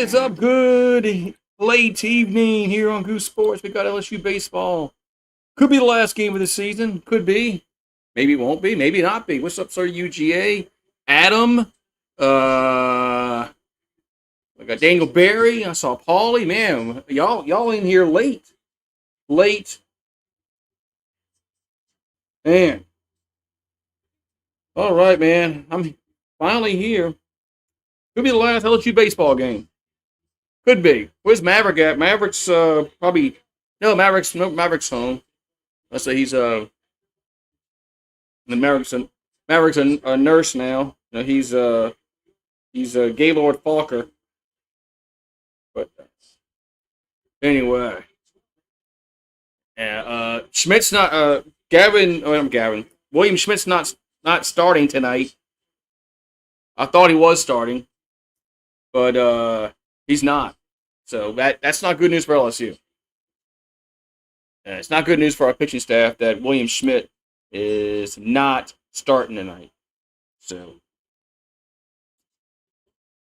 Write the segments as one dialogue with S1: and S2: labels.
S1: is up? Good late evening here on Goose Sports. We got LSU baseball. Could be the last game of the season. Could be. Maybe it won't be. Maybe not be. What's up, sir? UGA, Adam. I got Daniel Barry. I saw Paulie. Man, y'all in here late. Man. All right, man. I'm finally here. Could be the last LSU baseball game. Could be. Where's Maverick at? Maverick's probably Maverick's home. Let's say he's the Maverick's a nurse now. You know, he's Gaylord Falker. But anyway, Schmidt's not Gavin. William Schmidt's not starting tonight. I thought he was starting, but he's not. So that's not good news for LSU. It's not good news for our pitching staff that William Schmidt is not starting tonight. So,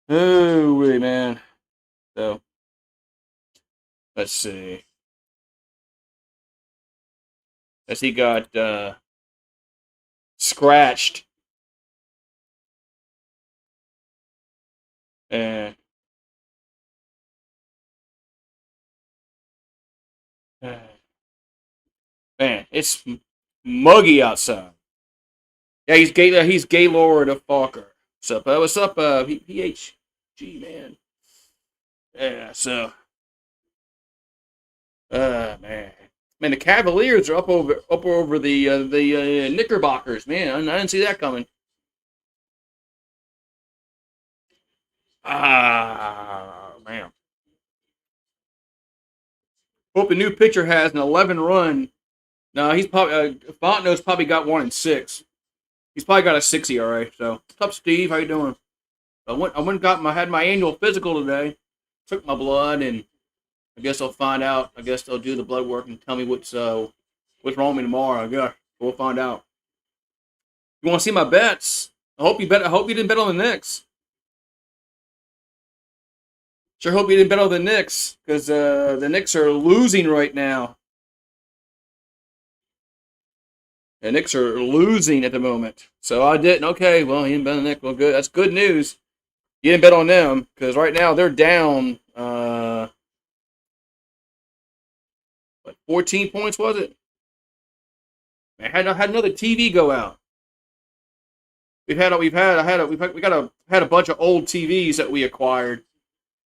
S1: oh, wait, man. So, let's see. As he got scratched. And man, it's muggy outside. Yeah, he's Gaylord of Falker. What's up, PHG, man? Yeah, so man, the Cavaliers are up over the Knickerbockers. Man, I didn't see that coming. Man. Hope the new pitcher has an 11 run. No, he's probably Fontenot's probably got 1 and 6. He's probably got a 6 ERA. So, what's up, Steve? How you doing? Had my annual physical today. Took my blood, and I guess I'll find out. I guess they'll do the blood work and tell me what's wrong with me tomorrow. I guess we'll find out. You want to see my bets? I hope you didn't bet on the Knicks. Sure hope you didn't bet on the Knicks, because the Knicks are losing right now. The Knicks are losing at the moment. So I didn't. Okay, well, you didn't bet on the Knicks. Well, good. That's good news. You didn't bet on them, because right now they're down, 14 points, was it? I had another TV go out. We got a bunch of old TVs that we acquired.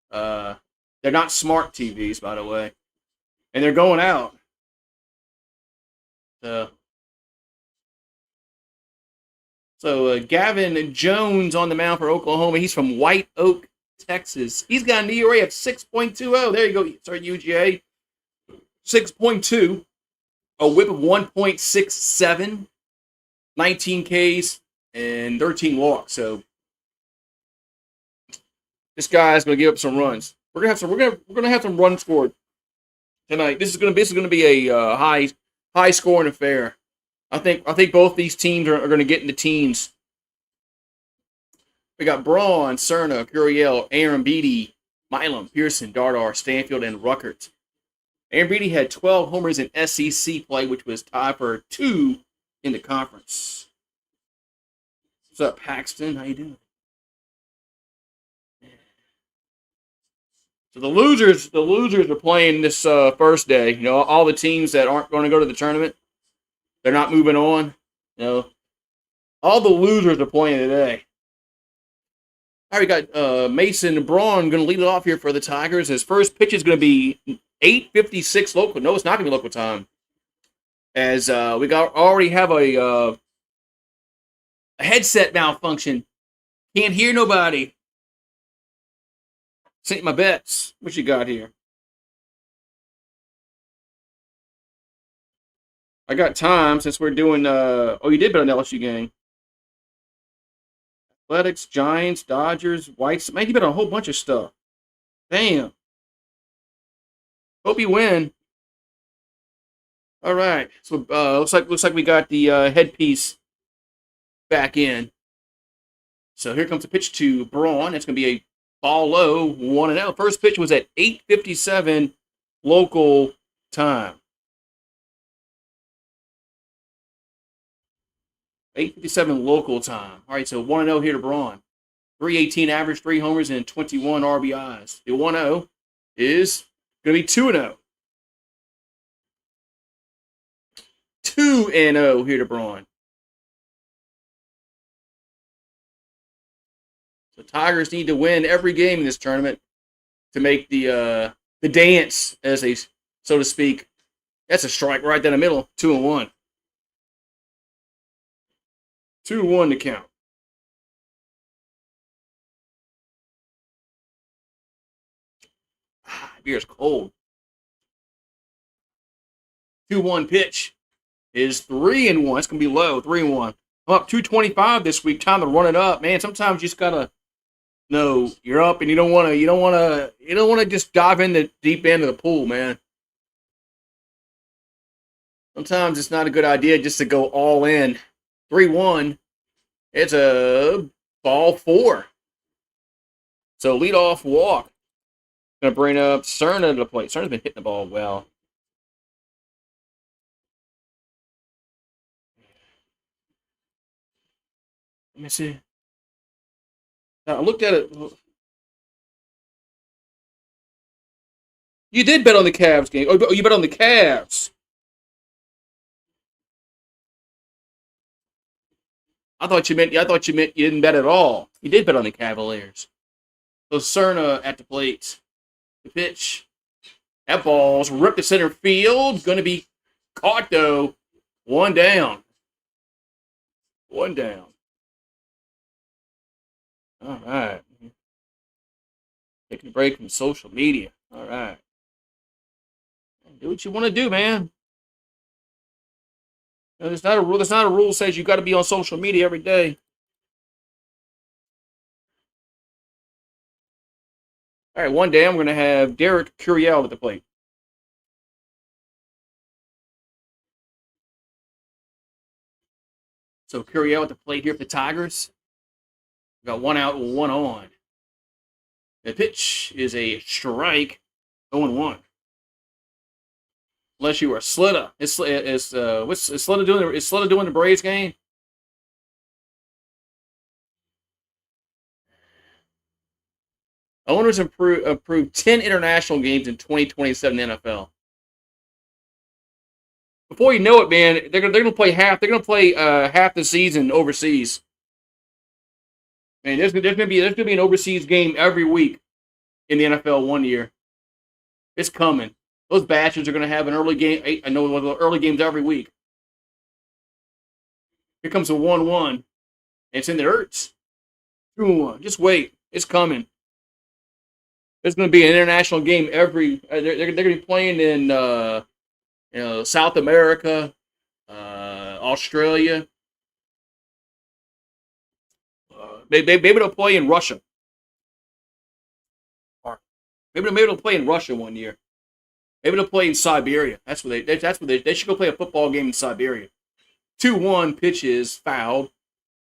S1: They're not smart TVs, by the way, and they're going out. So Gavin Jones on the mound for Oklahoma. He's from White Oak, Texas. He's got an ERA of 6.20. There you go. Sorry, UGA. 6.2. A whip of 1.67. 19 Ks and 13 walks. So this guy's going to give up some runs. We're gonna have some runs scored tonight. This is gonna be a high scoring affair. I think both these teams are going to get in the teens. We got Braun, Cerna, Gurriel, Aaron Beatty, Milam, Pearson, Dardar, Stanfield, and Ruckert. Aaron Beatty had 12 homers in SEC play, which was tied for 2 in the conference. What's up, Paxton? How you doing? So the losers are playing this first day. You know, all the teams that aren't going to go to the tournament, they're not moving on. You know, all the losers are playing today. All right, we got Mason Braun going to lead it off here for the Tigers. His first pitch is going to be 8:56 local. No, it's not going to be local time. As we already have a headset malfunction. Can't hear nobody. Sent my bets. What you got here? I got time since we're doing. You did bet on the LSU game. Athletics, Giants, Dodgers, Whites. Man, you bet on a whole bunch of stuff. Damn. Hope you win. All right. So looks like we got the headpiece back in. So here comes a pitch to Braun. It's going to be a Ball low, 1-0. First pitch was at 8:57 local time. 8:57 local time. All right, so 1-0 here to Braun. 318 average, 3 homers, and 21 RBIs. The 1-0 is going to be 2-0. 2-0 here to Braun. The Tigers need to win every game in this tournament to make the dance, as they so to speak. That's a strike right down the middle. 2-1. 2-1 to count. Beer's cold. 2-1 pitch is 3-1. It's gonna be low. 3-1. I'm up 225 this week. Time to run it up, man. Sometimes you just gotta know you're up, and you don't want to just dive in the deep end of the pool, man. Sometimes it's not a good idea just to go all in. 3-1. It's a ball 4. So leadoff walk. Gonna bring up Cerna to the plate. Cerna's been hitting the ball well. Let me see. I looked at it. You did bet on the Cavs game. Oh, you bet on the Cavs. I thought you meant you didn't bet at all. You did bet on the Cavaliers. So Cerna at the plate. The pitch. That ball's ripped to center field. Going to be caught though. 1 down. 1 down. All right. Taking a break from social media. All right. Do what you want to do, man. There's not a rule. There's not a rule that says you got to be on social media every day. All right, 1 day I'm going to have Derek Curiel at the plate. So Curiel at the plate here for the Tigers. Got 1 out, 1 on. The pitch is a strike. 0-1. Unless you were Slita. Is Slita doing? Is Slita doing the Braves game? Owners approved 10 international games in 2027 NFL. Before you know it, man, they're gonna play half. They're gonna play half the season overseas. Man, there's gonna be an overseas game every week in the NFL 1 year. It's coming. Those bastards are gonna have an early game. I know one of the early games every week. Here comes a 1-1. It's in the Ertz. 2-1. Just wait. It's coming. There's going to be an international game every. They're going to be playing in South America, Australia. Maybe they'll play in Russia. Maybe they'll play in Russia 1 year. Maybe they'll play in Siberia. That's where they should go play a football game in Siberia. 2-1 pitches fouled.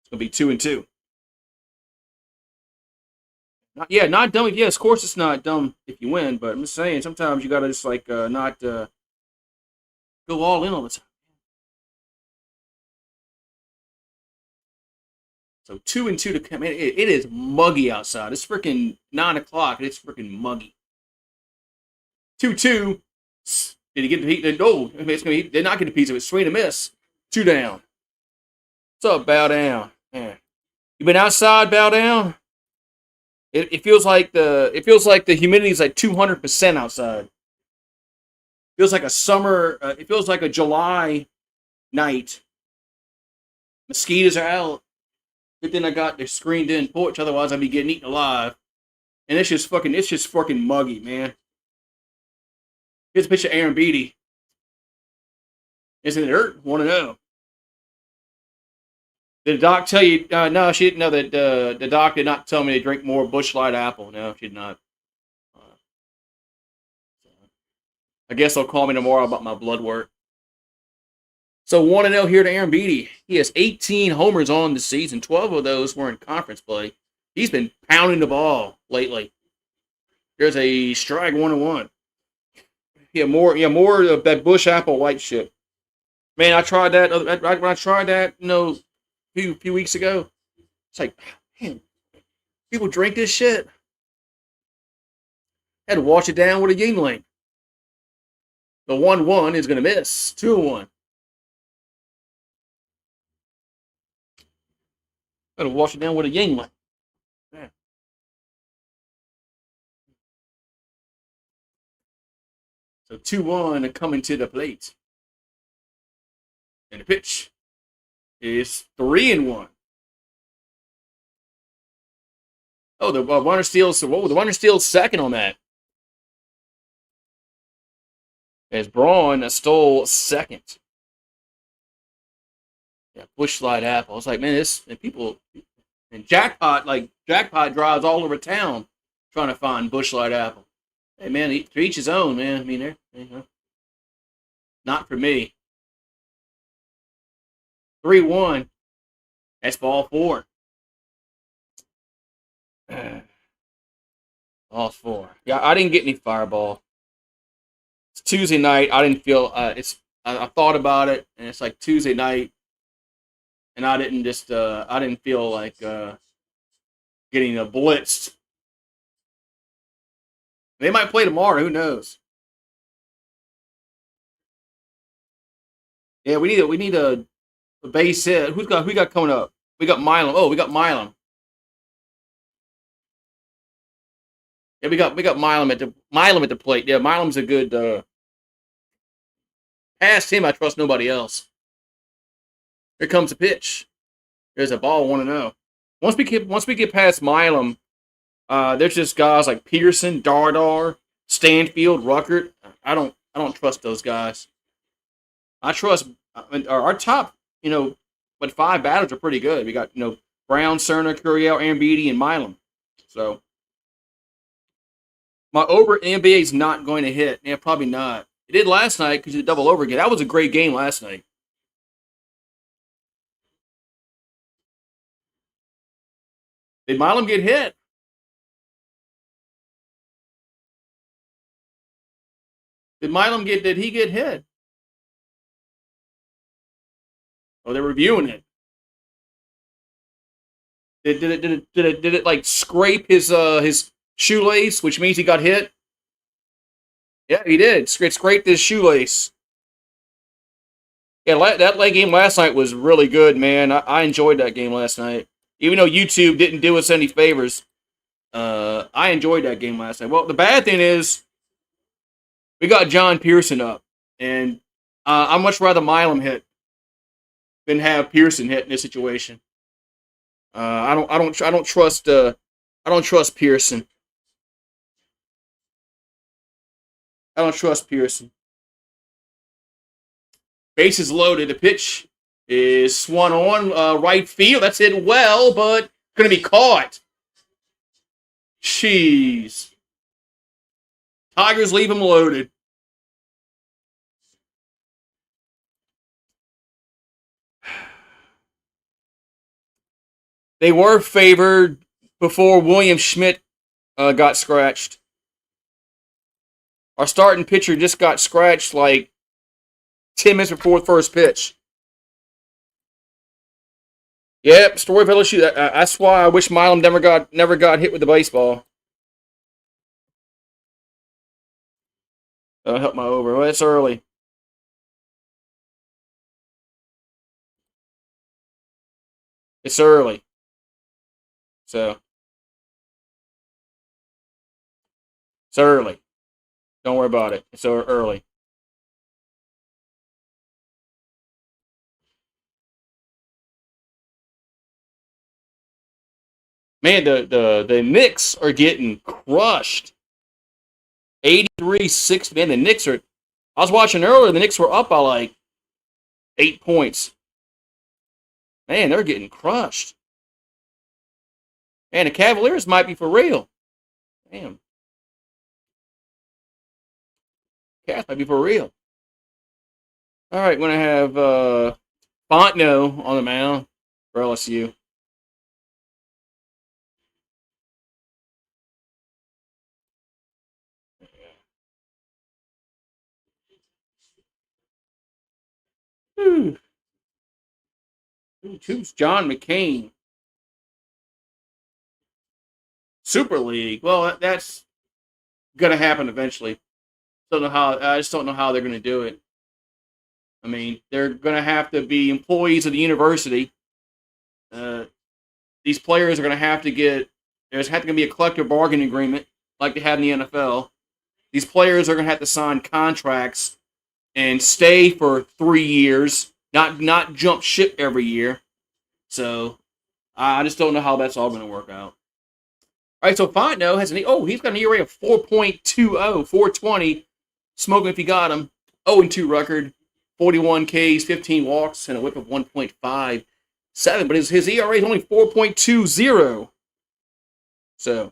S1: It's going to be 2-2. Not dumb. Yeah, of course it's not dumb if you win, but I'm just saying sometimes you gotta just not go all in all the time. So 2-2 to come. It is muggy outside. It's freaking 9 o'clock and it's freaking muggy. 2-2. Did he get the heat? No, they're not getting the pizza. It's swing and miss. 2 down. What's up, Bow Down? Man, you been outside, Bow Down? It feels like the humidity is like 200% outside. Feels like a summer. It feels like a July night. Mosquitoes are out. Good thing I got the screened in porch. Otherwise, I'd be getting eaten alive. And it's just fucking muggy, man. Here's a picture of Aaron Beatty. Isn't it hurt? 1-0. Did the doc tell you? No, she didn't know that. The doc did not tell me to drink more Busch Light Apple. No, she did not. I guess they'll call me tomorrow about my blood work. So 1-0 here to Aaron Beatty. He has 18 homers on the season. 12 of those were in conference play. He's been pounding the ball. lately. There's a strike 1-1. More of that bush apple white shit. Man, I tried that. When I tried that, few weeks ago, it's like, man, people drink this shit. Had to wash it down with a Yingling. The 1-1 is gonna miss. 2-1. Had to wash it down with a Yingling. Man. So 2-1 coming to the plate. And the pitch is 3-1. Oh, the runner steals. Whoa, the runner steals second on that. As Braun stole second. Yeah, bush slide apple. I was like, man, this and people and jackpot drives all over town trying to find bush slide apple. Hey man, to each his own, man. I mean, not for me. 3-1. That's ball 4. Ball 4. Yeah, I didn't get any fireball. It's Tuesday night. I didn't feel I thought about it, and it's like Tuesday night, and I didn't feel like getting blitzed. They might play tomorrow. Who knows? Yeah, we need a base hit. Who we got coming up? We got Milam. Oh, we got Milam. Yeah, we got Milam at the plate. Yeah, Milam's a good. Past him, I trust nobody else. Here comes the pitch. There's a ball 1-0. Once we get past Milam, there's just guys like Peterson, Dardar, Stanfield, Ruckert. I don't trust those guys. I trust our top, 5 batters are pretty good. We got Brown, Cerner, Curiel, Ambidi, and Milam. So my over NBA is not going to hit. Yeah, probably not. It did last night because you double over again. That was a great game last night. Did Milam get hit? Did he get hit? Oh, they're reviewing it. Did it like scrape his shoelace, which means he got hit? Yeah, he did. It scraped his shoelace. Yeah, that game last night was really good, man. I enjoyed that game last night. Even though YouTube didn't do us any favors, I enjoyed that game last night. Well, the bad thing is we got John Pearson up, and I'd much rather Milam hit than have Pearson hit in this situation. I don't trust Pearson. I don't trust Pearson. Bases loaded. The pitch is swung on right field. That's hit well, but going to be caught. Jeez. Tigers leave him loaded. They were favored before William Schmidt got scratched. Our starting pitcher just got scratched like 10 minutes before the first pitch. Yep, story of LSU. That's why I wish Milam never got hit with the baseball. That'll help my over. Well, it's early. It's early. So, it's early. Don't worry about it. It's early. Man, the Knicks are getting crushed. 83-60. Man, the Knicks are. I was watching earlier. The Knicks were up by like 8 points. Man, they're getting crushed. Man, the Cavaliers might be for real. Damn. Cavs might be for real. All right, we're going to have Fontenot on the mound for LSU. Who's John McCain? Super League. Well, that's gonna happen eventually. Don't know how. I just don't know how they're gonna do it. I mean, they're gonna have to be employees of the university. Uh, these players are gonna have to get. There's have to be a collective bargaining agreement like they have in the NFL. These players are gonna have to sign contracts and stay for 3 years, not jump ship every year. So I just don't know how that's all gonna work out. All right, so Fontenot has he's got an ERA of 4.20, 420. Smoking if you got him. 0-2 record, 41 Ks, 15 walks, and a whip of 1.57. But his ERA is only 4.20. So,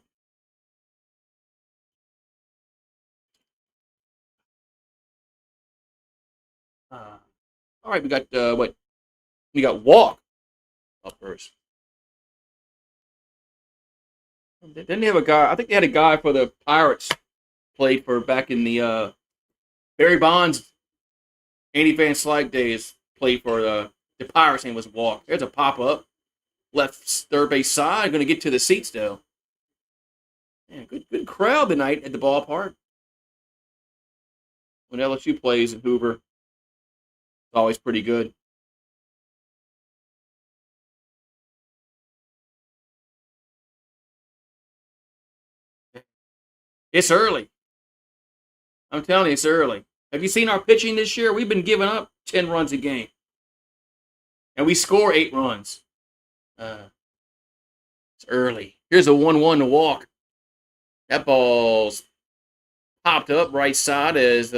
S1: all right, we got what? We got Walk up first. Didn't they have a guy? I think they had a guy for the Pirates played for back in the Barry Bonds, Andy Van Slyke days. Played for the Pirates. Name was Walk. There's a pop up left third base side. Going to get to the seats though. Yeah, good crowd tonight at the ballpark. When LSU plays in Hoover, it's always pretty good. It's early. I'm telling you, it's early. Have you seen our pitching this year? We've been giving up 10 runs a game. And we score 8 runs. It's early. Here's a 1-1 to Walk. That ball's popped up right side as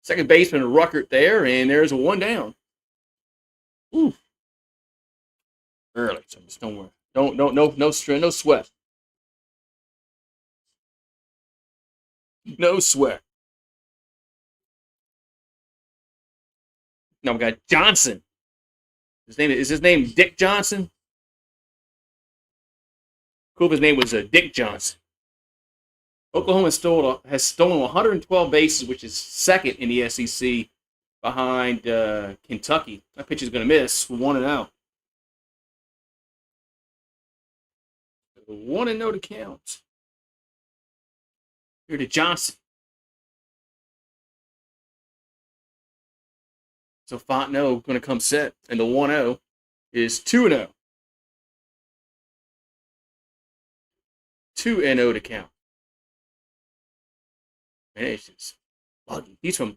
S1: second baseman Ruckert there, and there's a 1 down. Ooh. Early, so just don't worry. No sweat. No sweat. Now we got Johnson. His name Dick Johnson? Cool if his name was Dick Johnson. Oklahoma has stolen 112 bases, which is second in the SEC behind Kentucky. That pitch is going to miss 1-0. 1-0 to count. Here to Johnson. So Fontenot going to come set, and the 1-0 is 2-0. 2-0 to count. Man, it's just lucky. He's from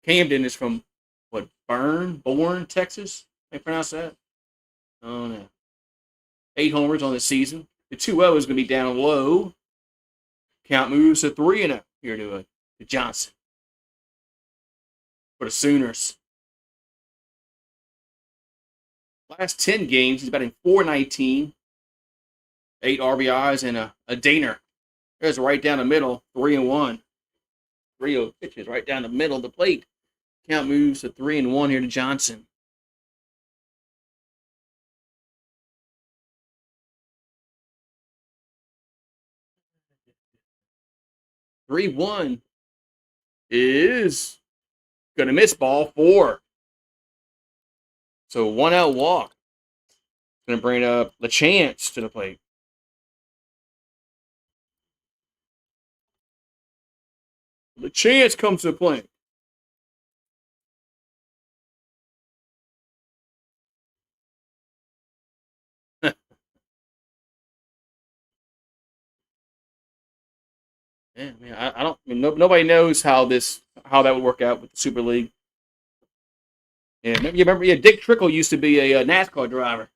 S1: Camden. Is from what? Bourne, Texas. Can I pronounce that? Oh no. 8 homers on the season. The 2-0 is going to be down low. Count moves to 3-0 here to Johnson for the Sooners. Last 10 games, he's batting .419, 8 RBIs, and a dinger. There's right down the middle, 3-1. 3-0 pitches right down the middle of the plate. Count moves to 3-1 here to Johnson. Three one is gonna miss ball 4. So 1-out walk. Gonna bring up LeChance to the plate. LeChance comes to the plate. Yeah, man, I don't. I mean, nobody knows how that would work out with the Super League. Yeah, you remember? Yeah, Dick Trickle used to be a NASCAR driver.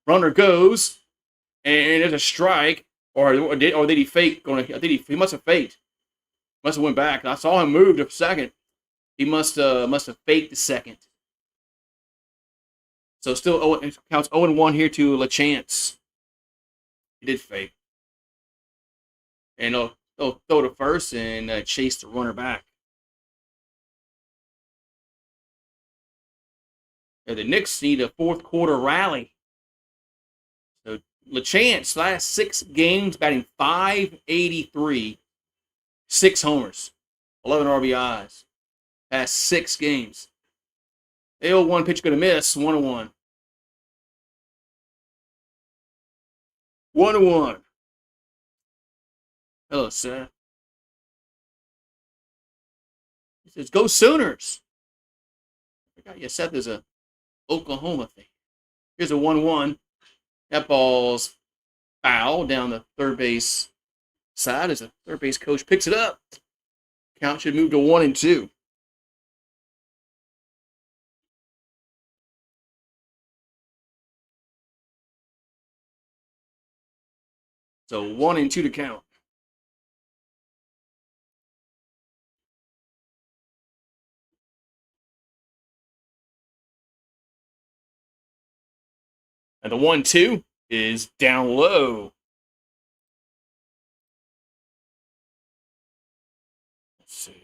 S1: Runner goes, and there's a strike, or did he fake? I think he must have faked. Must have went back. I saw him move to second. He must have faked the second. So still counts 0-1 here to LeChance. He did fake. And they'll throw to first and chase the runner back. And the Knicks need a fourth quarter rally. So LeChance, last 6 games, batting .583, 6 homers, 11 RBIs, past 6 games. The 0-1 pitch going to miss. 1-1. 1-1. Hello, sir. He says, "Go Sooners." I forgot you said there's a Oklahoma thing. Here's a 1-1. That ball's foul down the third base side as the third base coach picks it up. Count should move to 1-2. So 1-2 to count. And the 1-2 is down low. Let's see.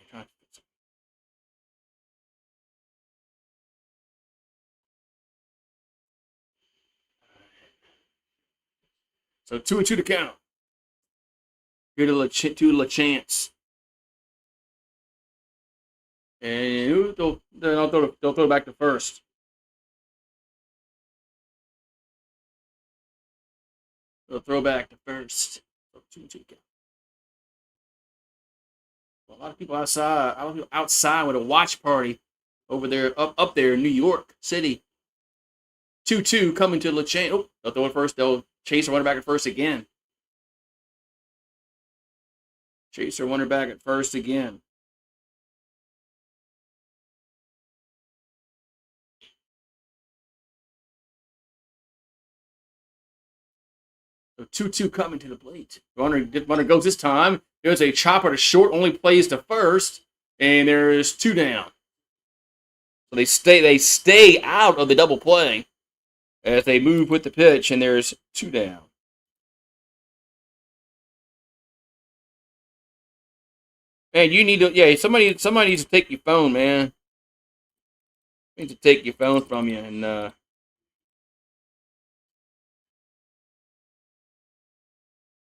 S1: So 2-2 to count. Here to LaChance. And they'll throw it back to first. They'll throw back to first. 2-2 to count. A lot of people outside with a watch party over there, up there in New York City. 2-2 coming to LaChance. Oh, they'll throw it first. They'll chase or run it back at first again. Chase or run it back at first again. So 2-2 coming to the plate. Runner goes this time. There's a chopper to short, only plays to first, and there's 2 down. So they stay out of the double play as they move with the pitch, and there's 2 down. Man, you need to somebody needs to take your phone, man. Needs to take your phone from you and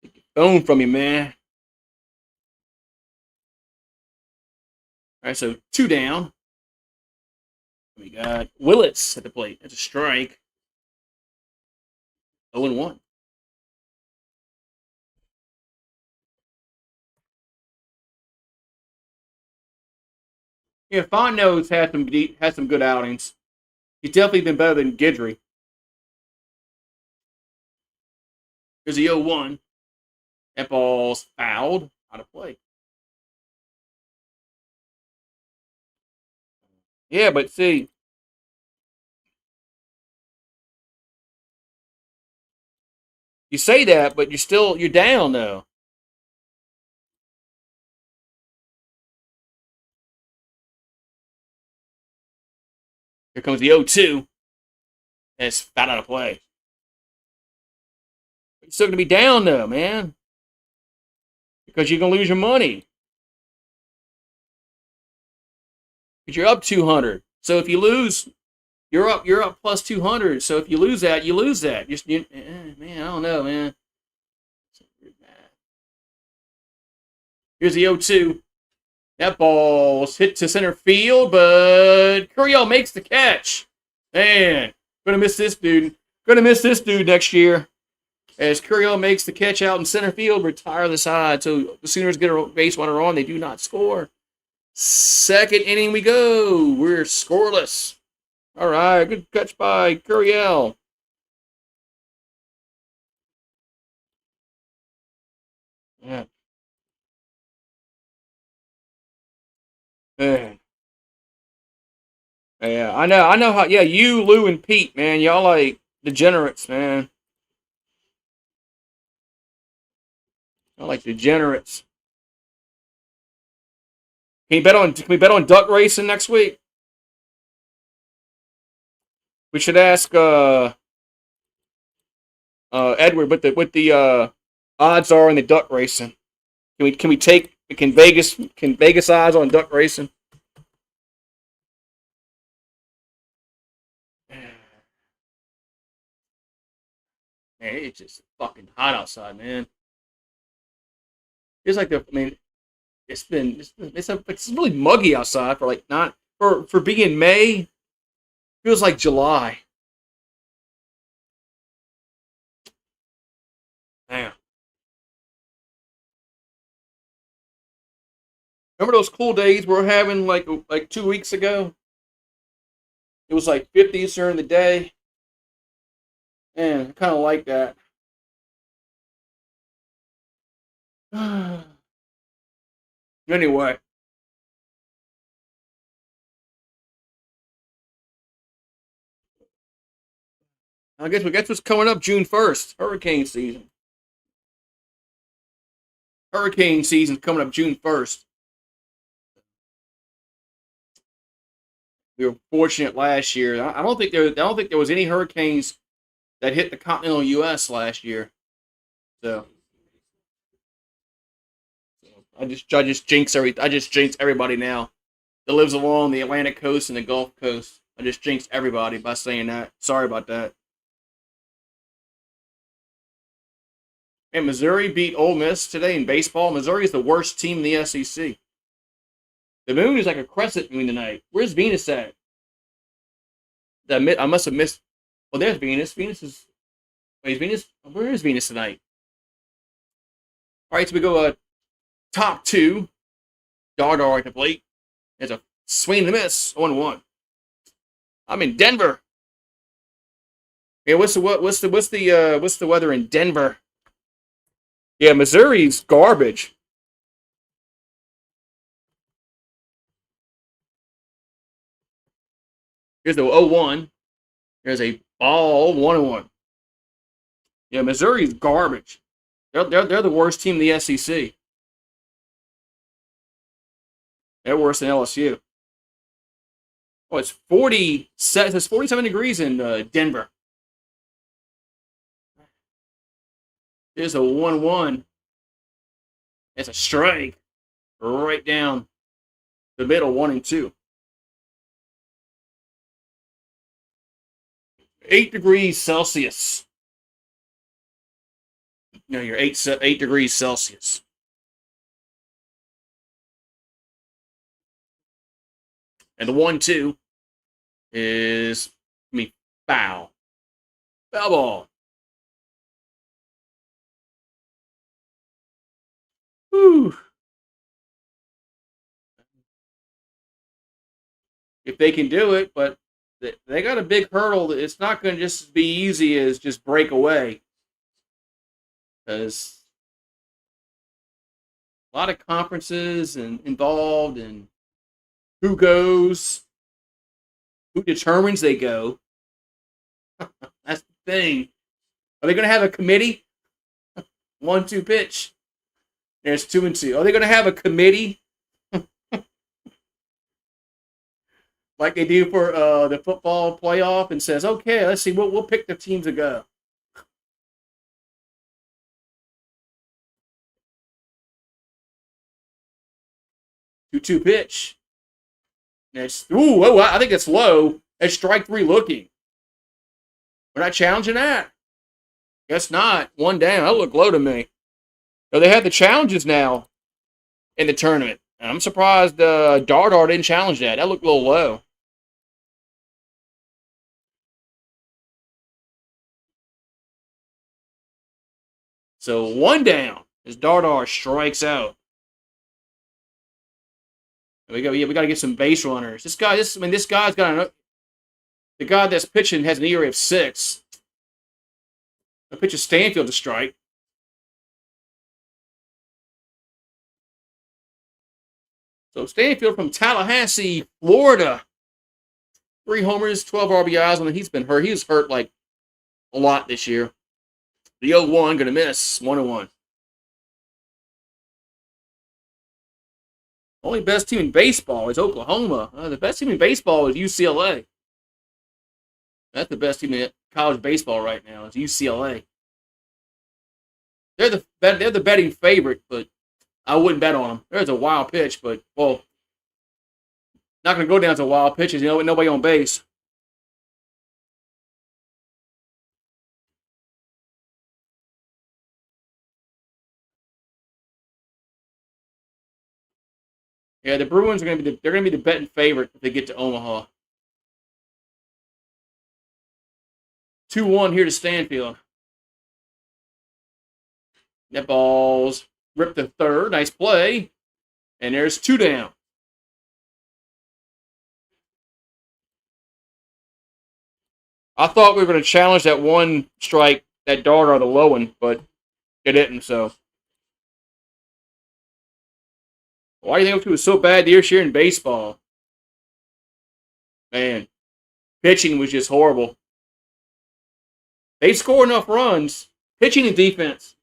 S1: take your phone from you, man. All right, so 2 down. We got Willis at the plate. That's a strike. 0-1. Yeah, Fontenot's had some good outings. He's definitely been better than Guidry. There's a 0-1. That ball's fouled out of play. Yeah, but see, you say that, but you're down though. Here comes the 0-2. And it's fouled out of play. You're still gonna be down though, man. Because you're gonna lose your money. Because you're up 200. So if you lose, you're up plus 200. So if you lose that, you lose that. Man, I don't know, man. Here's the 0-2. That ball's hit to center field, but Curiel makes the catch. Man, gonna miss this dude. Gonna miss this dude next year. As Curiel makes the catch out in center field, retire the side. So the Sooners get a base runner on. They do not score. Second inning we go. We're scoreless. All right, good catch by Curiel. Yeah. Man. Yeah, I know how. Yeah, you, Lou, and Pete, man, y'all like degenerates, man. Y'all like degenerates. Can we bet on duck racing next week? We should ask Edward what the odds are in the duck racing. Can Vegas odds on duck racing? Man, it's just fucking hot outside, man. It's like it's really muggy outside for like not for being May. Feels like July. Damn. Remember those cool days we were having like 2 weeks ago? It was like 50s during the day. Man, I kind of like that. Anyway, I guess what's coming up June 1st. Hurricane season. Hurricane season coming up June 1st. We were fortunate last year. I don't think there was any hurricanes that hit the continental U.S. last year. So I just jinx everybody now that lives along the Atlantic coast and the Gulf Coast. I just jinxed everybody by saying that. Sorry about that. And Missouri beat Ole Miss today in baseball. Missouri is the worst team in the SEC. The moon is like a crescent moon tonight. Where's Venus at? I must have missed. Oh, there's Venus. Venus is. Wait, is Venus? Where is Venus tonight? All right, so we go top two. Dardar at the plate. There's a swing and a miss. 1-1. I'm in Denver. Yeah, what's the weather in Denver? Yeah, Missouri's garbage. Here's the 0-1. There's a ball 1-1. Yeah, Missouri's garbage. They're the worst team in the SEC. They're worse than LSU. Oh, it's 47 degrees in Denver. There's a 1-1. It's a strike right down the middle, 1-2. 8 degrees Celsius. No, you're 8 degrees Celsius. And the 1-2 is foul. Foul ball. Whew. If they can do it, but they got a big hurdle. It's not going to just be easy as just break away. Because a lot of conferences and involved, and who goes, who determines they go. That's the thing. Are they going to have a committee? 1-2 pitch. There's 2-2. Are they going to have a committee like they do for the football playoff and says, okay, let's see, we'll pick the teams to go. Two pitch. I think it's low. It's strike three looking. We're not challenging that. Guess not. One down. That looked low to me. So they have the challenges now in the tournament. And I'm surprised Dardar didn't challenge that. That looked a little low. So one down as Dardar strikes out. We got to get some base runners. This guy's got the guy that's pitching has an ERA of 6. The pitch is Stanfield to strike. So Stanfield from Tallahassee, Florida. 3 homers, 12 RBIs. I mean, he's been hurt. He was hurt like a lot this year. The 0-1 going to miss. 1-1. Only best team in baseball is Oklahoma. The best team in baseball is UCLA. That's the best team in college baseball right now. Is UCLA. They're the betting favorite, but I wouldn't bet on them. There's a wild pitch, but not going to go down to wild pitches. You know, nobody on base. Yeah, the Bruins are going to be the betting favorite if they get to Omaha. 2-1 here to Stanfield. That ball's ripped to third. Nice play. And there's 2 down. I thought we were going to challenge that one strike, that dart or the low one, but it didn't, so. Why do you think it was so bad this year in baseball? Man, pitching was just horrible. They score enough runs, pitching and defense.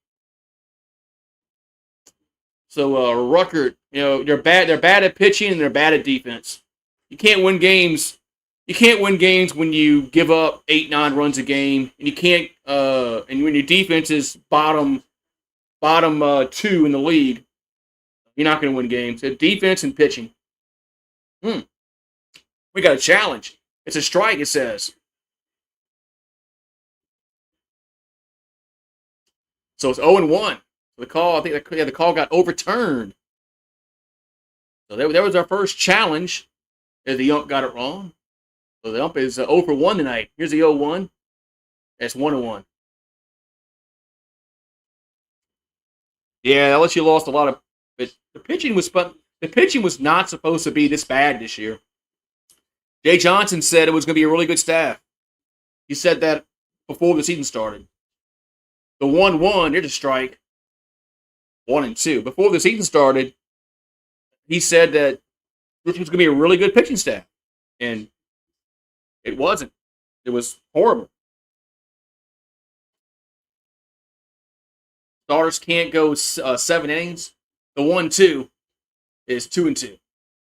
S1: So Ruckert, they're bad. They're bad at pitching and they're bad at defense. You can't win games. You can't win games when you give up 8-9 runs a game, and you can't. And when your defense is bottom 2 in the league, you're not going to win games. It's defense and pitching. We got a challenge. It's a strike. It says. So it's 0-1. The call, I think, the call got overturned. So there was our first challenge. The ump got it wrong. So the ump is 0 for 1 tonight. Here's the 0-1. That's 1-1. Yeah, LSU lost a lot of. But the pitching was not supposed to be this bad this year. Jay Johnson said it was going to be a really good staff. He said that before the season started. The 1-1, there's a strike. 1-2. Before the season started, he said that this was going to be a really good pitching staff. And it wasn't. It was horrible. Starters can't go 7 innings. The 1-2 is 2-2.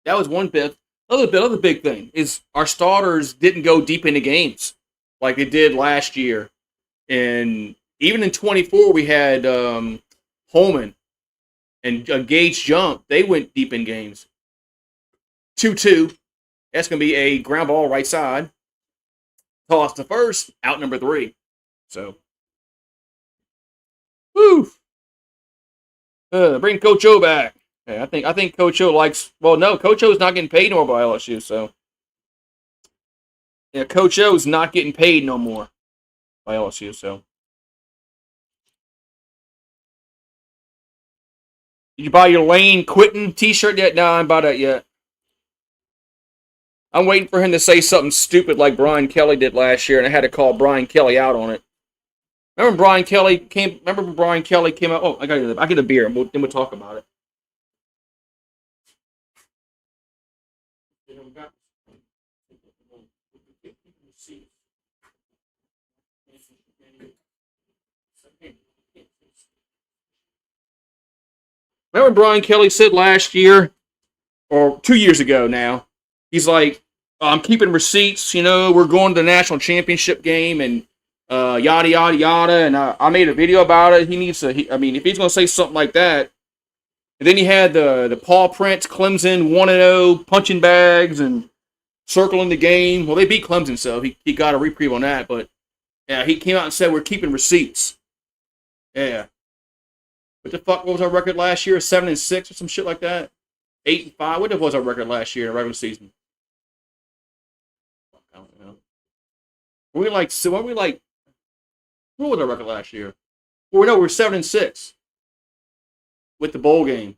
S1: That was one bit. Other big thing is our starters didn't go deep into games like they did last year. And even in 24, we had Holman and Gage Jump. They went deep in games. 2-2. That's going to be a ground ball right side. Toss to first. Out number 3. So, woo. Bring Coach O back. Yeah, I think Coach O likes. Well, no, Coach O's not getting paid no more by LSU. So, yeah, Coach O's not getting paid no more by LSU. So, did you buy your Lane Quitting T-shirt yet? No, I haven't bought that yet. I'm waiting for him to say something stupid like Brian Kelly did last year, and I had to call Brian Kelly out on it. Remember when Brian Kelly came out? Oh, I get a beer, and then we'll talk about it. Remember when Brian Kelly said last year, or 2 years ago now, he's like, I'm keeping receipts, we're going to the national championship game, and yada, yada, yada, and I made a video about it. He needs to, if he's going to say something like that, and then he had the Paul Prince, Clemson 1-0, punching bags, and circling the game. Well, they beat Clemson, so he got a reprieve on that, but yeah, he came out and said, we're keeping receipts. Yeah. What the fuck, what was our record last year? 7-6 or some shit like that? 8-5? What was our record last year in the regular season? I don't know. What was our record last year? Well, no, we were 7-6 with the bowl game.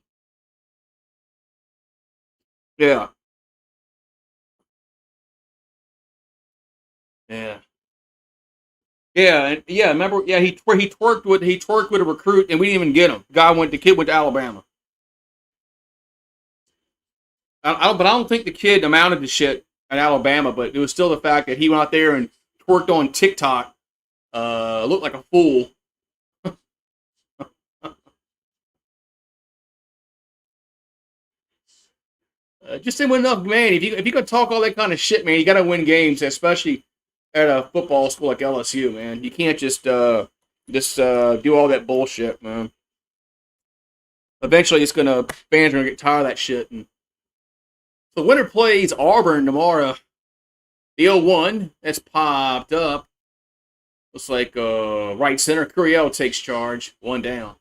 S1: Yeah. Yeah. Yeah, remember? Yeah, he twerked with a recruit, and we didn't even get him. The kid went to Alabama. But I don't think the kid amounted to shit at Alabama. But it was still the fact that he went out there and twerked on TikTok. Looked like a fool. Just didn't win enough, man. If you gonna talk all that kind of shit, man, you gotta win games, especially at a football school like LSU, man. You can't just do all that bullshit, man. Eventually, fans are gonna get tired of that shit. And the winner plays Auburn tomorrow. The 0-1 that's popped up. Looks like right center Curiel takes charge. 1 down.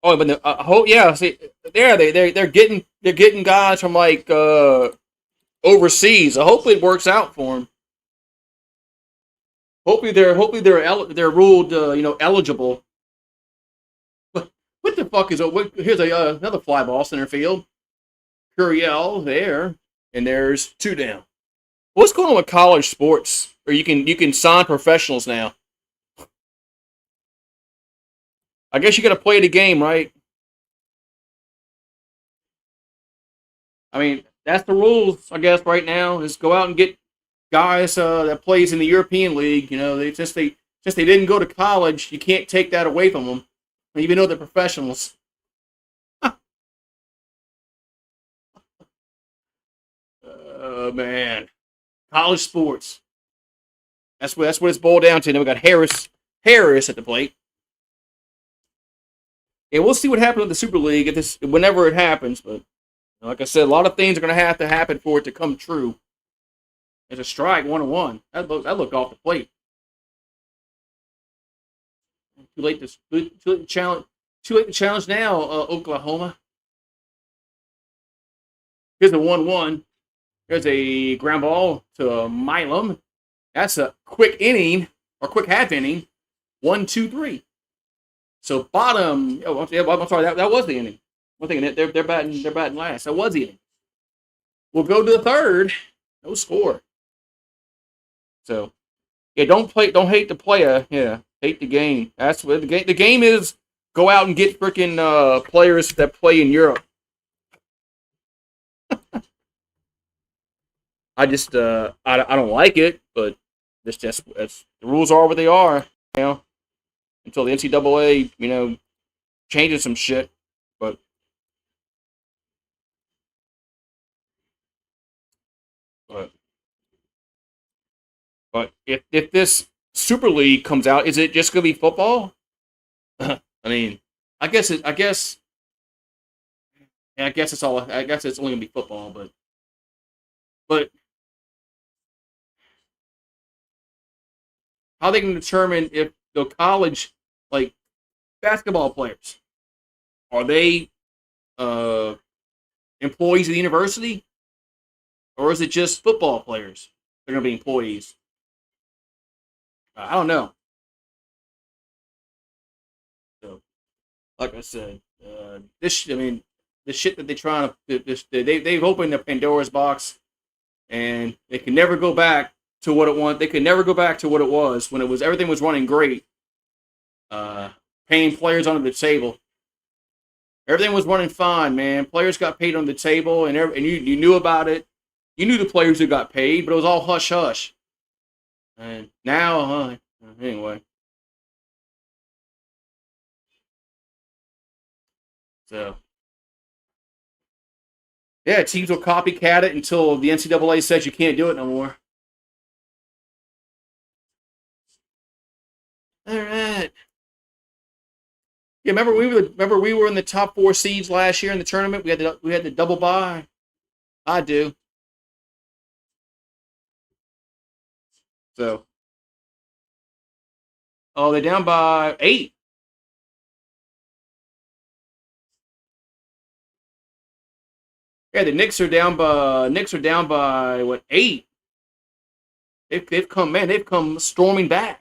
S1: Oh, but yeah. See, they're getting guys from like overseas. So hopefully it works out for them. Hopefully they're ruled eligible. What the fuck is here's another fly ball center field. Curiel there, and there's two down. What's going on with college sports? Or you can sign professionals now. I guess you got to play the game, right? I mean, that's the rules. I guess right now is go out and get guys that plays in the European League. They didn't go to college. You can't take that away from them, even though they're professionals. Man, college sports. That's what it's boiled down to. Then we got Harris at the plate. And we'll see what happens with the Super League whenever it happens. But like I said, a lot of things are going to happen for it to come true. There's a strike, 1-1. That looked off the plate. Too late to challenge. Too late to challenge now, Oklahoma. Here's a 1-1. There's a ground ball to Milam. That's a quick inning or quick half inning. 1-2-3. So bottom. Oh, I'm sorry. That was the inning. One thing they're batting last. That was the inning. We'll go to the third. No score. So yeah, don't hate the player. Yeah, hate the game. That's what the game. The game is go out and get freaking players that play in Europe. I just I don't like it, but it's the rules are what they are. Until the NCAA changes some shit. But but but if this Super League comes out, is it just gonna be football? I mean, I guess it. I guess. Yeah, I guess it's all. I guess it's only gonna be football, but how they can determine if the college like basketball players are they uh, employees of the university, or is it just football players? They're gonna be employees. I don't know. So, like I said, I mean, the shit that they're trying to, they've opened the Pandora's box, and they can never go back to what it was. They can never go back to what it was when everything was running great. Paying players under the table. Everything was running fine, man. Players got paid on the table, and you knew about it. You knew the players who got paid, but it was all hush hush. And now, anyway. So, yeah, teams will copycat it until the NCAA says you can't do it no more. All right. Yeah, remember we were in the top 4 seeds last year in the tournament. We had the double bye. I do. So, oh, they're down by 8. Yeah, the Knicks are down by what 8? They've come storming back.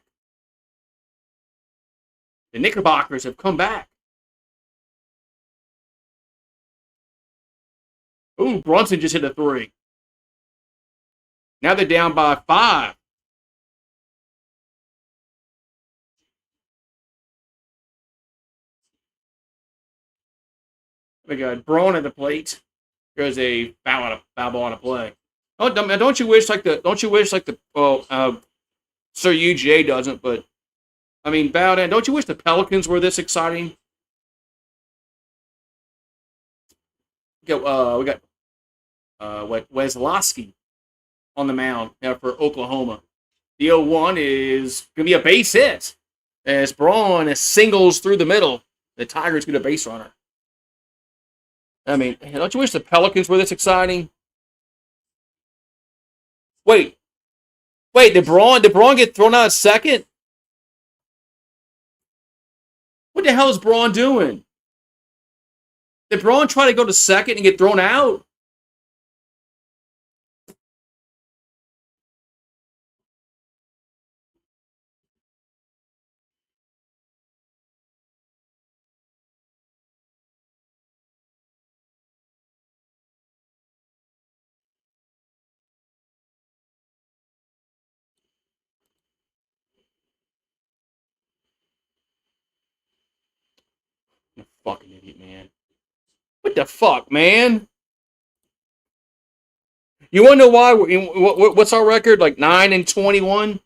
S1: The Knickerbockers have come back. Ooh, Brunson just hit a 3. Now they're down by 5. We got Braun at the plate. There's a foul ball on a play. Oh, don't you wish like the well, Sir UGA doesn't, but I mean Bowden. Don't you wish the Pelicans were this exciting? We got Weslowski on the mound now for Oklahoma. The 0-1 is gonna be a base hit as Braun singles through the middle. The Tigers get a base runner. I mean, don't you wish the Pelicans were this exciting? Wait, did Braun get thrown out at second? What the hell is Braun doing? Did Braun try to go to second and get thrown out? You fucking idiot, man. What the fuck, man? You want to know why? What's our record? Like 9-21.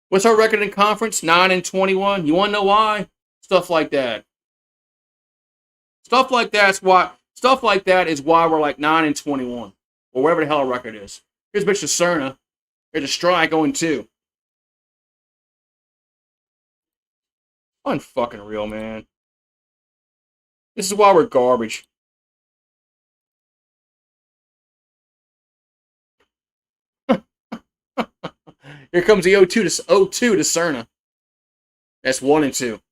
S1: What's our record in conference? 9-21. You want to know why? Stuff like that. Stuff like that's why. Stuff like that is why we're like 9-21, or whatever the hell our record is. Here's Mr. Cerna. Here's a strike going 2. Unfucking real, man. This is why we're garbage. Here comes the 0-2 to Cerna. That's 1-2.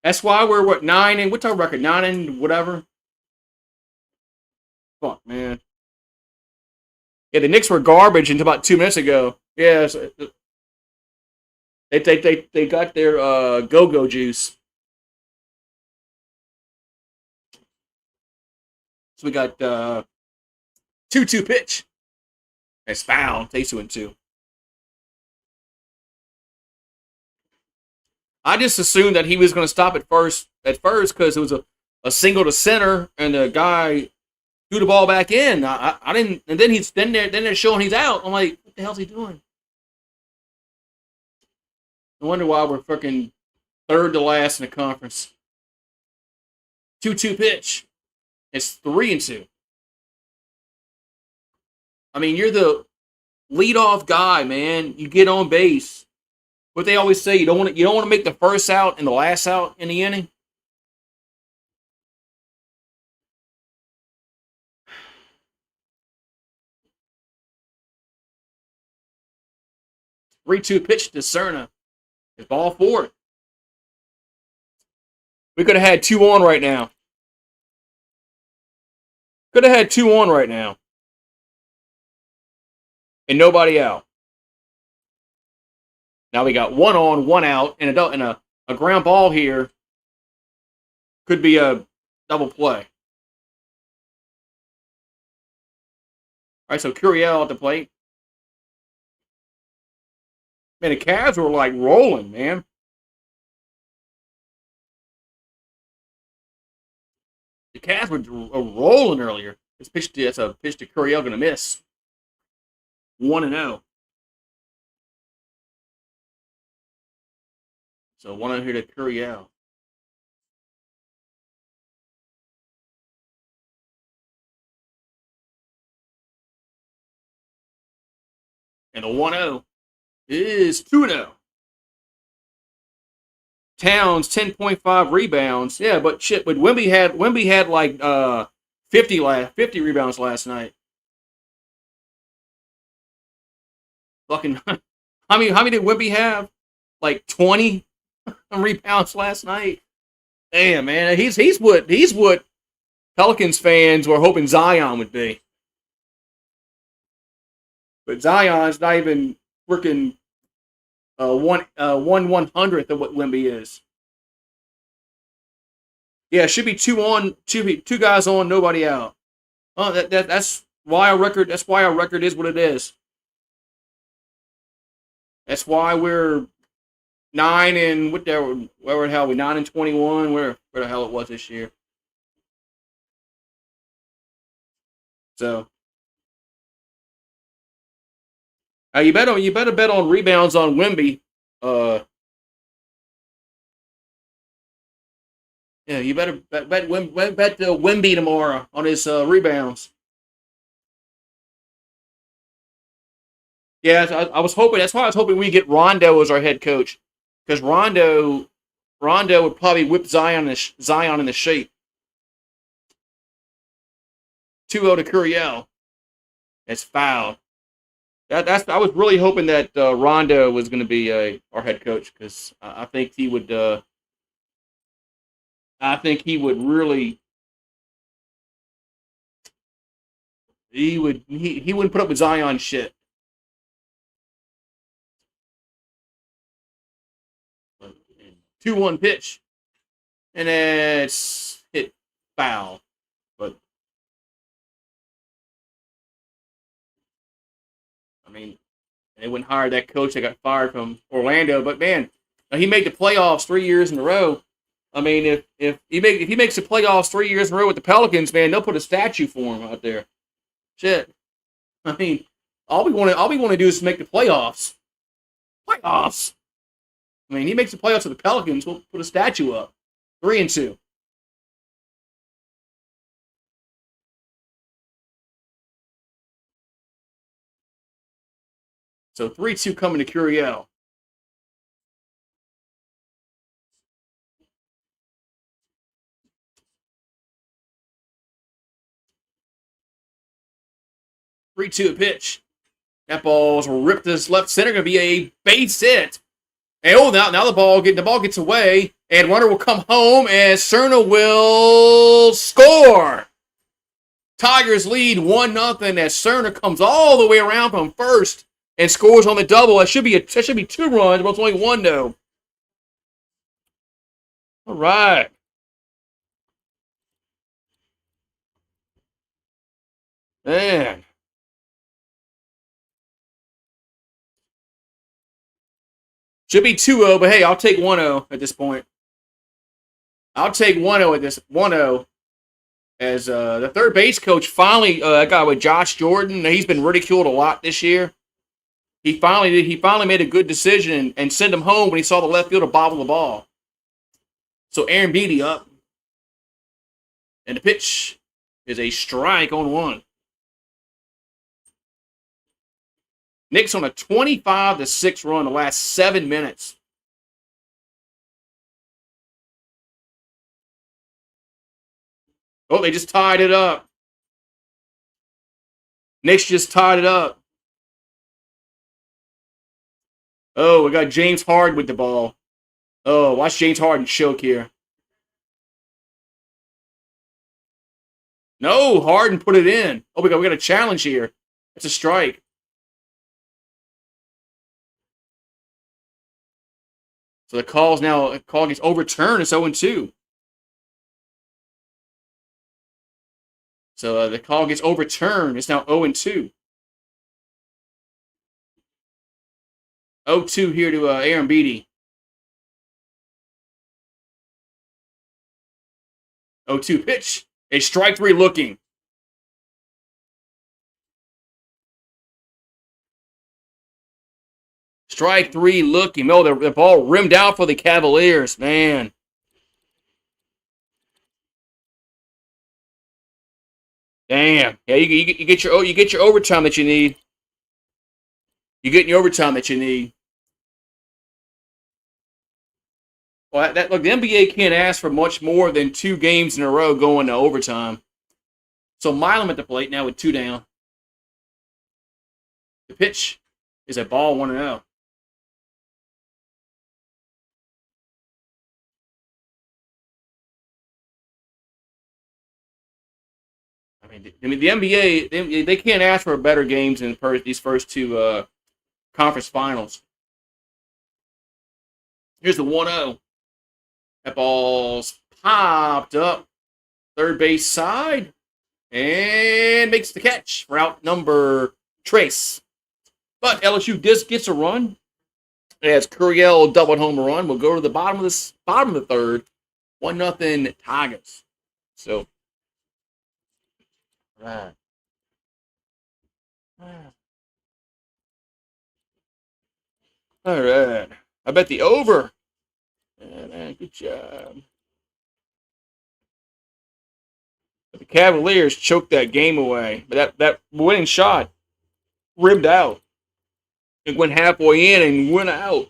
S1: That's why we're what 9 and what's our record? 9 and whatever. Fuck, man. Yeah, the Knicks were garbage until about 2 minutes ago. Yeah, so they got their go-go juice. So we got 2-2 pitch. It's foul. Takes 2-2. I just assumed that he was going to stop at first because it was a single to center and the guy threw the ball back in. I didn't, and then they're showing he's out. I'm like, what the hell's he doing? I wonder why we're fucking third to last in the conference. 2-2 pitch. It's 3-2. I mean, you're the leadoff guy, man. You get on base. What they always say, you don't want to make the first out and the last out in the inning. Three-two pitch to Cerna. It's ball 4. We could have had 2 on right now. Could have had 2 on right now. And nobody out. Now we got 1 on, 1 out, and a ground ball here could be a double play. All right, so Curiel at the plate. Man, the Cavs were like rolling, man. The Cavs were rolling earlier. That's a pitch to Curiel going to miss. 1-0. So 1-0 here to Curiel. And the 1-0 is 2-0. Towns 10.5 rebounds. Yeah, but shit, but Wemby had like 50 rebounds last night. Fucking how many did Wemby have? Like 20 rebounds last night. Damn, man, he's what Pelicans fans were hoping Zion would be. But Zion's not even freaking 1/100th of what Wemby is. Yeah, it should be 2 on, two guys on, nobody out. Oh, that's why our record. That's why our record is what it is. That's why we're 9 and where the hell we 9-21. Where the hell it was this year. So you better bet on rebounds on Wemby. Yeah, you better bet Wemby tomorrow on his rebounds. Yeah, I was hoping. That's why I was hoping we get Rondo as our head coach, because Rondo Rondo would probably whip Zion into shape. 2-0 to Curiel. It's foul. I was really hoping that Rondo was going to be our head coach because I think he would. I think he would really. He wouldn't put up with Zion shit. 2-1 pitch, and it's hit foul. But I mean, they wouldn't hire that coach that got fired from Orlando. But man, he made the playoffs 3 years in a row. I mean, if he makes the playoffs 3 years in a row with the Pelicans, man, they'll put a statue for him out there. Shit. I mean, all we want to do is make the playoffs. Playoffs. I mean, he makes the playoffs with the Pelicans. We'll put a statue up. 3-2. So 3-2 coming to Curiel. Three-two pitch. That ball's ripped to his left center. Going to be a base hit. And now the ball gets away, and runner will come home, and Cerna will score. Tigers lead 1-0 as Cerna comes all the way around from first and scores on the double. That should be 2 runs, but it's only 1 though. All right. Man. Should be 2-0, but hey, I'll take 1-0 at this point. I'll take 1-0 at this 1-0 as the third base coach finally that guy with Josh Jordan. He's been ridiculed a lot this year. He finally made a good decision and sent him home when he saw the left fielder bobble the ball. So Aaron Beatty up, and the pitch is a strike on 1. Knicks on a 25-6 run the last 7 minutes. Oh, they just tied it up. Knicks just tied it up. Oh, we got James Harden with the ball. Oh, watch James Harden choke here. No, Harden put it in. Oh, we got a challenge here. It's a strike. So the call gets overturned. It's 0-2. So the call gets overturned. It's now 0-2. 0-2 here to Aaron Beatty. 0-2 pitch. A strike 3 looking. Strike 3 looking. Oh, the ball rimmed out for the Cavaliers, man. Damn. Yeah, you get your overtime that you need. You get your overtime that you need. Well, look, the NBA can't ask for much more than 2 games in a row going to overtime. So Milam at the plate now with 2 down. The pitch is a ball 1-0. I mean, the NBA they can't ask for better games than these first 2 conference finals. Here's the 1-0. That ball's popped up third base side and makes the catch for out number Trace. But LSU gets a run as Curiel doubled home run. We'll go to the bottom of the third, 1-0 Tigers. So. Right. All right. I bet the over. Yeah, man, good job. But the Cavaliers choked that game away. But that winning shot rimmed out. It went halfway in and went out.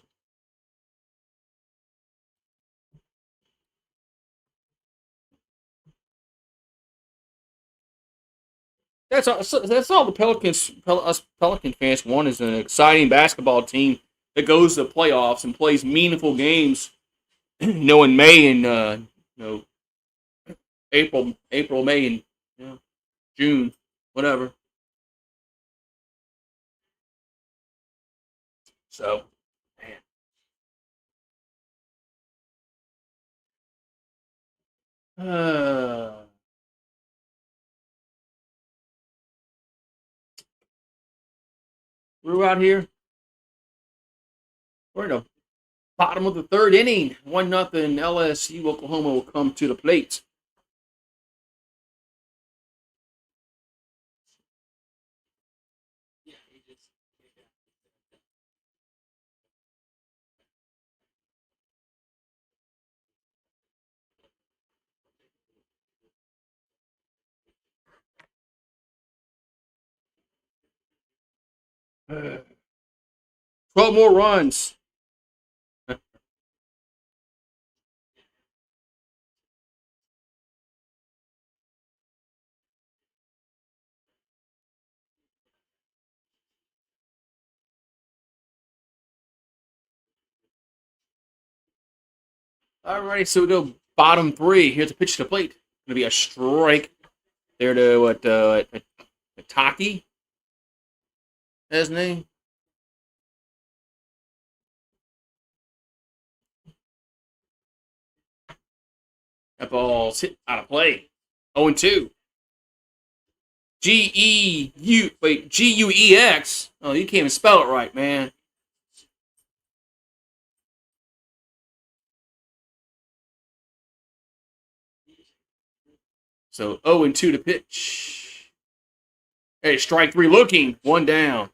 S1: That's all the us Pelican fans want is an exciting basketball team that goes to the playoffs and plays meaningful games. In May and April, May, and June, whatever. So, man. We're out here. We're in the bottom of the third inning. 1-0 LSU Oklahoma will come to the plate. Uh, 12 more runs. Alrighty, so we go bottom three. Here's a pitch to the plate. Going to be a strike there to Taki. That's his name. That ball's hit out of play. 0-2. Guex. Oh, you can't even spell it right, man. So 0-2 to pitch. Hey, strike three looking. One down.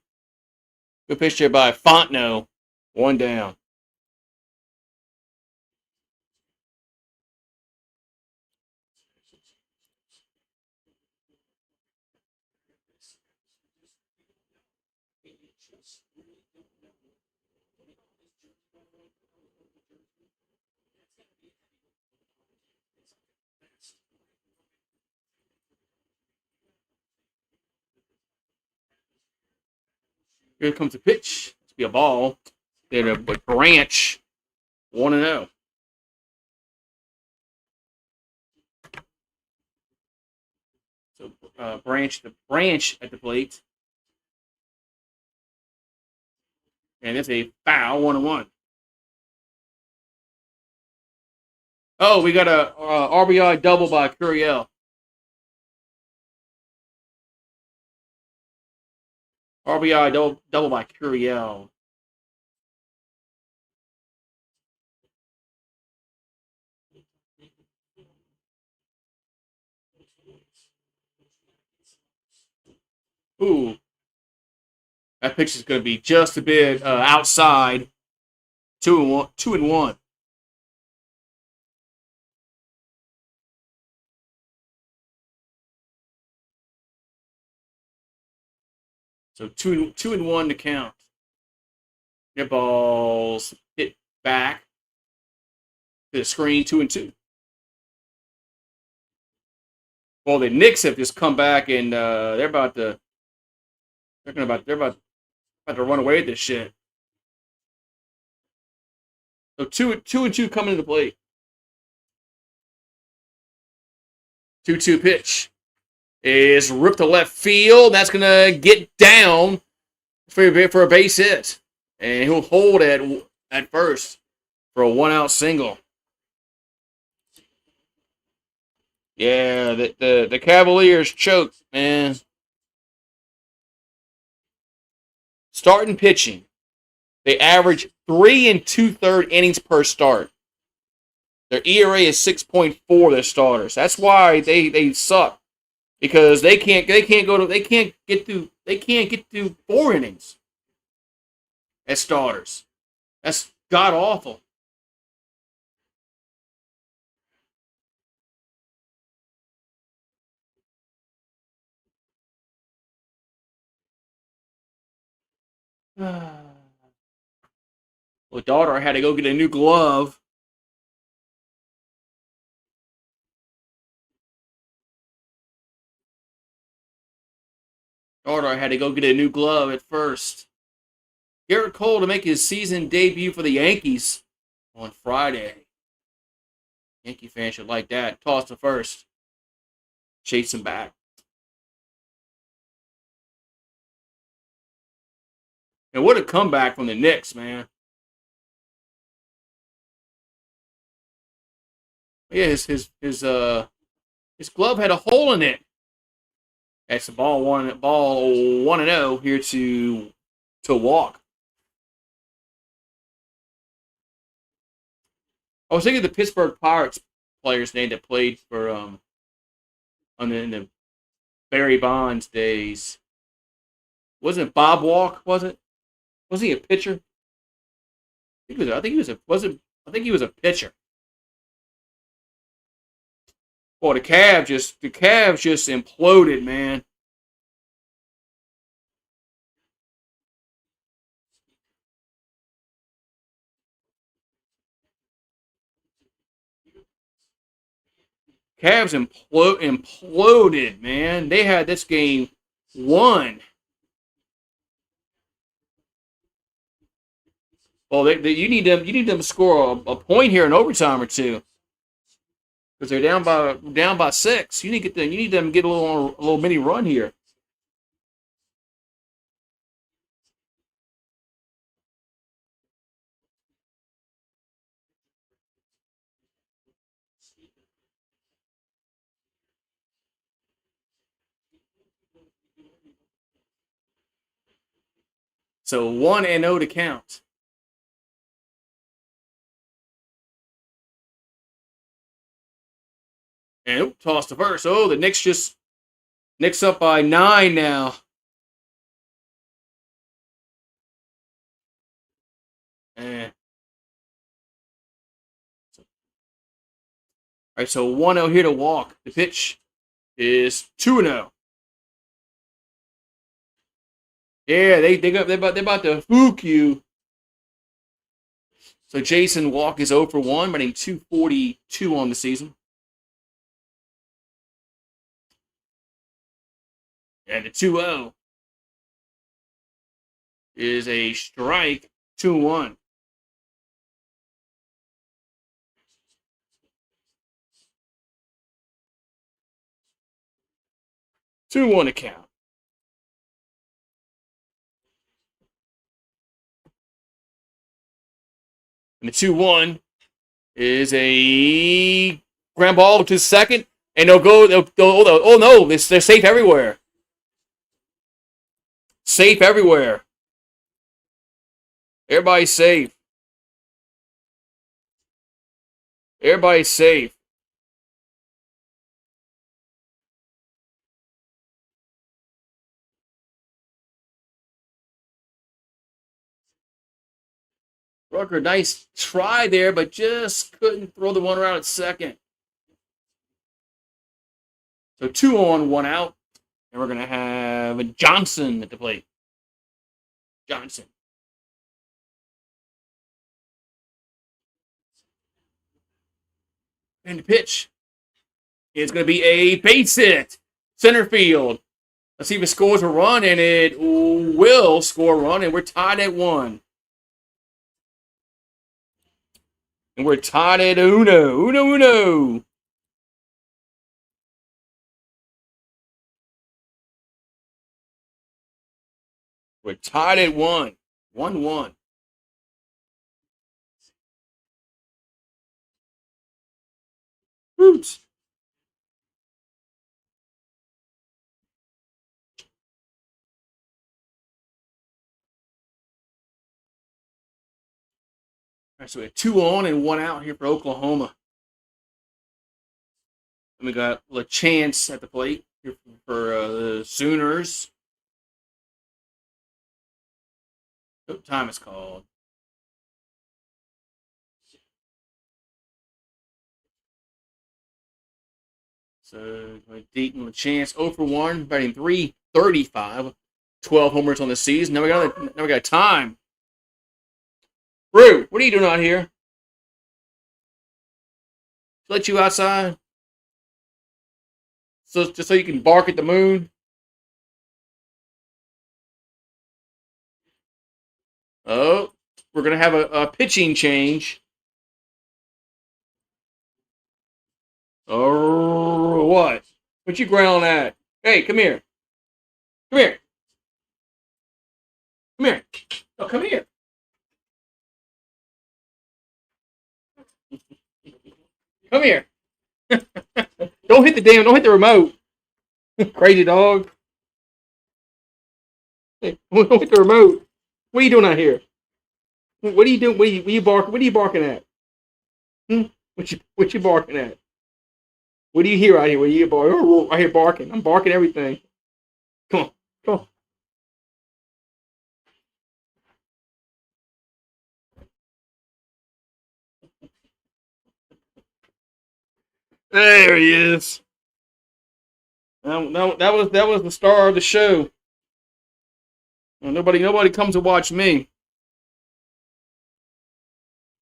S1: Good pitch there by Fontenot. One down. Here comes the pitch. It's be a ball. There to Branch. 1-0. So Branch at the plate. And it's a foul. 1-1. Oh, we got a RBI double by Curiel. RBI double by Curiel. Ooh. That pitch is going to be just a bit outside. 2-1. 2-1. So 2-1 to count. Your balls hit back to the screen. 2-2. Well, the Knicks have just come back and they're about to run away with this shit. So 2-2 coming to the plate. 2-2 pitch is ripped to left field. That's gonna get down for a base hit, and he'll hold at first for a 1-out single. Yeah, the Cavaliers choked, man. Starting pitching, they average 3 2/3 innings per start. Their ERA is 6.4. Their starters. That's why they suck because they can't get through 4 innings as starters. That's god awful. Well, daughter had to go get a new glove. Order had to go get a new glove at first. Garrett Cole to make his season debut for the Yankees on Friday. Yankee fans should like that. Toss to first. Chase him back. And what a comeback from the Knicks, man. Yeah, his glove had a hole in it. That's the ball 1-0 here to walk. I was thinking of the Pittsburgh Pirates player's name that played for in the Barry Bonds days. Wasn't it Bob Walk? Was it? Wasn't he a pitcher? I think he was a pitcher. Boy, the Cavs just imploded, man. Cavs imploded, man. They had this game won. Well, you need them to score a point here in overtime or two, because they're down by 6. You need them to get a little mini run here. So 1-0 to count. And toss to first. Oh, the Knicks up by 9 now. All right, so 1-0 here to walk. The pitch is 2-0. Yeah, they're about to fook you. So Jason Walk is 0 for 1, batting .242 on the season. And the 2-0 is a strike, 2-1. Two one to count. And the 2-1 is a ground ball to second, and oh no, they're safe everywhere. Safe everywhere. Everybody's safe. Everybody's safe. Rucker, nice try there, but just couldn't throw the one around at second. So 2 on, 1 out. And we're going to have Johnson at the plate. Johnson. And the pitch is going to be a base hit. Center field. Let's see if it scores a run, and it will score a run, and we're tied at 1. And we're tied at uno. We're tied at 1. 1-1. Oops. All right, so we have 2 on and 1 out here for Oklahoma. And we got LaChance at the plate here for the Sooners. Oh, time is called. So Deaton LaChance 0 for 1, batting .335, 12 homers on the season. Now we got time. Brew, what are you doing out here? Let you outside? So just so you can bark at the moon? Oh, we're gonna have a pitching change. Oh, what? What you growling at? Hey, come here. Come here. Come here. Oh, come here. Come here. Don't hit the remote. Crazy dog. Hey, don't hit the remote. What are you doing out here? What are you doing? What are you barking at? Hmm? What you barking at? What do you hear out here? What do you barking? Oh, I hear barking. I'm barking everything. Come on. Come on. There he is. That was the star of the show. Well, nobody comes to watch me.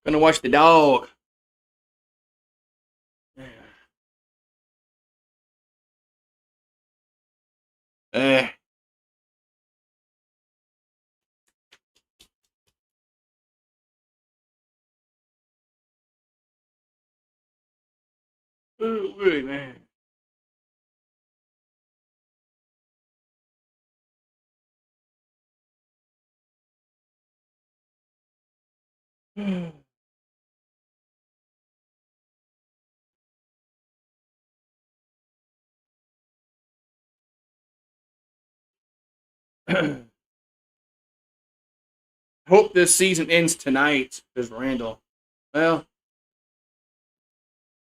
S1: Gonna watch the dog. Eh. Ooh, wait, man. Hope this season ends tonight, says Randall. Well,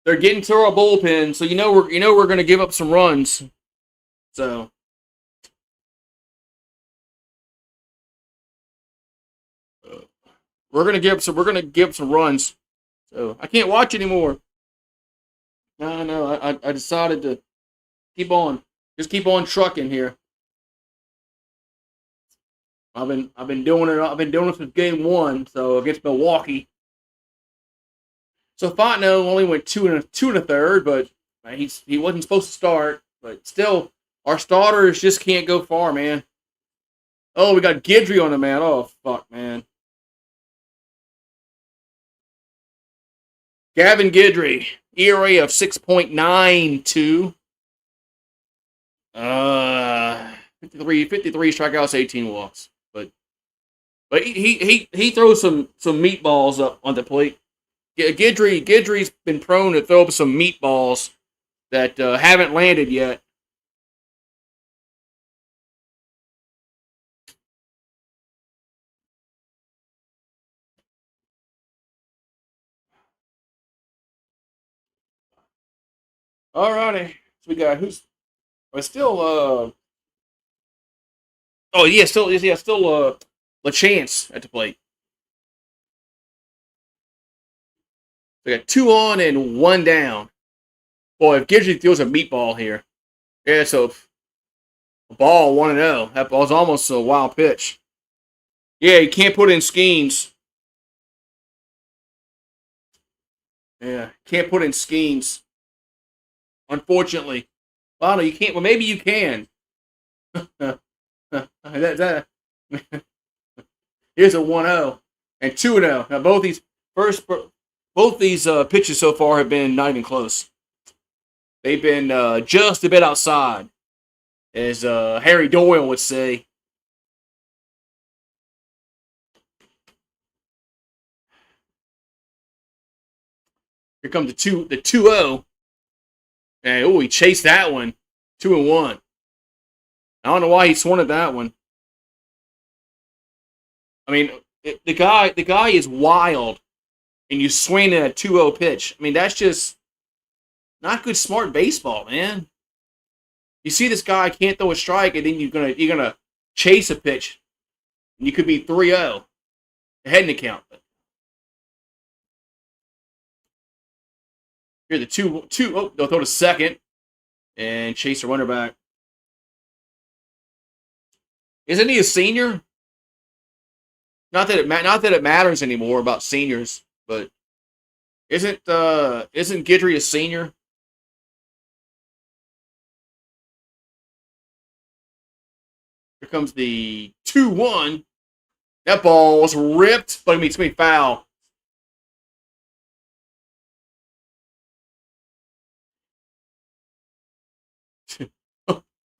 S1: they're getting to our bullpen, so we're gonna give up some runs. So we're gonna give up some runs. So I can't watch anymore. No, I decided to just keep on trucking here. I've been doing it. I've been doing it since game one. So against Milwaukee. So Fontenot only went two and a third, but he wasn't supposed to start. But still, our starters just can't go far, man. Oh, we got Guidry on the man. Oh fuck, man. Gavin Guidry, ERA of 6.92. 53 strikeouts, 18 walks. But he throws some meatballs up on the plate. Guidry's been prone to throw up some meatballs that haven't landed yet. Alrighty, so we got who's still oh yeah still LaChance at the plate. We got two on and one down. Boy, if Guidry throws a meatball here, yeah, so ball 1-0. That ball's almost a wild pitch. Yeah, you can't put in Skeens. Yeah, can't put in Skeens. Unfortunately. Well, no, you can't. Well, maybe you can. Here's a 1-0 and 2-0. Now both these pitches so far have been not even close. They've been just a bit outside, as Harry Doyle would say. Here comes the 2-0. And he chased that one. 2-1. I don't know why he swung at that one. I mean, the guy is wild, and you swing at a 2-0 pitch. I mean, that's just not good, smart baseball, man. You see this guy can't throw a strike, and then you're gonna chase a pitch, and you could be 3-0 ahead in the count. Here the 2-2. Oh, they'll throw to second and chase the runner back. Isn't he a senior? Not that it matters anymore about seniors, but isn't Guidry a senior? Here comes the 2-1. That ball was ripped, but it means me foul.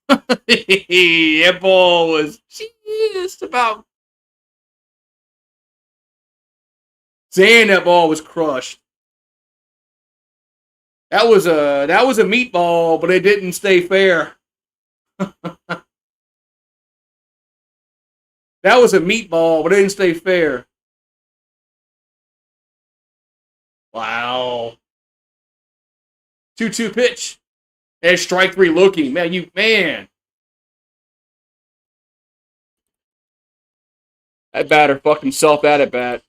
S1: That ball was just about. Saying that ball was crushed. That was a meatball, but it didn't stay fair. That was a meatball, but it didn't stay fair. Wow. 2-2 pitch. And strike three looking. Man. That batter fucked himself out at bat.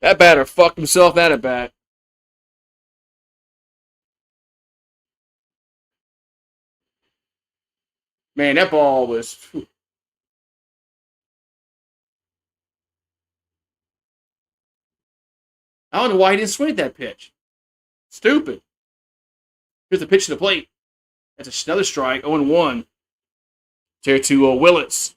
S1: That batter fucked himself out at bat. Man, that ball was. Whew. I don't know why he didn't swing at that pitch. Stupid. Here's the pitch to the plate. That's another strike. 0-1. Here to Willits.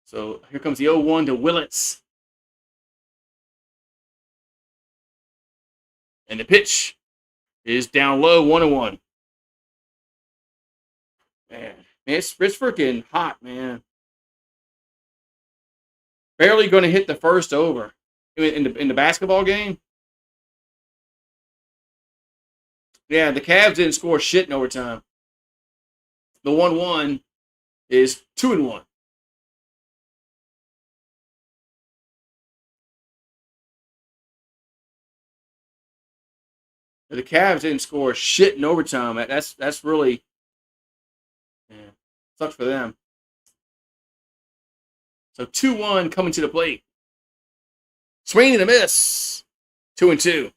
S1: So here comes the 0-1 to Willits. And the pitch is down low, 1-1. Man, it's freaking hot, man. Barely going to hit the first over in the basketball game. Yeah, the Cavs didn't score shit in overtime. The 1-1 is 2-1. The Cavs didn't score shit in overtime. That's really sucks for them. So 2-1 coming to the plate. Swing and a miss. 2-2.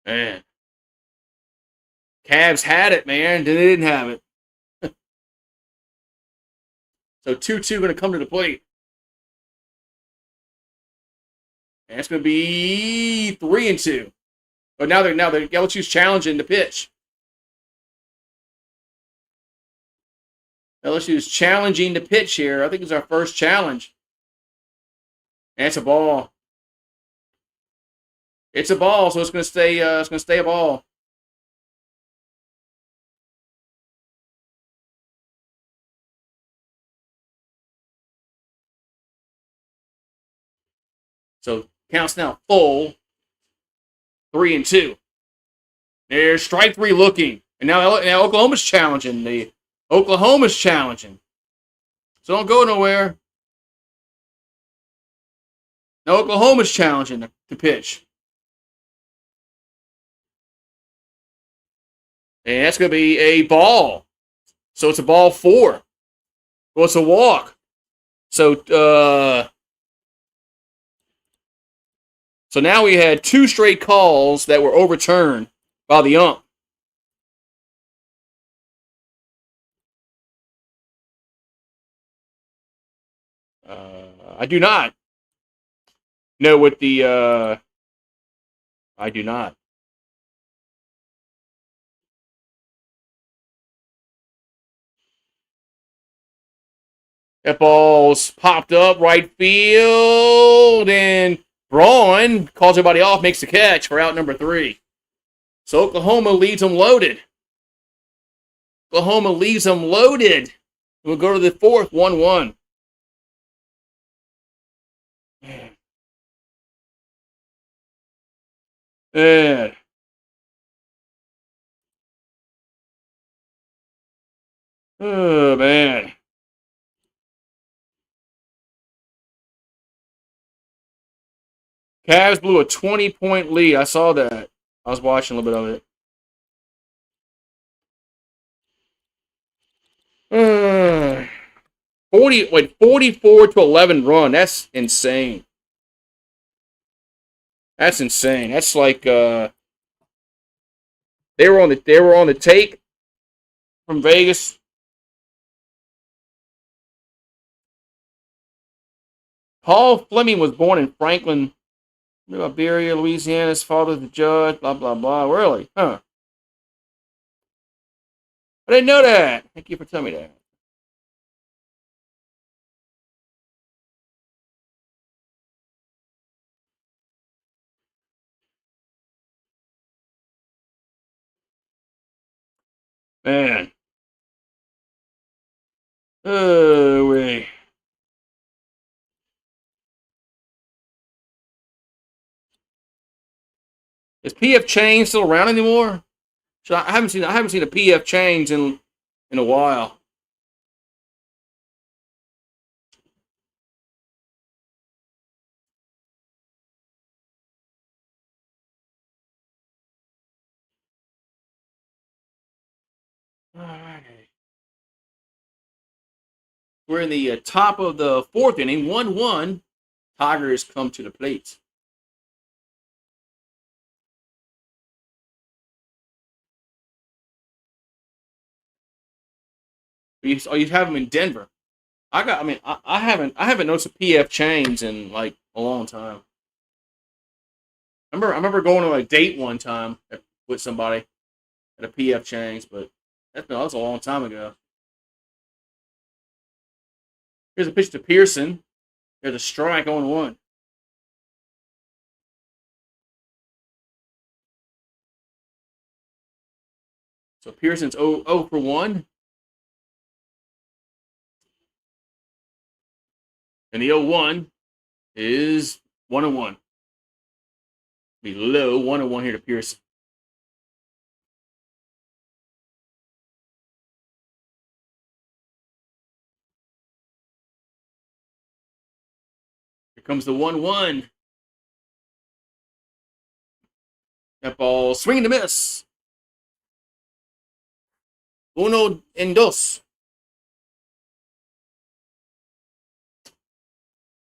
S1: Man. Cavs had it, man. Then they didn't have it. So 2-2 going to come to the plate. And it's going to be 3-2. But now they're LSU's challenging the pitch. LSU's challenging the pitch here. I think it's our first challenge. And it's a ball. It's a ball, so it's going to stay. It's going to stay a ball. So counts now full. 3-2. There's strike three looking, and now Oklahoma's challenging. Oklahoma's challenging. So don't go nowhere. Now Oklahoma's challenging the pitch. And that's going to be a ball. So it's a ball 4. Well, it's a walk. So now we had 2 straight calls that were overturned by the ump. I do not know what the. I do not. That ball's popped up right field, and Braun calls everybody off, makes the catch for out number 3. So Oklahoma leaves them loaded. We'll go to the 4th, 1-1. Man. Oh, man. Cavs blew a 20-point lead. I saw that. I was watching a little bit of it. 44-11 run. That's insane. That's insane. That's like they were on the take from Vegas. Paul Fleming was born in Franklin, Iberia, Louisiana. His father the judge. Blah blah blah. Really? Huh? I didn't know that. Thank you for telling me that. Man. Oh wait. Is PF Chang's still around anymore? So I haven't seen a PF Change in a while. Alrighty. We're in the top of the fourth inning, 1-1. Tigers come to the plate. You have them in Denver. I haven't noticed a PF Change in like a long time. I remember going on a date one time with somebody at a PF Change, but that was a long time ago. Here's a pitch to Pearson. There's a strike on one. So Pearson's 0 for 1. And the 0-1 is 1-1. Be low 1-1 here to Pearson. Here comes the 1-1. That ball swinging to miss. Uno en dos.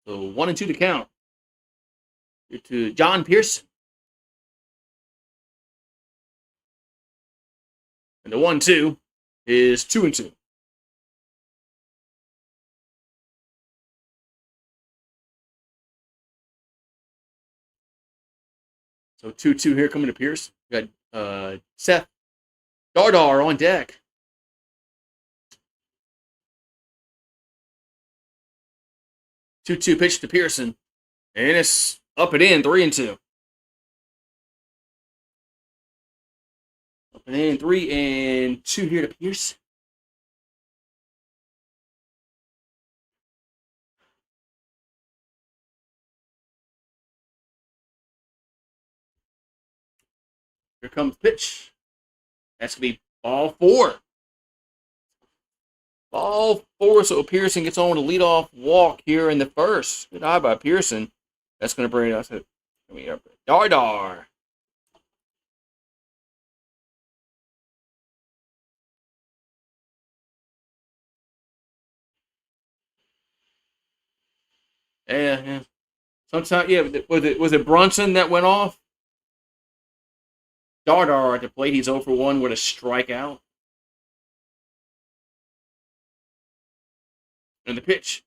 S1: So 1-2 to count. Here to John Pearson. And the 1-2 is 2-2. So 2-2 here coming to Pierce. We got Seth Dardar on deck. 2-2 pitch to Pearson. And it's up and in, 3-2. Up and in, 3-2 here to Pierce. Here comes pitch. That's going to be ball 4. Ball 4, so Pearson gets on a leadoff walk here in the first. Good eye by Pearson. That's going to bring us up. Dardar. Yeah. Sometimes, yeah. Was it Brunson that went off? Dardar at the plate. He's 0 for 1 with a strikeout. And the pitch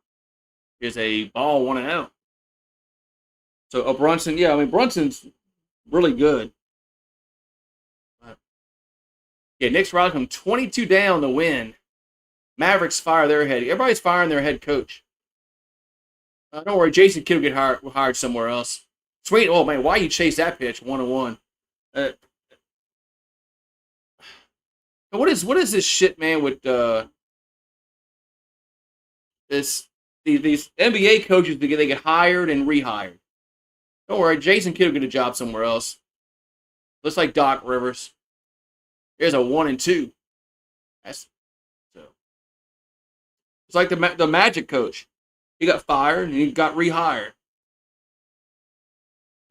S1: is a ball, 1-out. So Brunson, yeah, Brunson's really good. Yeah, Knicks rally from 22 down to win. Mavericks fire their head. Everybody's firing their head coach. Don't worry, Jason Kidd will get hired somewhere else. Sweet. Oh man, why you chase that pitch 1-1? What is this shit, man? With these NBA coaches, they get hired and rehired. Don't worry, Jason Kidd will get a job somewhere else. Looks like Doc Rivers. Here's a 1-2. That's so. It's like the Magic coach. He got fired and he got rehired.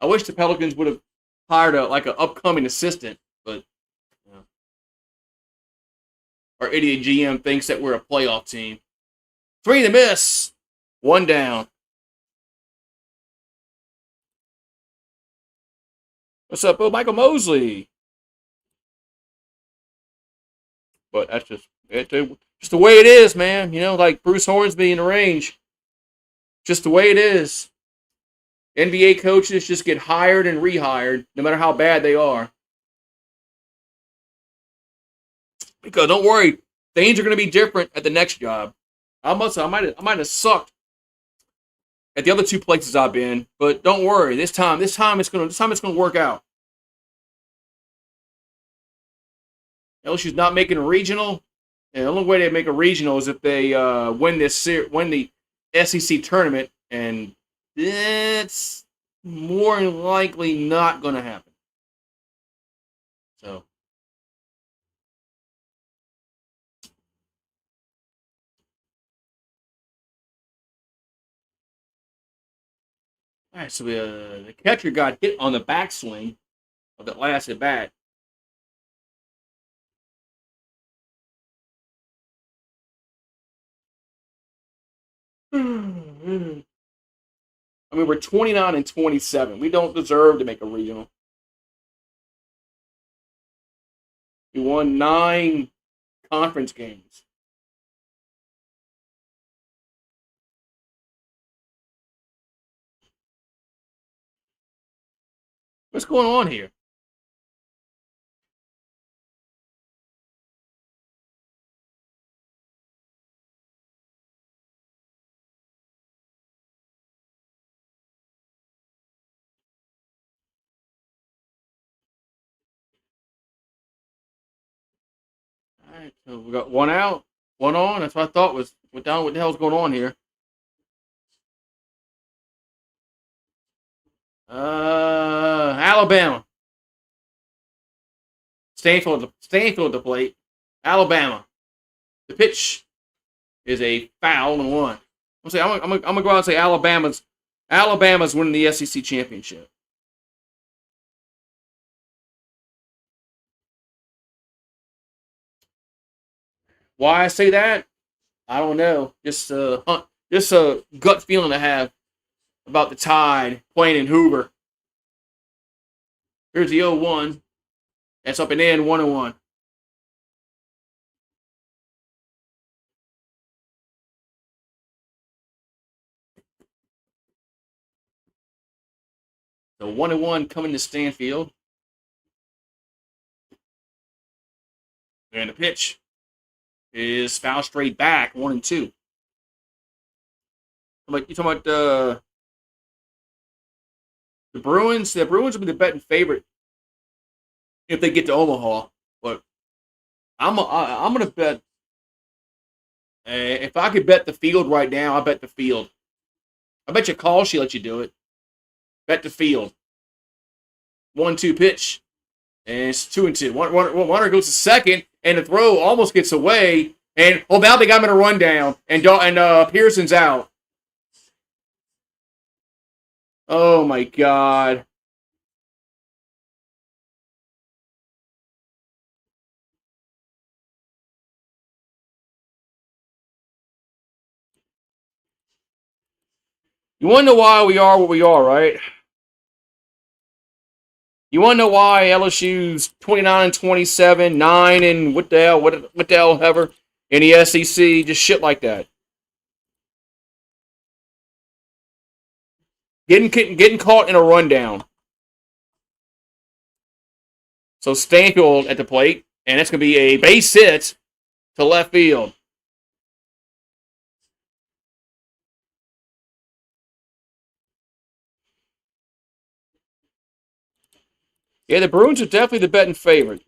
S1: I wish the Pelicans would have hired an upcoming assistant, but our idiot GM thinks that we're a playoff team. 3 to miss. 1 down. What's up, Bill? Michael Mosley. But that's just the way it is, man. Like Bruce Hornsby in the range. Just the way it is. NBA coaches just get hired and rehired, no matter how bad they are. Because don't worry, things are going to be different at the next job. I might have sucked at the other two places I've been, but don't worry. This time it's gonna work out. LSU's not making a regional, and the only way they make a regional is if they win the SEC tournament, and it's more likely not going to happen. So. All right, so the catcher got hit on the backswing of that last at bat. I mean, we're 29 and 27. We don't deserve to make a regional. We won 9 conference games. What's going on here? All right, so we got one out, one on. That's what I thought was what the hell's going on here. Alabama. Stanfield at the plate. Alabama. The pitch is a foul and one. I'm gonna go out and say Alabama's winning the SEC championship. Why I say that? I don't know. Just a gut feeling I have about the Tide playing in Hoover. Here's the 0-1. That's up and in 1-1. So 1-1 coming to Stanfield. And the pitch is foul straight back, 1-2. You talking about the Bruins? The Bruins will be the betting favorite if they get to Omaha. But I'm gonna bet. If I could bet the field right now, I bet the field. I bet you call she let you do it. Bet the field. 1-2 pitch. And it's 2-2. Runner goes to second, and the throw almost gets away. And now they got him in a rundown, and Pearson's out. Oh my God! You want to know why we are what we are, right? You want to know why LSU's 29 and 27, 9 and what the hell ever in the SEC, just shit like that. Getting caught in a rundown. So Stanfield at the plate, and it's going to be a base hit to left field. Yeah, the Bruins are definitely the betting favorite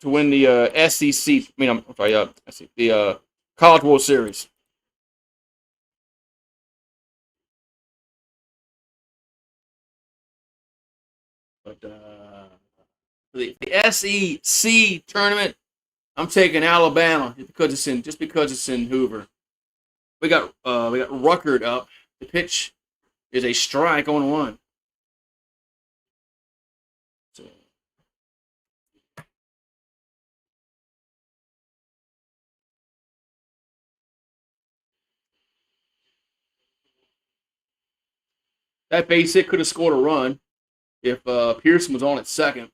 S1: to win the SEC. I'm sorry, the College World Series. But the SEC tournament, I'm taking Alabama just because it's in Hoover. We got Ruckert up. The pitch is a strike on one. So, that base hit could have scored a run if Pearson was on at second.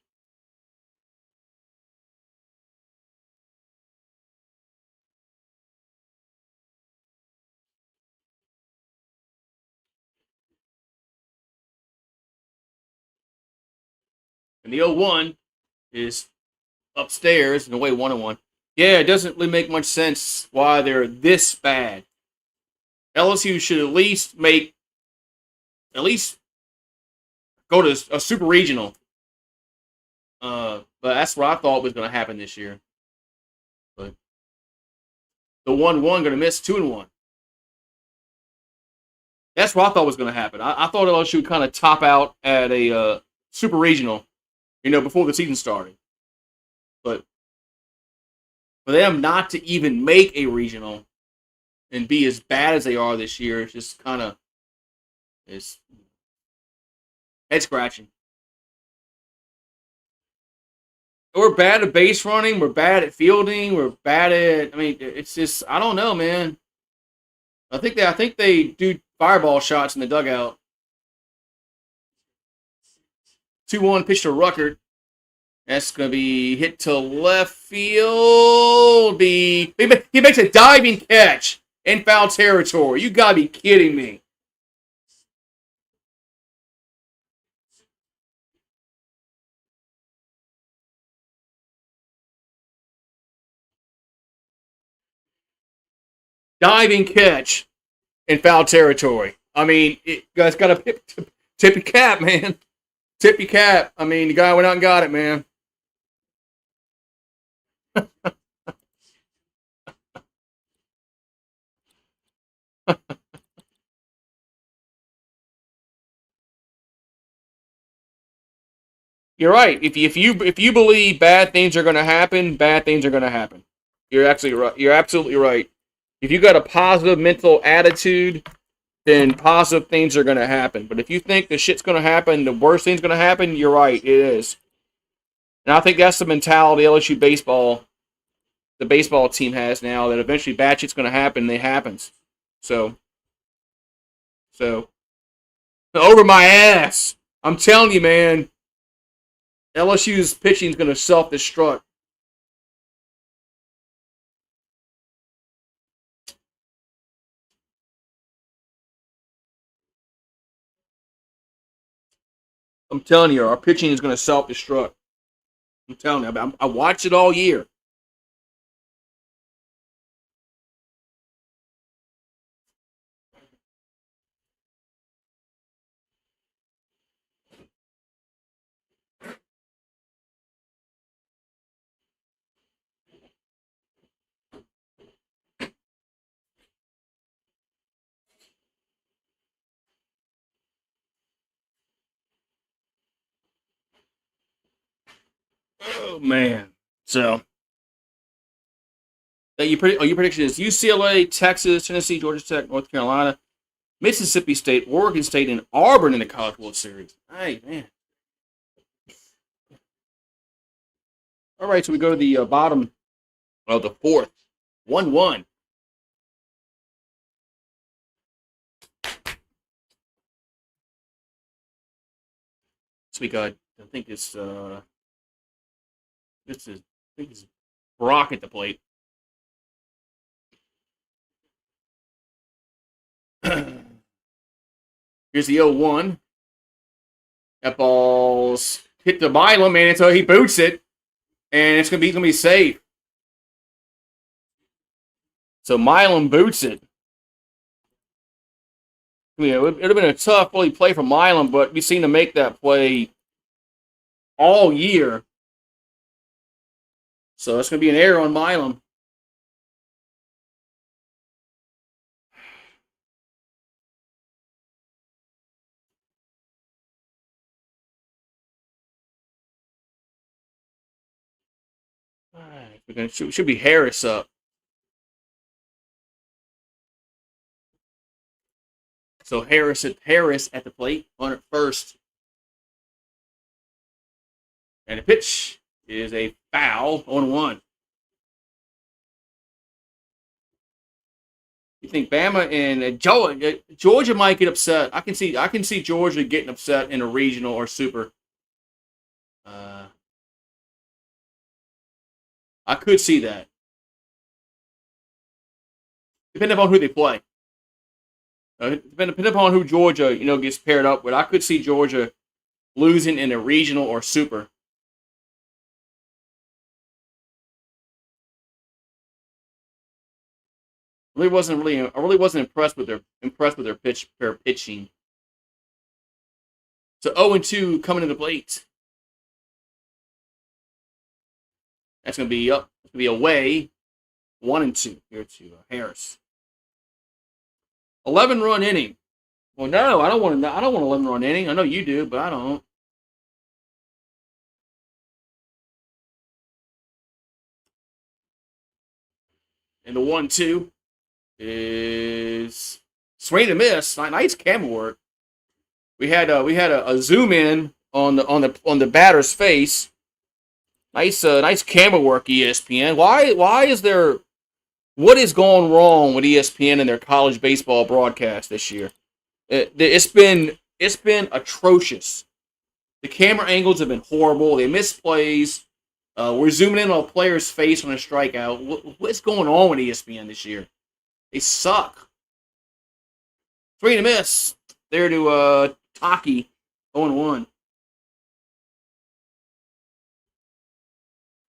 S1: And the 0-1 is upstairs and away 1-1. Yeah, it doesn't really make much sense why they're this bad. LSU should at least go to a super regional. But that's what I thought was going to happen this year. But the 1-1 going to miss 2-1. That's what I thought was going to happen. I thought LSU would kind of top out at a super regional, before the season started. But for them not to even make a regional and be as bad as they are this year, it's just kind of head scratching. We're bad at base running. We're bad at fielding. We're bad at. It's just I don't know, man. I think they do fireball shots in the dugout. 2-1 pitch to Ruckert. That's gonna be hit to left field. He makes a diving catch in foul territory. You gotta be kidding me. Diving catch in foul territory. You guys got to tip your cap, man. Tip your cap. The guy went out and got it, man. You're right. If you believe bad things are going to happen, bad things are going to happen. You're absolutely right. You're absolutely right. If you got a positive mental attitude, then positive things are going to happen. But if you think the shit's going to happen, the worst thing's going to happen, you're right. It is. And I think that's the mentality LSU the baseball team has now, that eventually bad shit's going to happen, and it happens. So, over my ass. I'm telling you, man. LSU's pitching is going to self-destruct. I'm telling you, our pitching is going to self-destruct. I'm telling you, I watched it all year. Oh man! So, your prediction is UCLA, Texas, Tennessee, Georgia Tech, North Carolina, Mississippi State, Oregon State, and Auburn in the College World Series. Hey man! All right, so we go to the bottom of the fourth, 1-1. This week, I think it's Brock at the plate. Here's the 0-1. That ball's hit the Milam, man, until he boots it, and it's gonna be safe. So Milam boots it. It would have been a tough play for Milam, but we've seen him make that play all year. So it's going to be an error on Milam. All right, we're going to should be Harris up. So Harris at the plate on at first. And the pitch is a foul, 0-1. You think Bama and Georgia might get upset? I can see Georgia getting upset in a regional or super. I could see that, depending on who they play. Depending upon who Georgia gets paired up with, I could see Georgia losing in a regional or super. I really wasn't impressed with their pitching. So 0-2 coming to the plate. That's gonna be up. It's gonna be away. 1-2 here to Harris. 11-run inning. Well, no, I don't want 11-run inning. I know you do, but I don't. And the 1-2 is swing and miss. Nice camera work. We had a zoom in on the batter's face. Nice camera work, ESPN. Why is there? What is going wrong with ESPN and their college baseball broadcast this year? It's been atrocious. The camera angles have been horrible. They miss plays. We're zooming in on a player's face on a strikeout. What's going on with ESPN this year? They suck. Swing and miss. There to Taki. 0-1.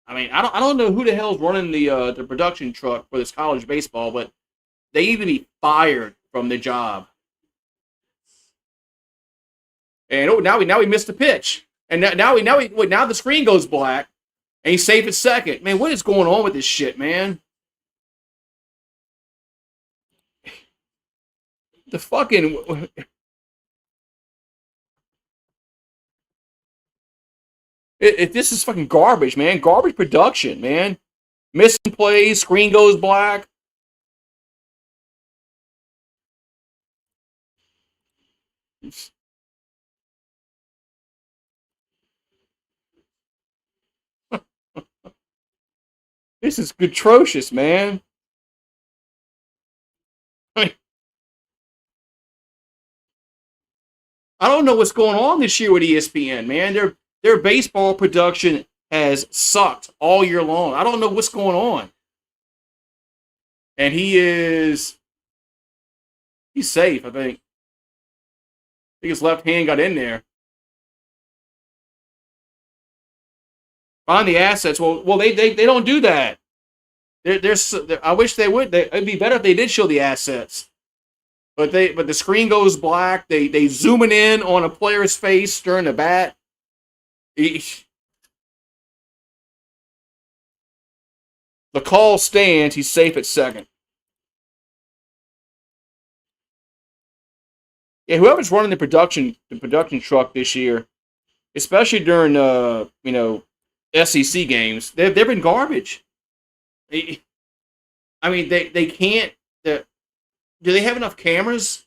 S1: I mean, I don't know who the hell's running the production truck for this college baseball, but they need to be fired from the job. And now we missed the pitch, and now the screen goes black, and he's safe at second. Man, what is going on with this shit, man? The fucking this is fucking garbage, man. Garbage production, man. Missing plays, screen goes black. This is atrocious, man. I don't know what's going on this year with ESPN, man. Their baseball production has sucked all year long. I don't know what's going on. And he's safe, I think. I think his left hand got in there. Find the assets. Well, they don't do that. I wish they would. It'd be better if they did show the assets. But the screen goes black. They zooming in on a player's face during the bat. The call stands. He's safe at second. Yeah, whoever's running the production truck this year, especially during SEC games, they've been garbage. I mean, they can't. Do they have enough cameras?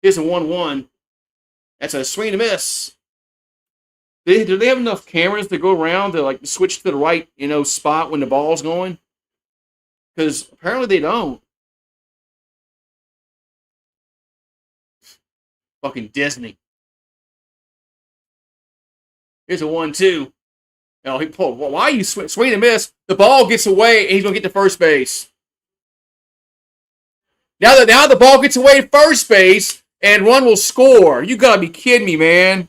S1: Here's a 1-1. That's a swing and a miss. Do they have enough cameras to go around to like switch to the right spot when the ball's going? Because apparently they don't. Fucking Disney. Here's a 1-2. He pulled. Why are you swing and miss? The ball gets away, and he's gonna get to first base. Now the ball gets away to first base, and run will score. You gotta be kidding me, man!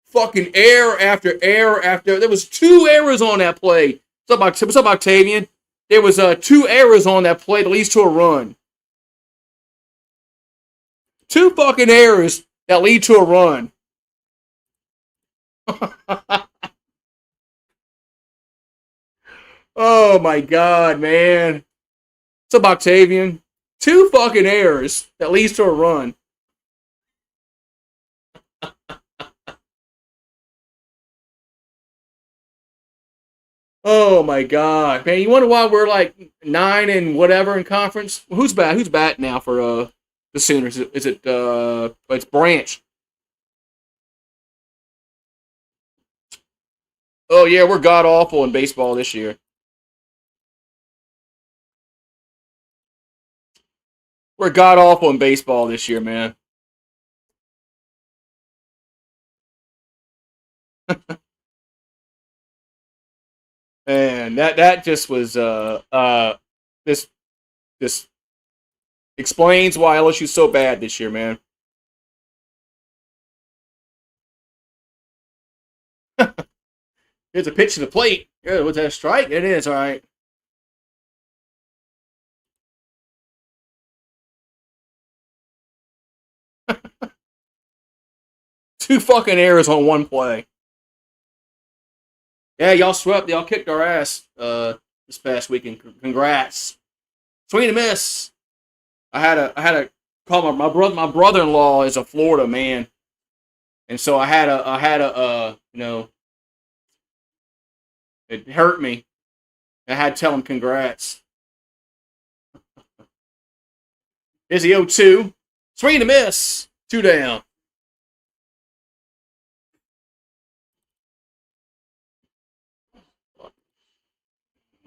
S1: Fucking error after error after. There was 2 errors on that play. What's up, Octavian? There was 2 errors on that play that leads to a run. 2 fucking errors that lead to a run. Oh my god, man. What's up, Octavian? 2 fucking errors that leads to a run. Oh my god, man! You wonder why we're like 9 and whatever in conference? Who's batting now for the Sooners? It's Branch. Oh yeah, we're god awful in baseball this year. We're god awful in baseball this year, man. And that just was this explains why LSU's so bad this year, man. Here's a pitch to the plate. Yeah, was that a strike? It is, all right. 2 fucking errors on 1 play. Yeah, y'all swept. Y'all kicked our ass this past weekend. Congrats. Swing and a miss. I had to call my brother. My brother-in-law is a Florida man, and so I had a it hurt me. I had to tell him congrats. Here's the 0-2. Swing and a miss. 2 down.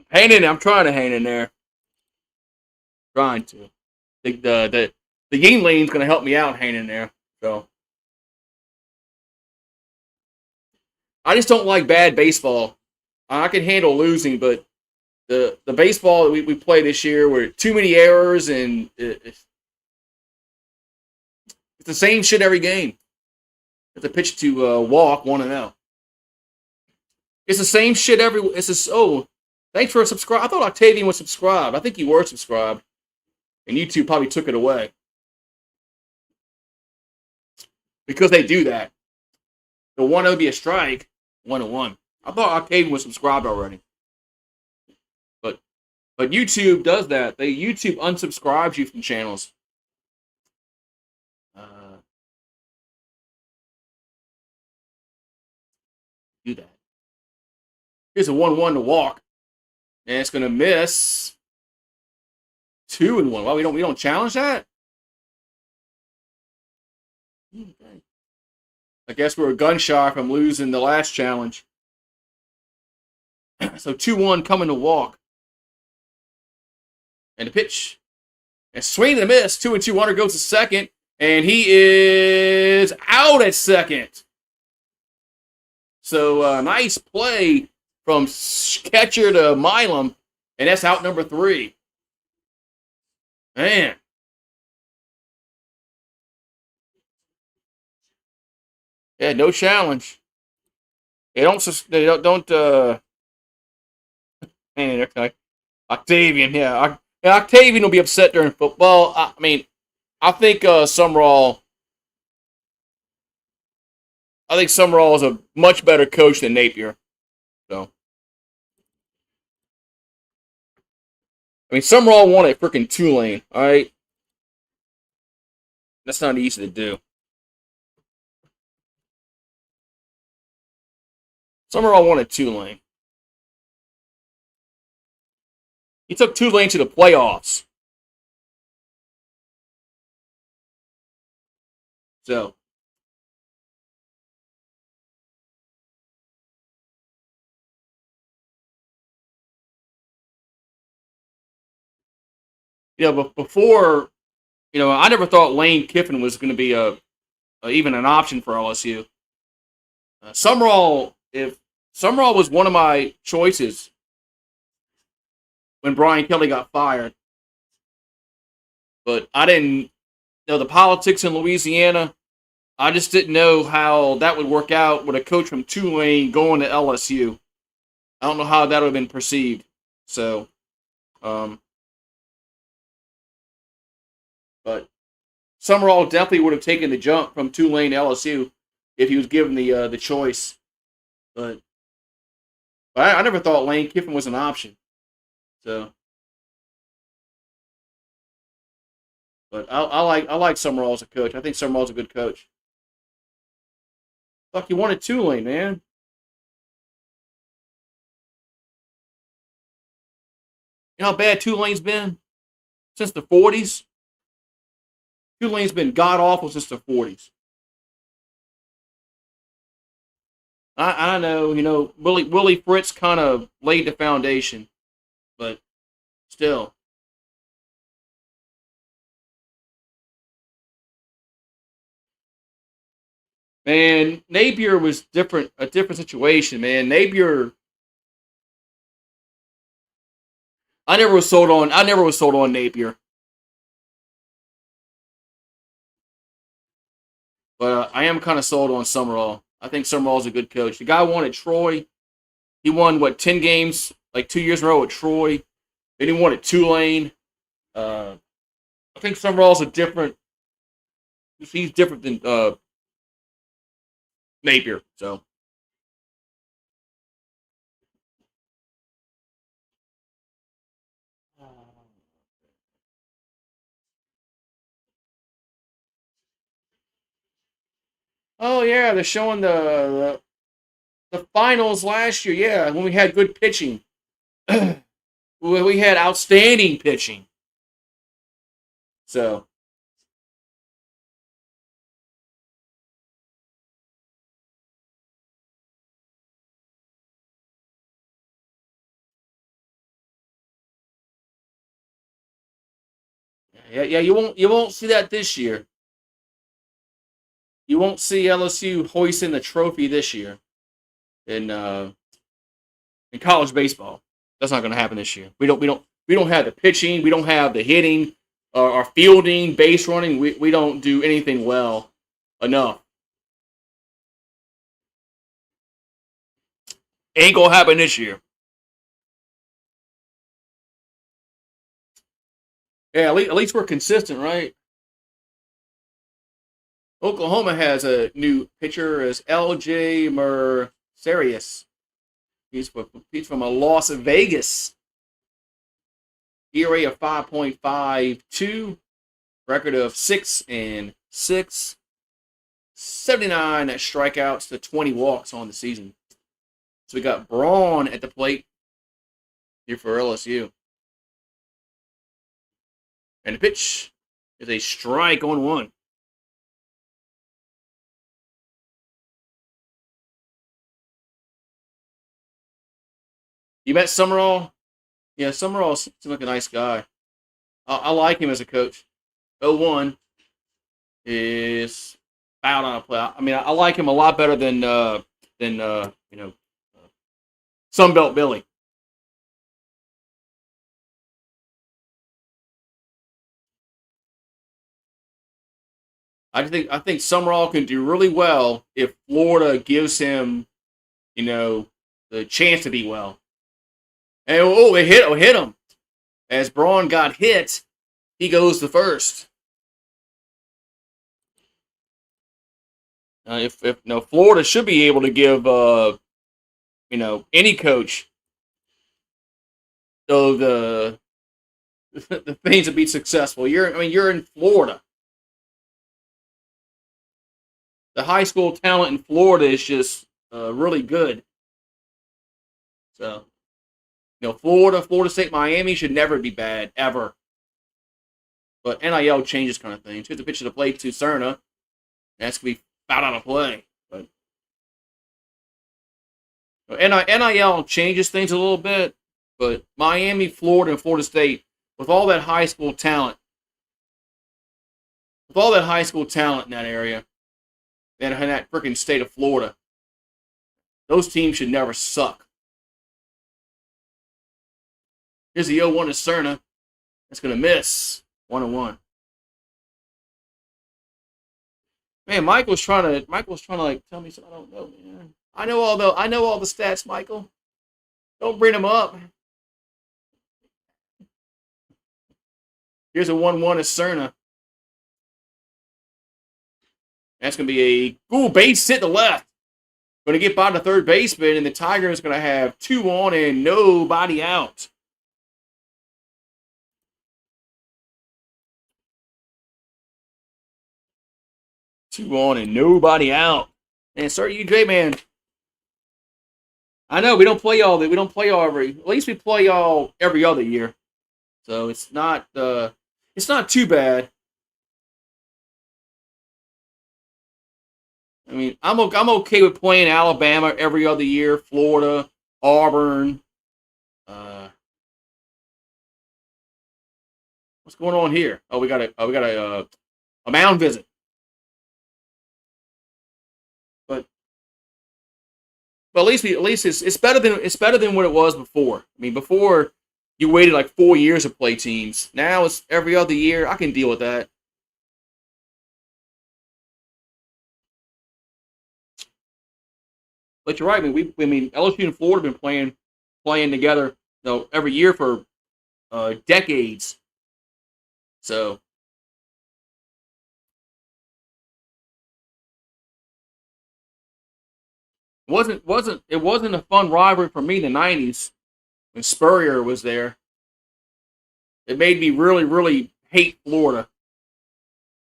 S1: Hang in there. I'm trying to hang in there. Trying to. The Yingling's going to help me out hanging in there. So I just don't like bad baseball. I can handle losing, but the baseball that we play this year were too many errors, and it's the same shit every game. It's a pitch to walk 1-0. It's the same shit every. It's just thanks for subscribe. I thought Octavian was subscribed. I think you were subscribed, and YouTube probably took it away because they do that. The 1-0 be a strike, 1-1. I thought Octavian was subscribed already. But YouTube does that. YouTube unsubscribes you from channels. Do that. Here's a 1-1 to walk. And it's gonna miss. 2-1. Well, we don't challenge that? Okay. I guess we're a gun shy from losing the last challenge. So 2-1 coming to walk. And the pitch. And swing and a miss. 2-2. Runner goes to second. And he is out at second. So nice play from catcher to Milam. And that's out number 3. Man. Yeah, no challenge. They don't man, okay. Octavian, yeah. Octavian will be upset during football. I mean, I think Summerall is a much better coach than Napier. So, I mean, Summerall won at freaking Tulane, all right? That's not easy to do. Summerall won at Tulane. He took Tulane to the playoffs. So, but before, I never thought Lane Kiffin was going to be even an option for LSU. Summerall was one of my choices when Brian Kelly got fired. But I didn't know the politics in Louisiana. I just didn't know how that would work out with a coach from Tulane going to LSU. I don't know how that would have been perceived. So, but Summerall definitely would have taken the jump from Tulane to LSU if he was given the choice. But I never thought Lane Kiffin was an option. So, but I like Summerall as a coach. I think Summerall's a good coach. Fuck, you wanted Tulane, man. You know how bad Tulane's been since the 40s? Tulane's been god-awful since the 40s. I know, Willie Fritz kind of laid the foundation, but still. Man, Napier was a different situation, man. Napier, I never was sold on Napier. But I am kind of sold on Summerall. I think Summerall's a good coach. The guy won at Troy. He won, 10 games, like 2 years in a row at Troy. Then he won at Tulane. I think Summerall's he's different than Napier. So. Oh yeah, they're showing the finals last year. Yeah, when we had good pitching, we had outstanding pitching. So yeah, you won't see that this year. You won't see LSU hoisting the trophy this year in in college baseball. That's not going to happen this year. We don't have the pitching. We don't have the hitting, our fielding, base running. We don't do anything well enough. Ain't gonna happen this year. Yeah, at least we're consistent, right? Oklahoma has a new pitcher as L.J. Mercerius. He's from a Las Vegas. ERA of 5.52, record of 6-6, 79 strikeouts to 20 walks on the season. So we got Braun at the plate here for LSU. And the pitch is a strike on one. You met Summerall? Yeah, Summerall seems like a nice guy. I like him as a coach. 0-1 is fouled on a play. I mean, I like him a lot better than Sunbelt Billy. I think Summerall can do really well if Florida gives him, the chance to be well. And it hit him. As Braun got hit, he goes to first. If no, Florida should be able to give any coach the the things to be successful. You're in Florida. The high school talent in Florida is just really good. So Florida State, Miami should never be bad ever. But NIL changes kind of things. Here's the pitch to the plate to Cerna. That's gonna be fouled out of play. But NIL changes things a little bit. But Miami, Florida, and Florida State, with all that high school talent, in that area, and in that freaking state of Florida, those teams should never suck. Here's the 0-1 to Cerna. That's gonna miss. 1-1. Man, Michael's trying to like tell me something I don't know, man. I know all the stats, Michael. Don't bring them up. Here's a 1-1 to Cerna. That's gonna be a base hit to left. Going to get by the third baseman, and the Tigers going to have 2 on and nobody out. Two on and nobody out. And start UJ, man. I know we don't play y'all. We don't play y'all every. At least we play y'all every other year. So it's not. It's not too bad. I mean, I'm okay with playing Alabama every other year. Florida, Auburn. What's going on here? Oh, we got a mound visit. But at least it's better than what it was before. I mean, before you waited like 4 years to play teams. Now it's every other year. I can deal with that. But you're right. I mean, LSU and Florida have been playing together, every year for decades. So It wasn't a fun rivalry for me in the '90s when Spurrier was there. It made me really, really hate Florida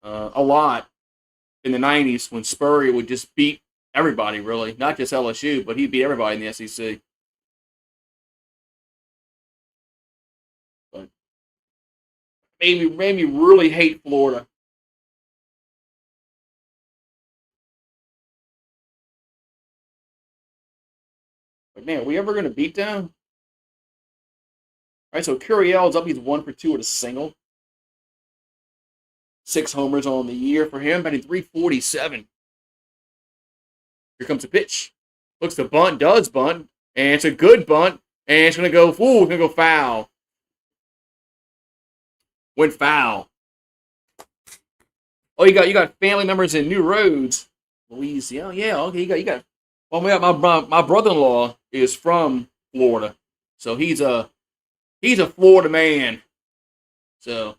S1: a lot in the '90s when Spurrier would just beat everybody, really, not just LSU, but he beat everybody in the SEC. But made me really hate Florida. Like, man, are we ever gonna beat them? All right, so Curiel's up. He's 1 for 2 with a single. 6 homers on the year for him, batting 347. Here comes a pitch. Looks to bunt, does bunt, and it's a good bunt, and it's gonna go. Ooh, it's gonna go foul. Went foul. Oh, you got family members in New Roads, Louisiana. Yeah, okay, you got. Well, my brother-in-law is from Florida, so he's a Florida man. So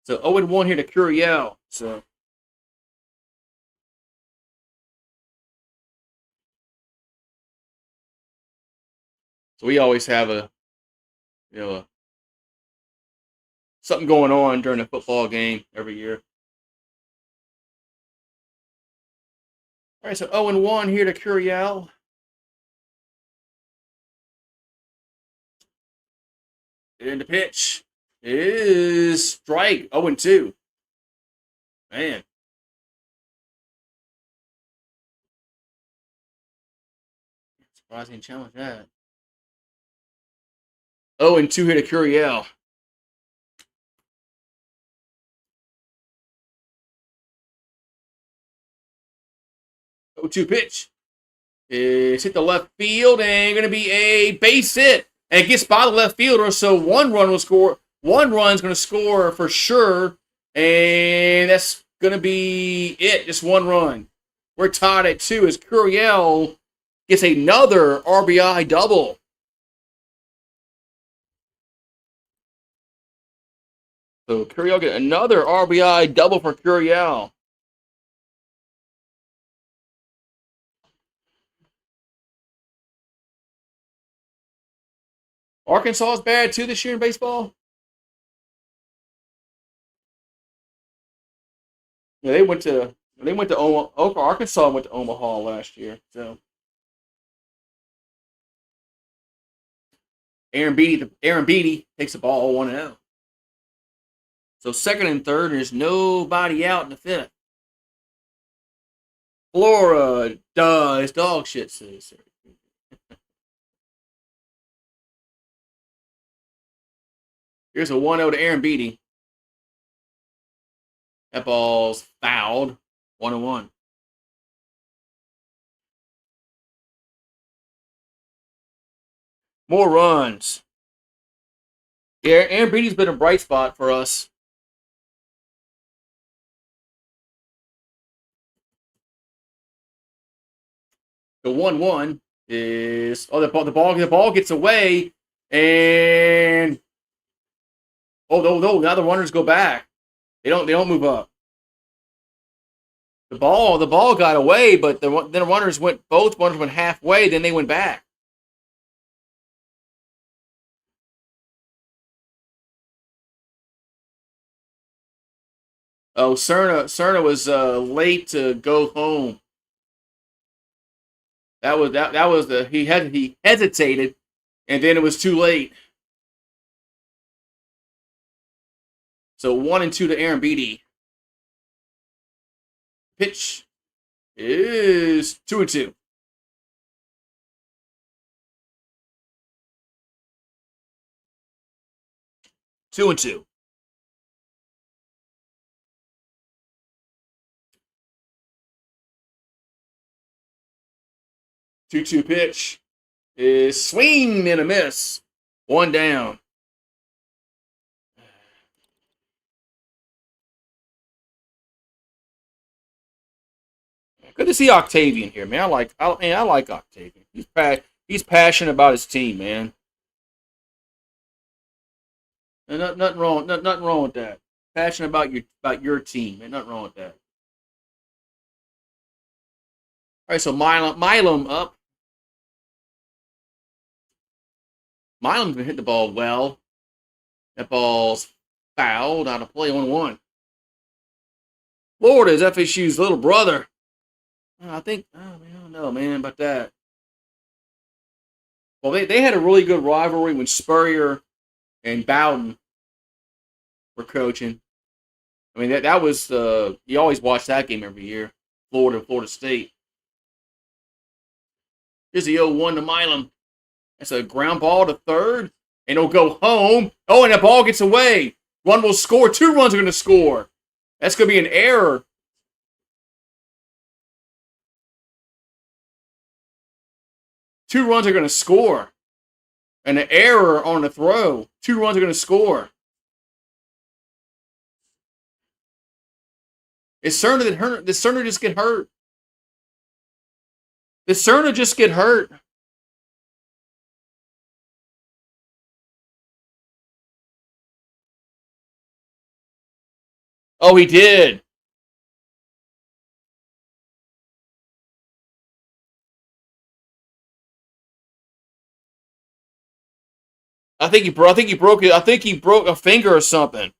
S1: so 0-1 here to Curiel. So we always have you know a, something going on during a football game every year. All right, so 0-1 here to Curiel. And the pitch is strike 0-2. Man, surprising challenge that. 0-2 here to Curiel. 0-2 pitch. It's hit the left field and going to be a base hit. And it gets by the left fielder, so one run will score. One run's going to score for sure, and that's going to be it. Just one run. We're tied at 2 as Curiel gets another RBI double. So Curiel get another RBI double for Curiel. Arkansas is bad too this year in baseball. Yeah, they went to Omaha. Arkansas went to Omaha last year. So Aaron Beatty takes the ball 1-0. So second and third, there's nobody out in the fifth. Florida does dog shit, says. Here's a 1-0 to Aaron Beatty. That ball's fouled. 1-1. More runs. Yeah, Aaron Beatty's been a bright spot for us. The 1-1 is the ball gets away and no, now the runners go back. They don't move up. The ball got away, but then both runners went halfway, then they went back. Oh, Cerna was late to go home. That was he hesitated, and then it was too late. So 1-2 to Aaron Beatty. Pitch is 2-2. 2-2. 2-2 pitch is swing and a miss. One down. Good to see Octavian here, man. I like Octavian. He's passionate about his team, man. And nothing wrong. Nothing wrong with that. Passionate about your team. Ain't nothing wrong with that. All right, so Milam up. Milam's been hitting the ball well. That ball's fouled out of play 1-1. Florida is FSU's little brother. I think, oh, man, I don't know, man, about that. Well, they had a really good rivalry when Spurrier and Bowden were coaching. I mean, that was, you always watch that game every year. Florida State. Here's the 0-1 to Milam. That's a ground ball to third, and it'll go home. Oh, and that ball gets away. One will score. 2 runs are going to score. That's going to be an error. Two runs are going to score. And an error on the throw. 2 runs are going to score. Is Cerna that hurt? Did Cerna just get hurt? Did Cerna just get hurt? Oh, he did. I think he broke it. I think he broke a finger or something.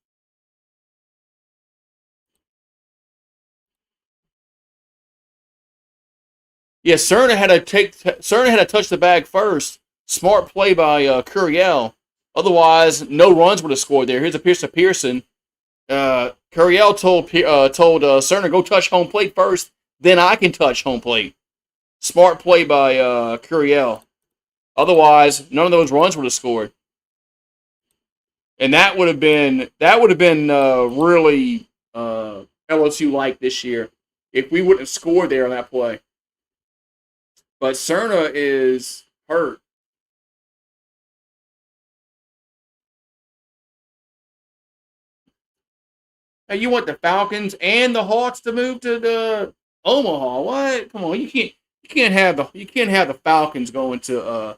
S1: Yeah, Cerna had to touch the bag first. Smart play by Curiel. Otherwise, no runs would have scored there. Here's a pitch to Pearson. Curiel told Cerna, go touch home plate first, then I can touch home plate. Smart play by Curiel. Otherwise, none of those runs would have scored. And that would have been really LSU like this year if we wouldn't have scored there on that play. But Cerna is hurt. Now you want the Falcons and the Hawks to move to the Omaha? What? Come on, you can't have the Falcons going to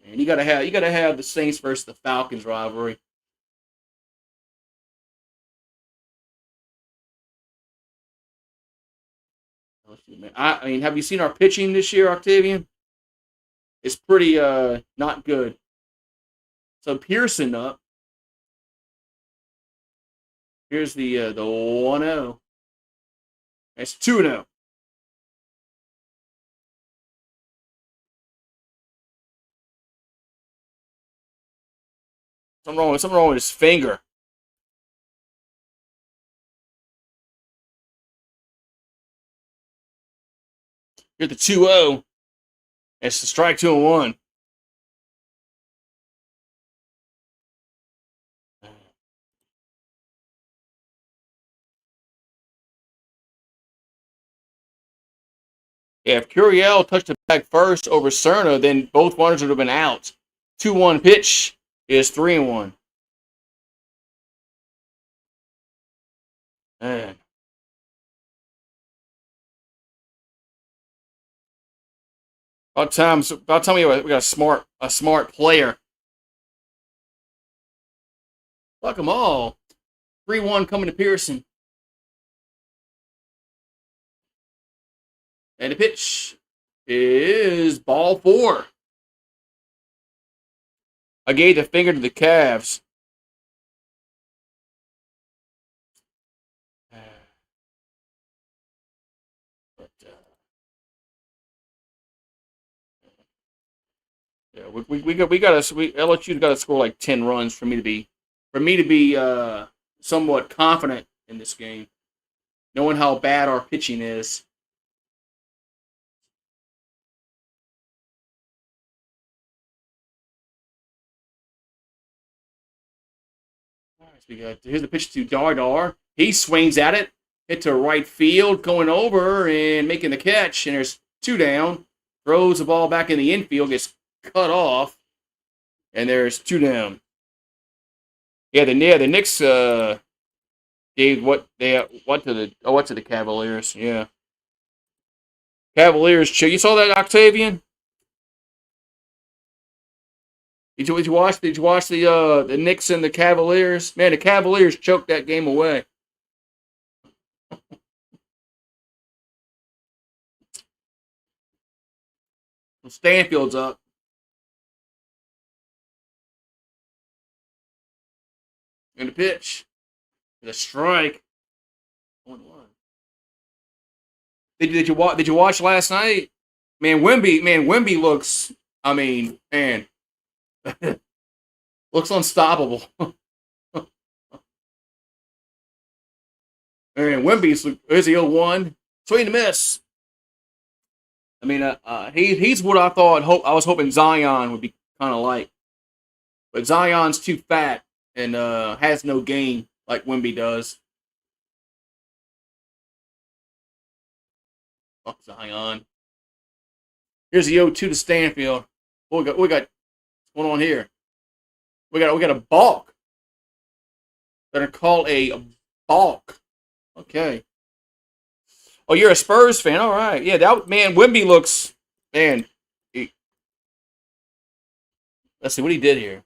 S1: man, you gotta have the Saints versus the Falcons rivalry. I mean, have you seen our pitching this year, Octavian? It's pretty not good. So Pearson up. Here's the 1-0. It's 2-0. Something wrong with his finger. Here's the 2-0. It's the strike 2-1. Yeah, if Curiel touched the bag first over Cerna, then both runners would have been out. 2-1 pitch is 3-1. Man. About time we got a smart player. Fuck them all. 3-1 coming to Pearson. And the pitch is ball 4. I gave the finger to the Cavs. Yeah, LSU's got to score like 10 runs for me to be somewhat confident in this game, knowing how bad our pitching is. Here's the pitch to Dardar. He swings at it, hit to right field, going over and making the catch. And there's 2 down. Throws the ball back in the infield, gets cut off, and there's 2 down. Yeah, the Knicks gave what to the Cavaliers. Yeah, Cavaliers. You saw that, Octavian? Did you watch? Did you watch the Knicks and the Cavaliers? Man, the Cavaliers choked that game away. Stanfield's up. And the pitch. The strike. 1-1. Did you watch last night? Man, Wemby looks. I mean, man, looks unstoppable. Man, Wemby's is he 0-1? Swing and miss. I mean, he's what I thought. I was hoping Zion would be kind of like, but Zion's too fat and has no game like Wemby does. Fuck Zion. Here's the 0-2 to Stanfield. What we got? What's going on here? We got a balk. Better call a balk. Okay. Oh, you're a Spurs fan. All right. Yeah, that man Wemby looks man. Let's see what he did here.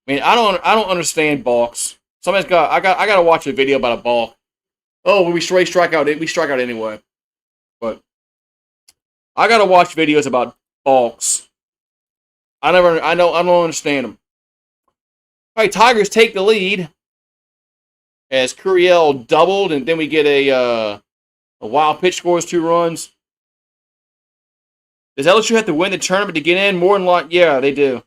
S1: I mean, I don't understand balks. I gotta watch a video about a balk. Oh, we strike out. We strike out anyway. But I gotta watch videos about balks. I don't understand them. All right, Tigers take the lead as Curiel doubled, and then we get a wild pitch, scores 2 runs. Does LSU have to win the tournament to get in? More than like, yeah, they do.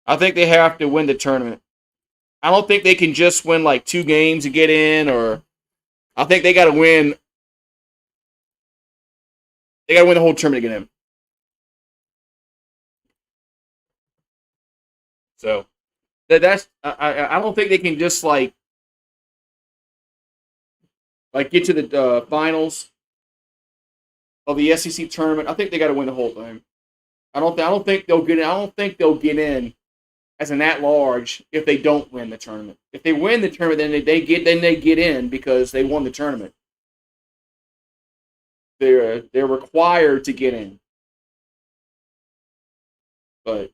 S1: I think they have to win the tournament. I don't think they can just win like 2 games to get in, or I think they got to win. They got to win the whole tournament to get in. So that's I don't think they can just like get to the finals of the SEC tournament. I think they got to win the whole thing. I don't think they'll get in. I don't think they'll get in as an at-large if they don't win the tournament. If they win the tournament, then they get in because they won the tournament. They're required to get in. But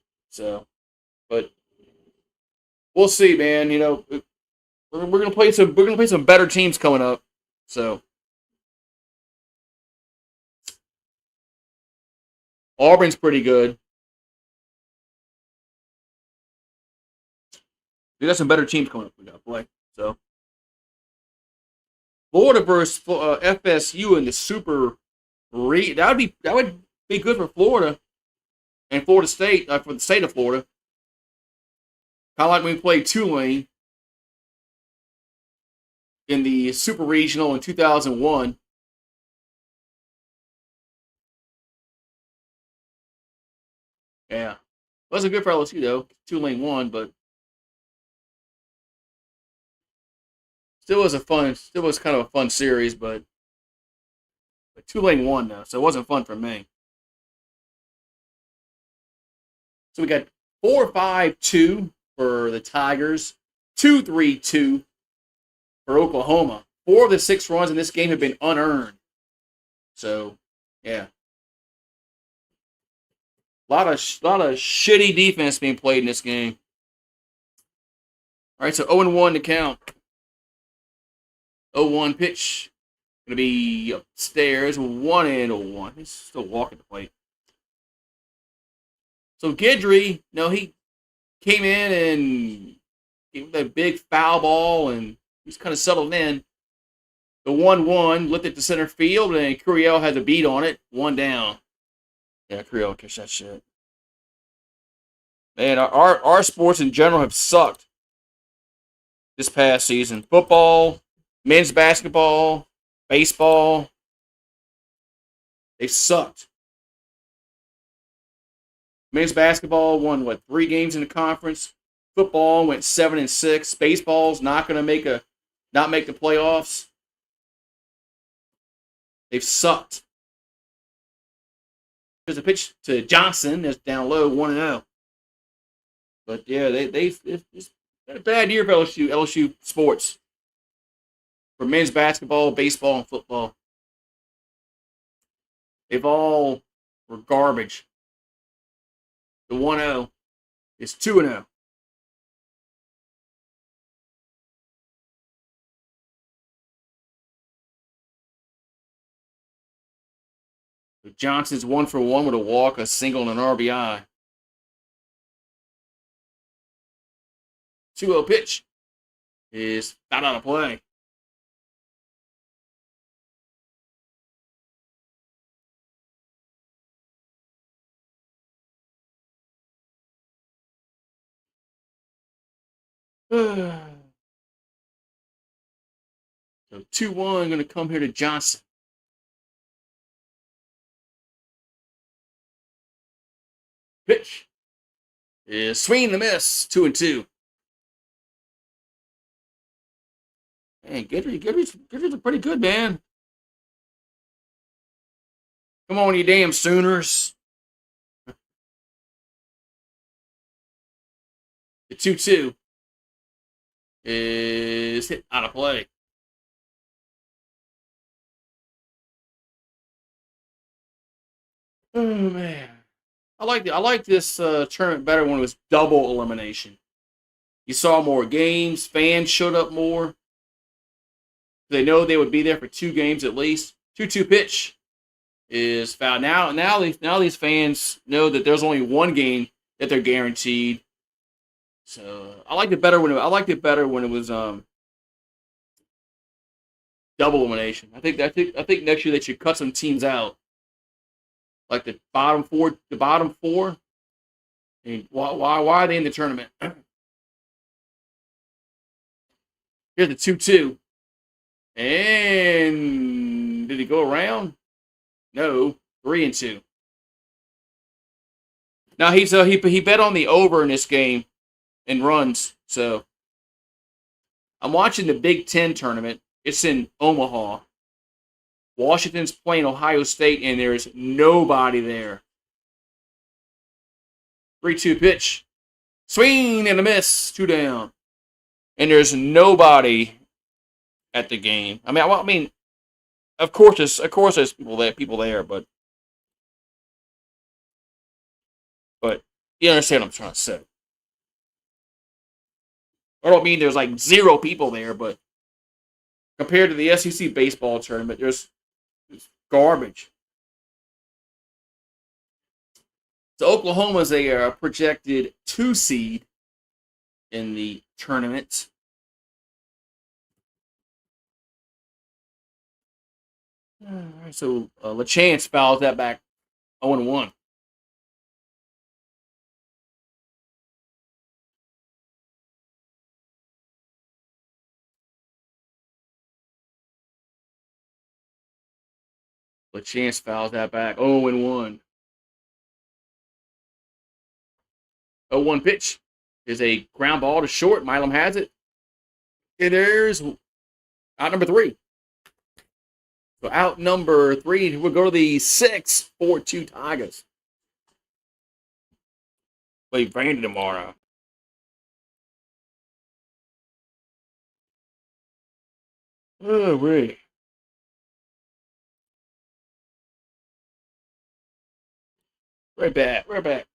S1: we'll see, man. You know, we're gonna play some better teams coming up. So Auburn's pretty good. We got some better teams coming up. We got to play. So Florida versus FSU in the Super. That would be good for Florida and Florida State for the state of Florida. Kind of like when we played Tulane in the Super Regional in 2001. Yeah, wasn't good for LSU though. Tulane won, but still was kind of a fun series. But Tulane won though, so it wasn't fun for me. So we got 4-5-2 for the Tigers, 2-3-2 for Oklahoma. 4 of the 6 runs in this game have been unearned. So, yeah. A lot of shitty defense being played in this game. All right, so 0-1 to count. 0-1 pitch. Going to be upstairs. 1-1. He's still walking the plate. So Guidry, he came in and gave a big foul ball, and he's kind of settled in. The 1-1 looked at the center field, and Curiel has a beat on it. 1 down. Yeah, Curiel catch that shit. Man, our sports in general have sucked this past season. Football, men's basketball, baseball, they sucked. Men's basketball won 3 games in the conference. Football went 7-6. Baseball's not going to not make the playoffs. They've sucked. There's a pitch to Johnson that's down low, 1-0. But yeah, it's been a bad year for LSU sports. For men's basketball, baseball, and football. They've all were garbage. The 1-0 is 2-0. Johnson's 1-for-1 with a walk, a single, and an RBI. 2-0 pitch is not out of play. So 2-1 going to come here to Johnson. Pitch is swing and a miss. 2-2. Man, Gidry's pretty good, man. Come on, you damn Sooners. The 2-2 is hit out of play. Oh man, I like this tournament better when it was double elimination. You saw more games, fans showed up more. They know they would be there for 2 games at least. 2-2 pitch is foul. Now these fans know that there's only 1 game that they're guaranteed. So I liked it better when it was double elimination. I think next year they should cut some teams out, like the bottom four. The bottom four. I mean, why are they in the tournament? Here's the 2-2, and did he go around? No, 3-2. Now he bet on the over in this game in runs. So I'm watching the Big Ten tournament. It's in Omaha. Washington's playing Ohio State, and there's nobody there. 3-2 pitch. Swing and a miss. 2 down. And there's nobody at the game. I mean, of course there's people there, but you understand what I'm trying to say. I don't mean there's like 0 people there, but compared to the SEC baseball tournament, there's garbage. So Oklahoma's a projected 2 seed in the tournament. All right, so LeChance fouls that back 0-1. LeChance fouls that back 0-1. 0-1 pitch is a ground ball to short. Milam has it. And there's out number 3. So out number 3, we'll go to the 6-4-2 Tigers. Play Vandy tomorrow. Oh, wait. Right back. Right back.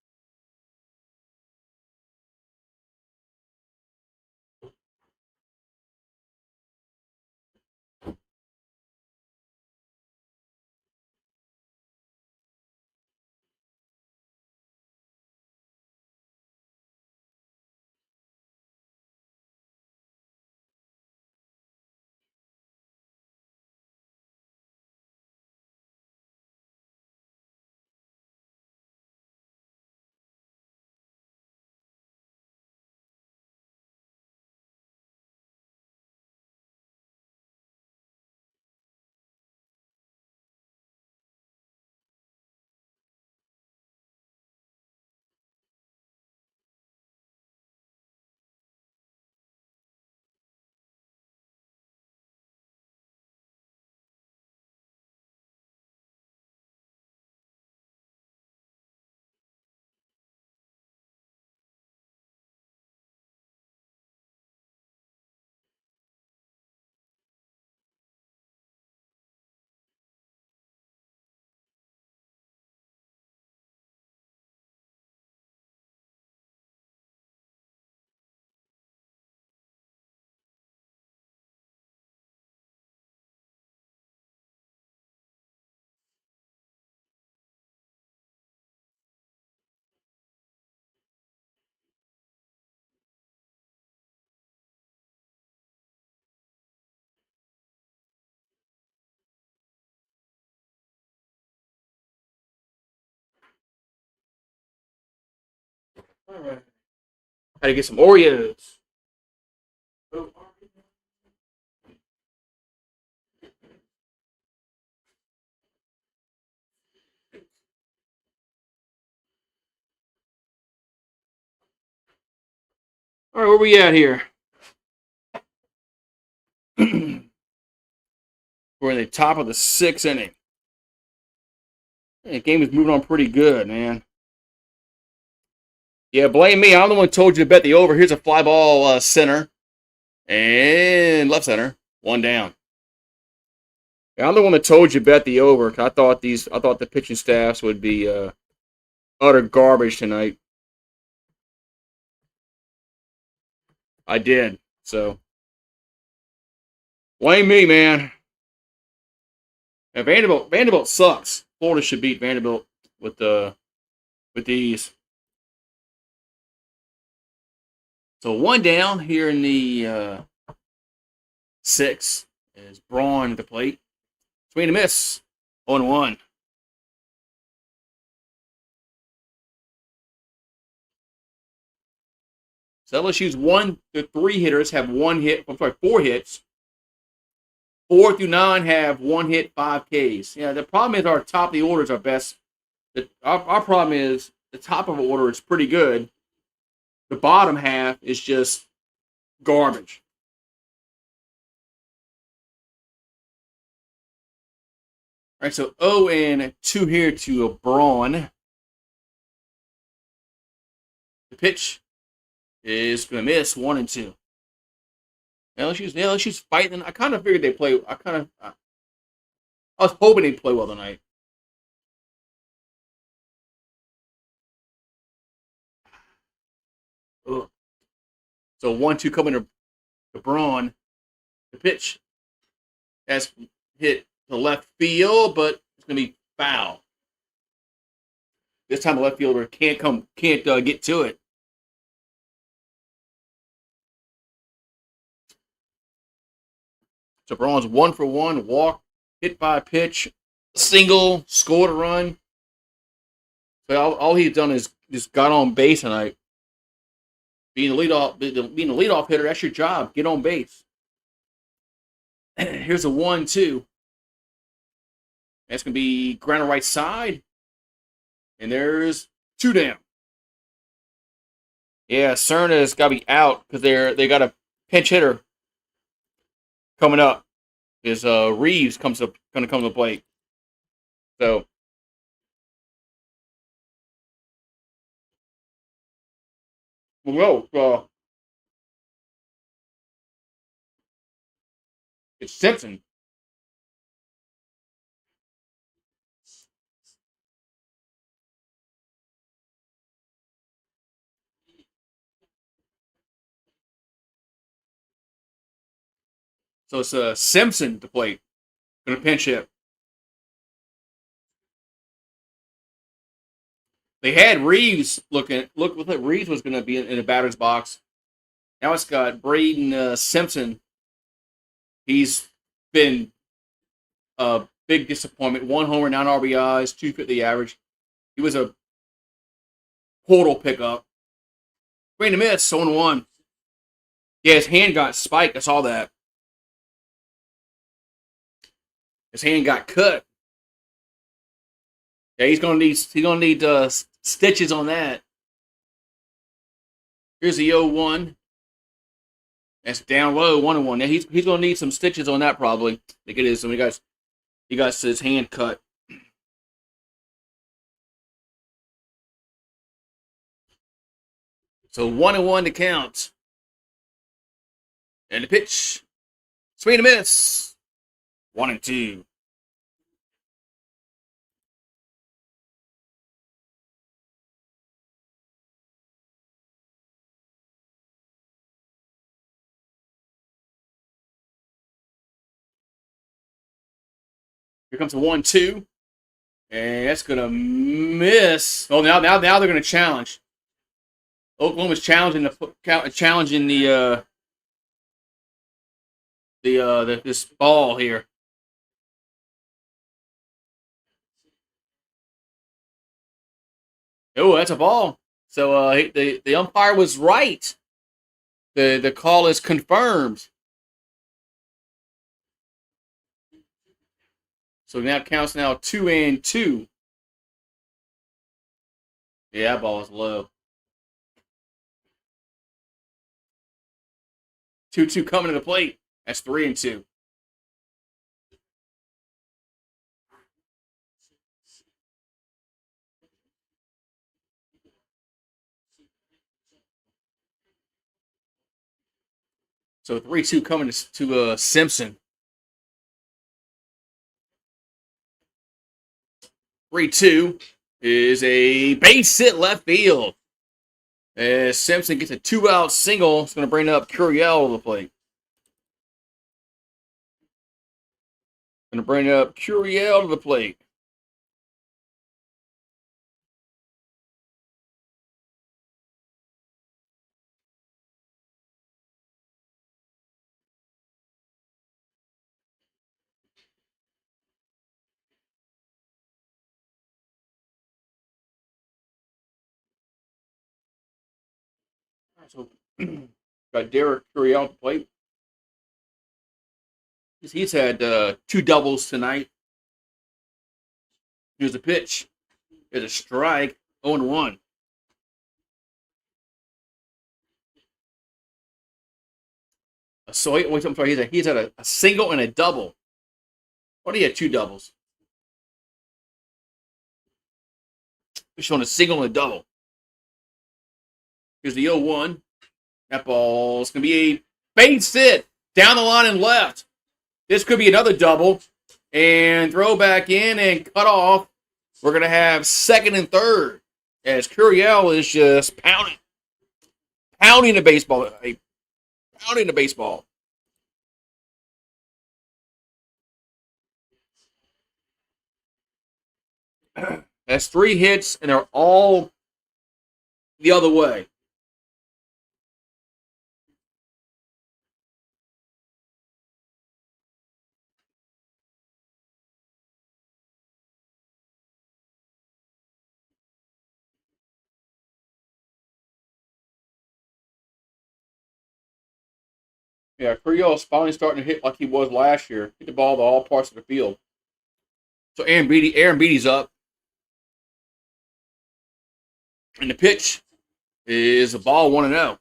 S1: All right. Got to get some Oreos. All right, where we at here? We're in the top of the 6th inning. The game is moving on pretty good, man. Yeah, blame me. I'm the one who told you to bet the over. Here's a fly ball center and left center. One down. Yeah, I'm the one that told you to bet the over. I thought the pitching staffs would be utter garbage tonight. I did. So blame me, man. And Vanderbilt sucks. Florida should beat Vanderbilt with ease. So one down here in the 6th is Braun at the plate. Swing and a miss. 0-1. So LSU's 1 through 3 hitters have 4 hits. 4 through 9 have 1 hit, 5 Ks. Yeah, the problem is our top of the order is our best. Our problem is the top of the order is pretty good. The bottom half is just garbage. All right, so 0-2 here to Braun. The pitch is going to miss 1-2. LSU's fighting. I kind of figured they play. I was hoping they'd play well tonight. Ugh. So 1-2 coming to Braun. The pitch has hit the left field, but it's going to be foul. This time the left fielder can't get to it. So Braun's 1 for 1, walk, hit by a pitch, single, scored a run. So all he's done is just got on base tonight. Being a leadoff hitter, that's your job. Get on base. Here's a 1-2. That's going to be ground right side. And there's 2 down. Yeah, Cerna's got to be out because they got a pinch hitter coming up. Is Reeves going to come to the plate. So it's Simpson. So it's Simpson to plate. Going to pinch hit. They had Reeves look like Reeves was going to be in the batter's box. Now it's got Braden Simpson. He's been a big disappointment. 1 homer, 9 RBIs, 250 average. He was a portal pickup. Swing and a miss, 0-1. Yeah, his hand got spiked. I saw that. His hand got cut. Yeah, he's gonna need stitches on that. Here's the 0-1. That's down low, 1-1. Now he's gonna need some stitches on that probably. I think it is. He got his hand cut. So 1-1 to count. And the pitch. Swing and a miss. 1-2. Here comes a 1-2. And that's gonna miss. Oh, now they're gonna challenge. Oklahoma's challenging this ball here. Oh, that's a ball. So the umpire was right. The call is confirmed. So now it counts now 2-2. Yeah, that ball is low. 2-2 coming to the plate. That's 3-2. So 3-2 coming to Simpson. 3-2 is a base hit left field. As Simpson gets a 2-out single, it's going to bring up Curiel to the plate. Going to bring up Curiel to the plate. So got Derek Curiel to the plate. He's had 2 doubles tonight. Here's a pitch. Here's a strike. 0-1. So wait, I'm sorry. He's had a single and a double. What, he had 2 doubles? He's showing a single and a double. Here's the 0-1. That ball's going to be a base hit down the line and left. This could be another double. And throw back in and cut off. We're going to have second and third. As Curiel is just pounding the baseball. Pounding the baseball. That's 3 hits, and they're all the other way. Yeah, Curiel is finally starting to hit like he was last year. Hit the ball to all parts of the field. So Aaron Beatty's up. And the pitch is a ball 1-0.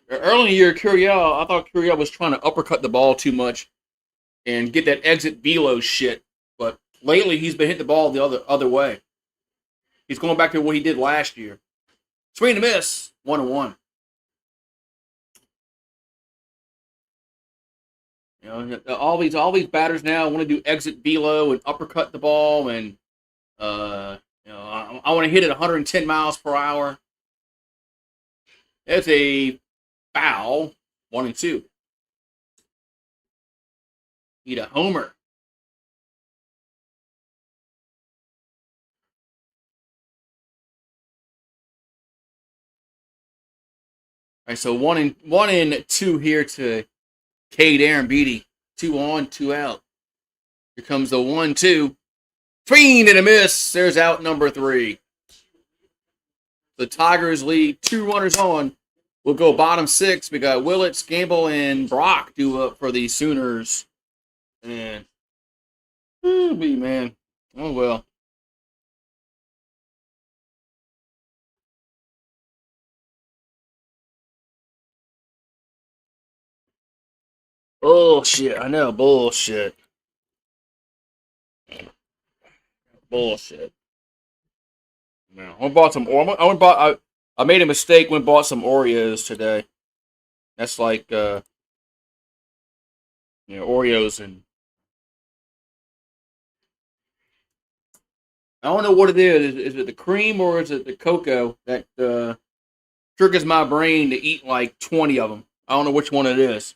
S1: Early in the year, I thought Curiel was trying to uppercut the ball too much and get that exit velo shit. But lately, he's been hitting the ball the other way. He's going back to what he did last year. Swing and a miss, 1-1. All these batters now want to do exit velo and uppercut the ball, and I want to hit it 110 miles per hour. That's a foul, 1-2. Need a homer. All right, so 1-2 here to Cade Aaron Beatty. 2 on, 2 out. Here comes the 1-2. Swing and a miss. There's out number 3. The Tigers lead 2 runners on. We'll go bottom 6. We got Willits, Gamble, and Brock due up for the Sooners. And man. Oh well. Bullshit. I know. Bullshit. Bullshit. Man, I bought some. I made a mistake when bought some Oreos today. That's like Oreos, and I don't know what it is. Is it the cream or is it the cocoa that triggers my brain to eat like 20 of them? I don't know which one it is,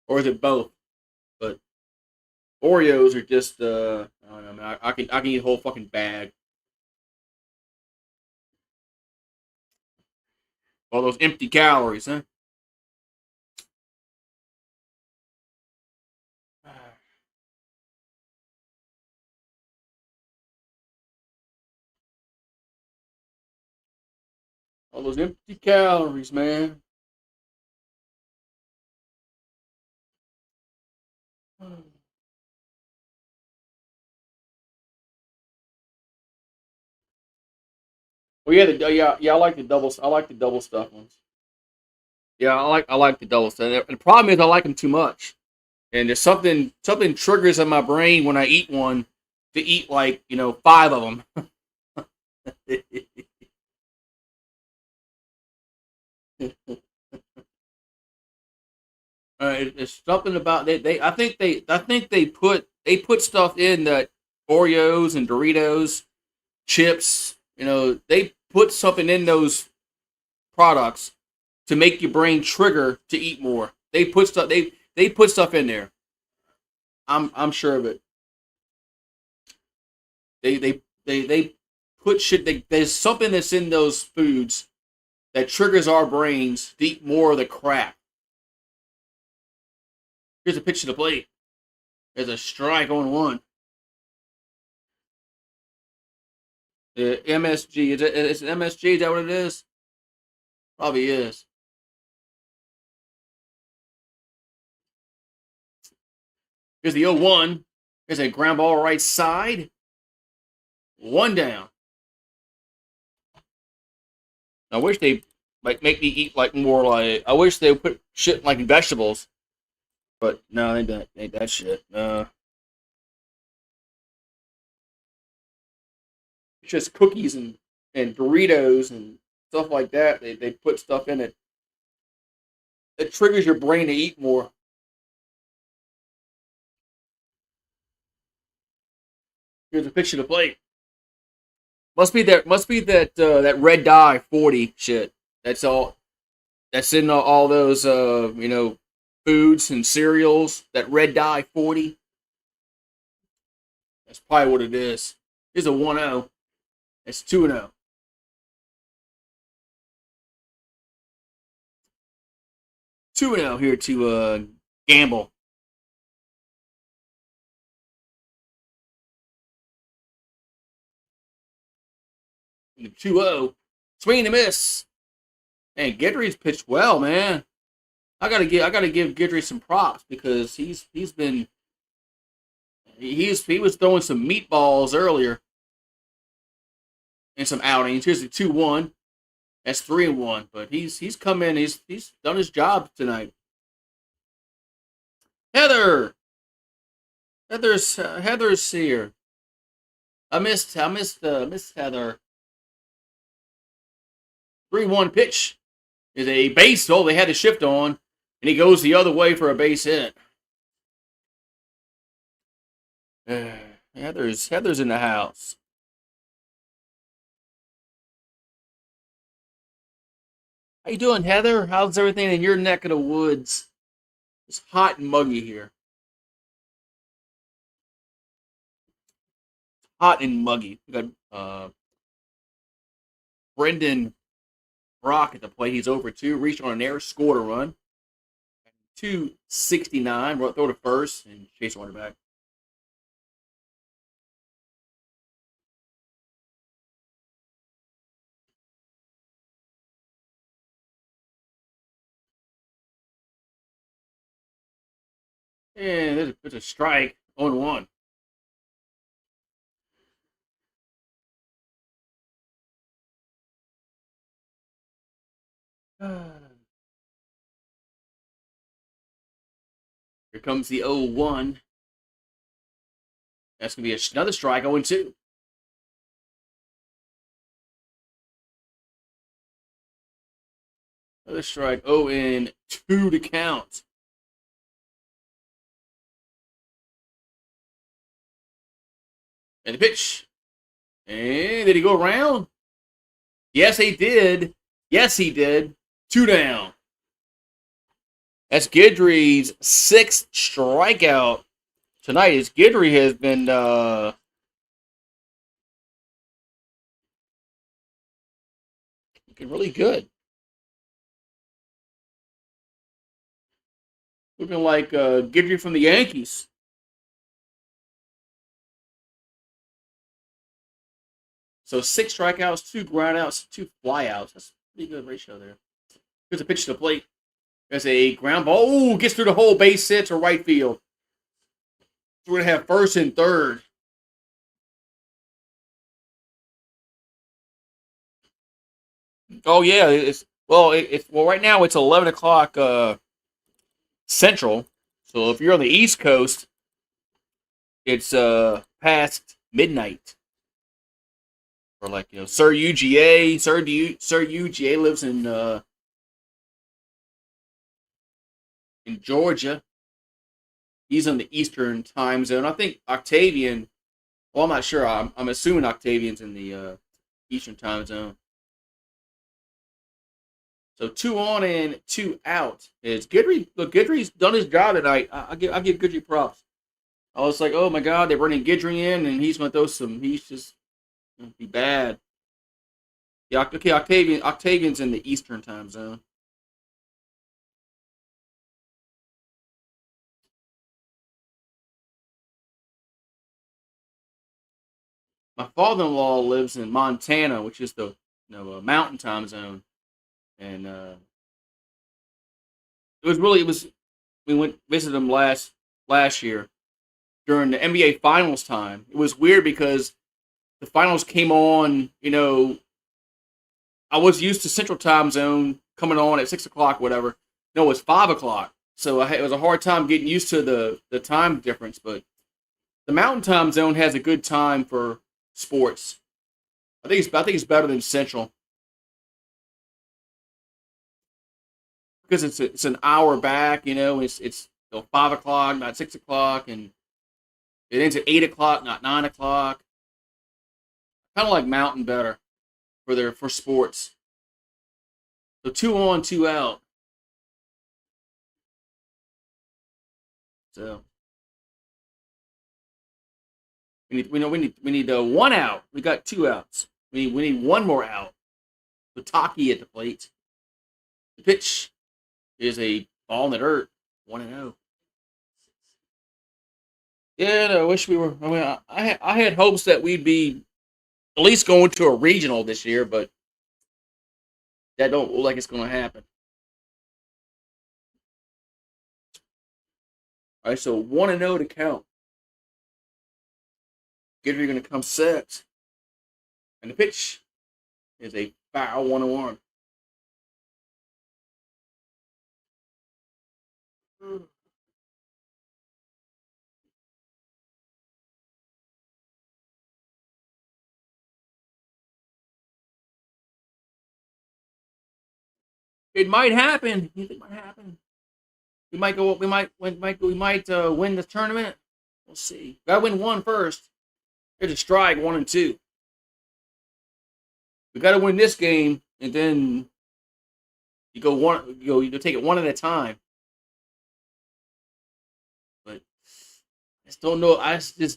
S1: or is it both? But Oreos are just I don't know, man. I can eat a whole fucking bag. All those empty calories, huh? All those empty calories, man. Well, yeah, I like the double. I like the double stuff ones. Yeah, I like the double stuff. The problem is I like them too much, and there's something triggers in my brain when I eat one to eat like 5 of them. It's something about they. I think they put stuff in that Oreos and Doritos, chips. They put something in those products to make your brain trigger to eat more. They put stuff in there. I'm sure of it. They put shit. There's something that's in those foods that triggers our brains to eat more of the crap. Here's a picture to play. There's a strike on one. The MSG. Is it MSG? Is that what it is? Probably is. Here's the 0-1. Here's a ground ball right side. One down. I wish they like make me eat like more like. I wish they would put shit like vegetables, but no, ain't that shit. It's just cookies and Doritos and stuff like that. They put stuff in it that triggers your brain to eat more. Here's a picture to play. Must be that red dye 40 shit. That's all. That's in all those foods and cereals. That red dye 40. That's probably what it is. Here's a 1-0. It's 2-0. 2-0 here to gamble. The 2-0. Swing and a miss. And Guidry's pitched well, man. I gotta give Guidry some props because he was throwing some meatballs earlier in some outings. Here's the 2-1. That's 3-1. But he's come in. He's done his job tonight. Heather, Heather's here. I missed Heather. 3-1 pitch is a base. Oh, they had to shift on, and he goes the other way for a base hit. Heather's in the house. How you doing, Heather? How's everything in your neck of the woods? It's hot and muggy here. Hot and muggy. We got Brendan Brock at the plate. He's over two. Reached on an air, scored a run. 269. Throw to first and chase one back. And there's a strike on one. Here comes the 0-1. That's going to be another strike, 0-2. Another strike, 0-2 to count. And the pitch. And did he go around? Yes, he did. Yes, he did. 2 down. That's Guidry's 6th strikeout tonight. As Guidry has been looking really good. Looking like Guidry from the Yankees. So 6 strikeouts, 2 groundouts, 2 flyouts. Pretty good ratio there. Here's a pitch to the plate. There's a ground ball. Oh, gets through the whole base hit to right field. So we're going to have first and third. Oh, yeah. Right now it's 11 o'clock Central. So if you're on the East Coast, it's past midnight. Or like, Sir UGA. Sir UGA lives in Georgia. He's on the Eastern time zone. I think Octavian. Well, I'm not sure. I'm assuming Octavian's in the Eastern time zone. So 2 on and 2 out. It's Guidry. Look, Guidry's done his job tonight. I give Guidry props. I was like, oh my God, they're running Guidry in, and he's going to throw some. He's just going to be bad. Yeah, okay, Octavian's in the Eastern time zone. My father-in-law lives in Montana, which is the mountain time zone, and it was we went visited him last year during the NBA Finals time. It was weird because the finals came on. I was used to Central Time Zone coming on at 6 o'clock, whatever. No, it was 5 o'clock, so it was a hard time getting used to the time difference. But the Mountain Time Zone has a good time for sports. I think it's better than Central because it's an hour back. It's 5 o'clock, not 6 o'clock, and it ends at 8 o'clock, not 9 o'clock. Kind of like Mountain better for sports. So 2 on, 2 out. So we need 1 out. We got 2 outs. We need 1 more out. Taki at the plate. The pitch is a ball in the dirt. 1-0. Yeah, I wish we were. I mean, I had hopes that we'd be at least going to a regional this year, but that don't look like it's going to happen. All right, so 1-0 to count. Guidry going to come set, and the pitch is a foul 1-1. It might happen. You think it might happen? We might go. Win the tournament. We'll see. Got to win 1 first. There's a strike 1 and 2. We got to win this game, and then you go one. You take it 1 at a time. But I just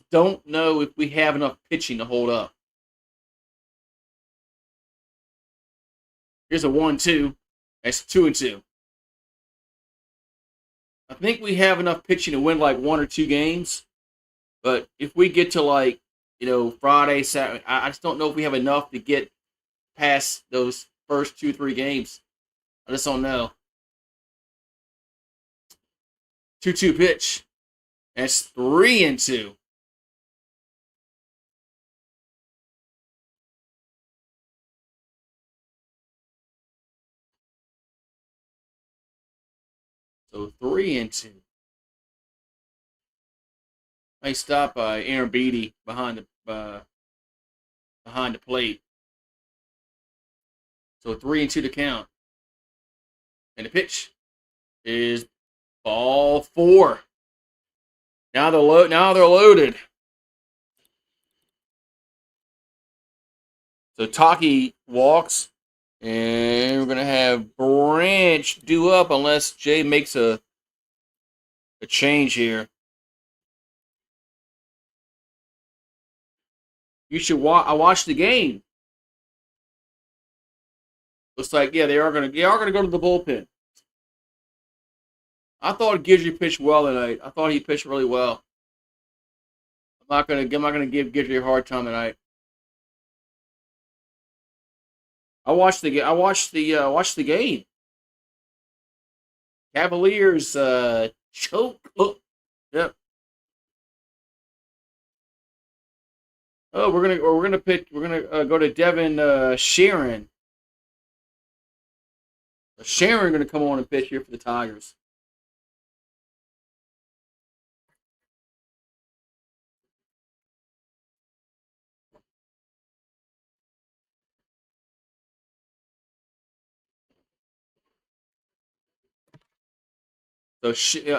S1: don't know if we have enough pitching to hold up. Here's a 1-2. That's 2 and 2. I think we have enough pitching to win like 1 or 2 games. But if we get to Friday, Saturday, I just don't know if we have enough to get past those first 2-3 games. I just don't know. 2-2 pitch. That's 3 and 2. So 3 and 2. Nice stop by Aaron Beatty behind the plate. So 3 and 2 to count. And the pitch is ball 4. Now they're loaded. So Taki walks, and we're gonna have Branch due up unless Jay makes a change here. You should I watched the game. Looks like they are gonna go to the bullpen. I thought Guidry pitched well tonight. I thought he pitched really well. I'm not gonna give Guidry a hard time tonight. I watched the game. Cavaliers choke. Oh, yep. Oh, we're gonna go to Devin Sharon. Sharon gonna come on and pitch here for the Tigers. So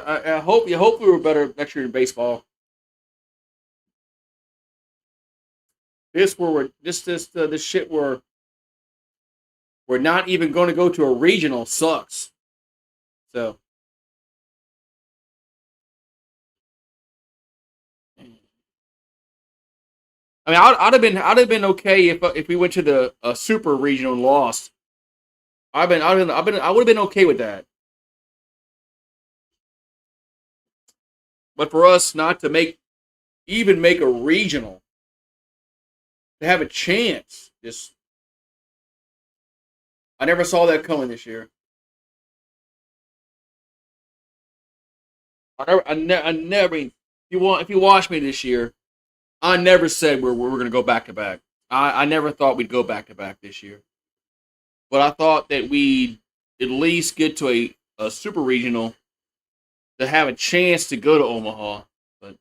S1: I hope we were better next year in baseball. This shit we're not even going to go to a regional sucks. So I mean, I'd have been okay if we went to the super regional and lost. I would have been okay with that. But for us not to make a regional to have a chance, just I never saw that coming this year. I never. If you watch me this year, I never said we're going to go back to back. I never thought we'd go back to back this year, but I thought that we'd at least get to a super regional to have a chance to go to Omaha. But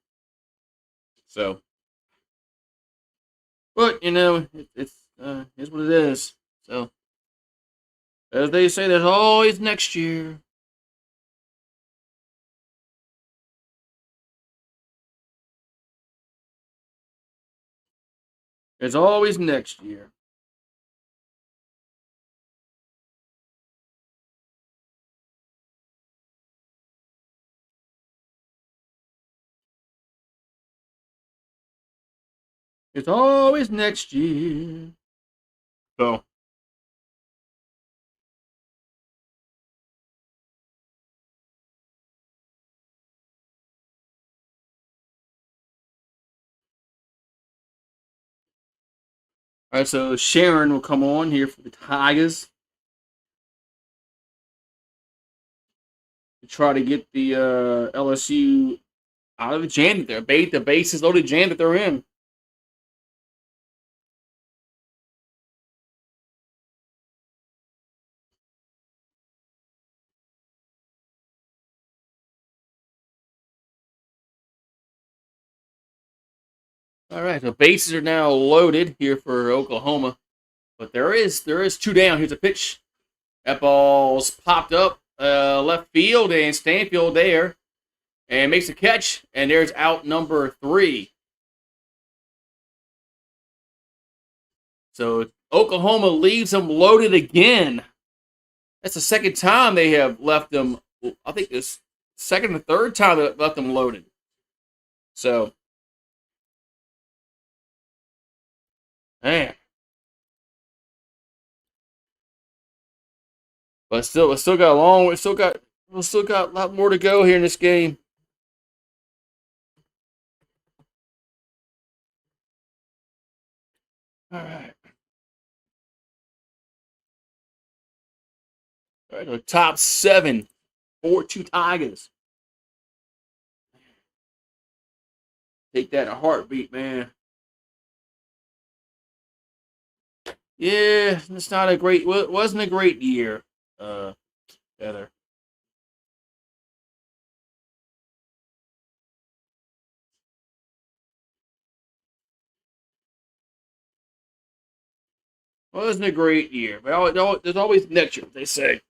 S1: so, but it's what it is. So as they say, there's always next year. There's always next year. It's always next year. So, all right. So Sharon will come on here for the Tigers to try to get the LSU out of the jam that they're the bases loaded jam that they're in. All right, so bases are now loaded here for Oklahoma, but there is two down. Here's a pitch. That ball's popped up left field, and Stanfield there and makes a catch, and there's out number three. So Oklahoma leaves them loaded again. That's the second time they have left them. I think it's second or third time they left them loaded. So, man, but still, we still got a long. We still got a lot more to go here in this game. All right, all right. The top seven, 4-2 Tigers. Take that in a heartbeat, man. Yeah, it's not a great. Well, it wasn't a great year, Heather. Wasn't a great year, but there's always next year. They say.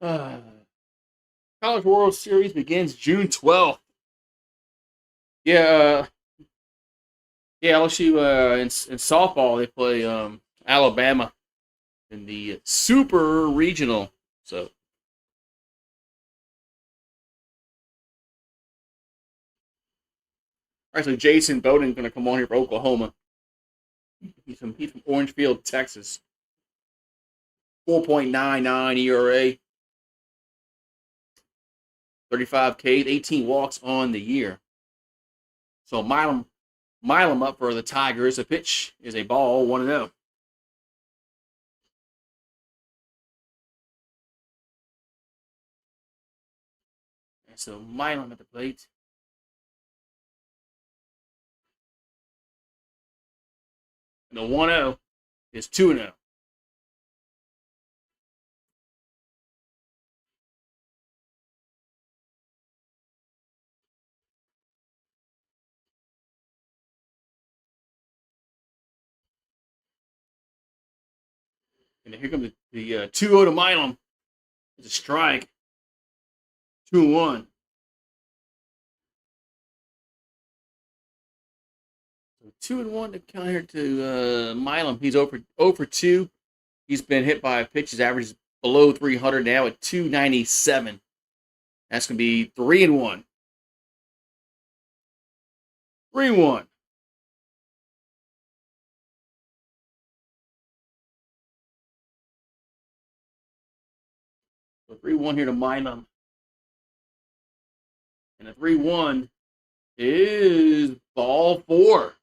S1: Uh, College World Series begins June 12th. Yeah, yeah. LSU in softball they play Alabama in the Super Regional. So, all right. So Jason Bowden's going to come on here for Oklahoma. He's from Orangefield, Texas. 4.99 ERA, 35 Ks, 18 walks on the year. So mile him up for the Tigers. The pitch is a ball, 1-0. And so Milam at the plate. And the 1-0 is 2-0. And here comes the 2-0 to Milam. It's a strike. 2-1. So 2-1 to count here to Milam. He's over 2. He's been hit by pitches, averages below 300 now at 297. That's going to be 3-1. 3-1. So 3-1 here to Milam. And the 3-1 is ball 4.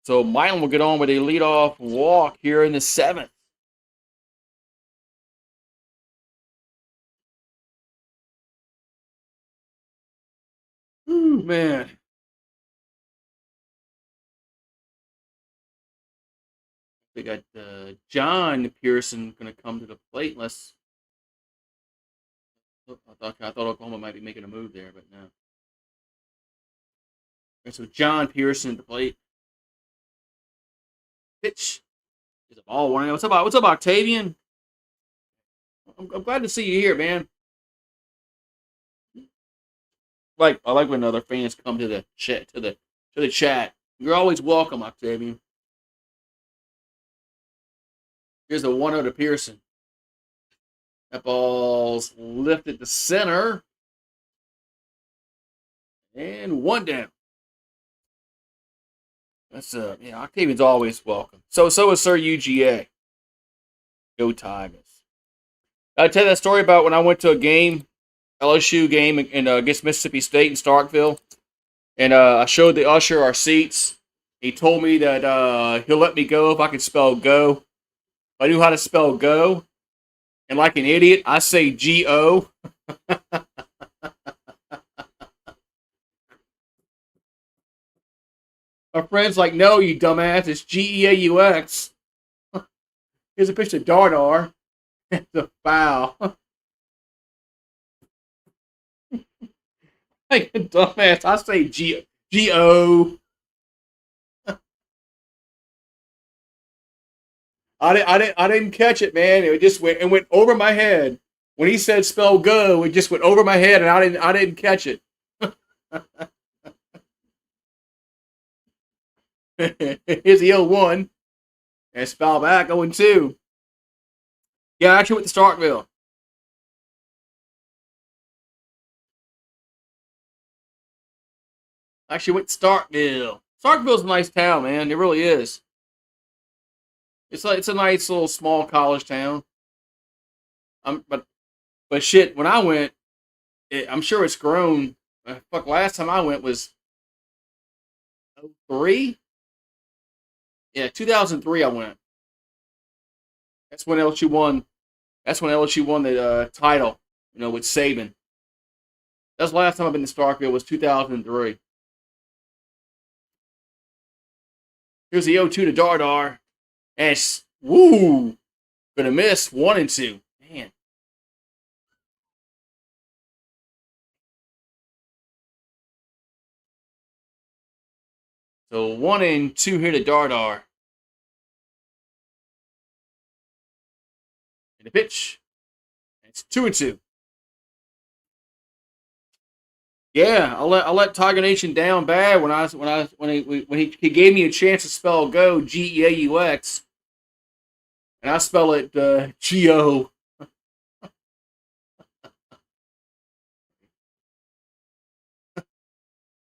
S1: So Milam will get on with a leadoff walk here in the 7th. Ooh, man. They got John Pearson going to come to the plate unless I thought Oklahoma might be making a move there, but no. Okay, so John Pearson at the plate. Pitch is a ball 1-0. What's up, Octavian? I'm glad to see you here, man. I like when other fans come to the chat. You're always welcome, Octavian. Here's the 1-0 to Pearson. That ball's lifted to center. And 1 down. That's Octavian's always welcome. So is Sir UGA. Go Tigers. I'll tell you that story about when I went to a game, LSU game against Mississippi State in Starkville, and I showed the usher our seats. He told me that he'll let me go if I could spell go. I knew how to spell go, and like an idiot, I say G-O. My friend's like, no, you dumbass, it's G-E-A-U-X. Here's a pitch to Dardar. It's a foul. Like a dumbass, I say G-O. I didn't catch it, man. It just went over my head. When he said spell go, it just went over my head, and I didn't catch it. Here's the 0-1. And spell back 0-2. Yeah, I actually went to Starkville. Starkville's a nice town, man. It really is. It's a nice little small college town. But shit, when I went, I'm sure it's grown. Last time I went was 03. Yeah, 2003 I went. That's when LSU won. That's when LSU won the title. With Saban. That's the last time I've been to Starkville was 2003. Here's the 0-2 to Dardar. And gonna miss 1-2. Man. So 1-2 here to Dardar. And the pitch. It's 2-2. Yeah, I let Tiger Nation down bad when he gave me a chance to spell go Geaux, and I spell it Go.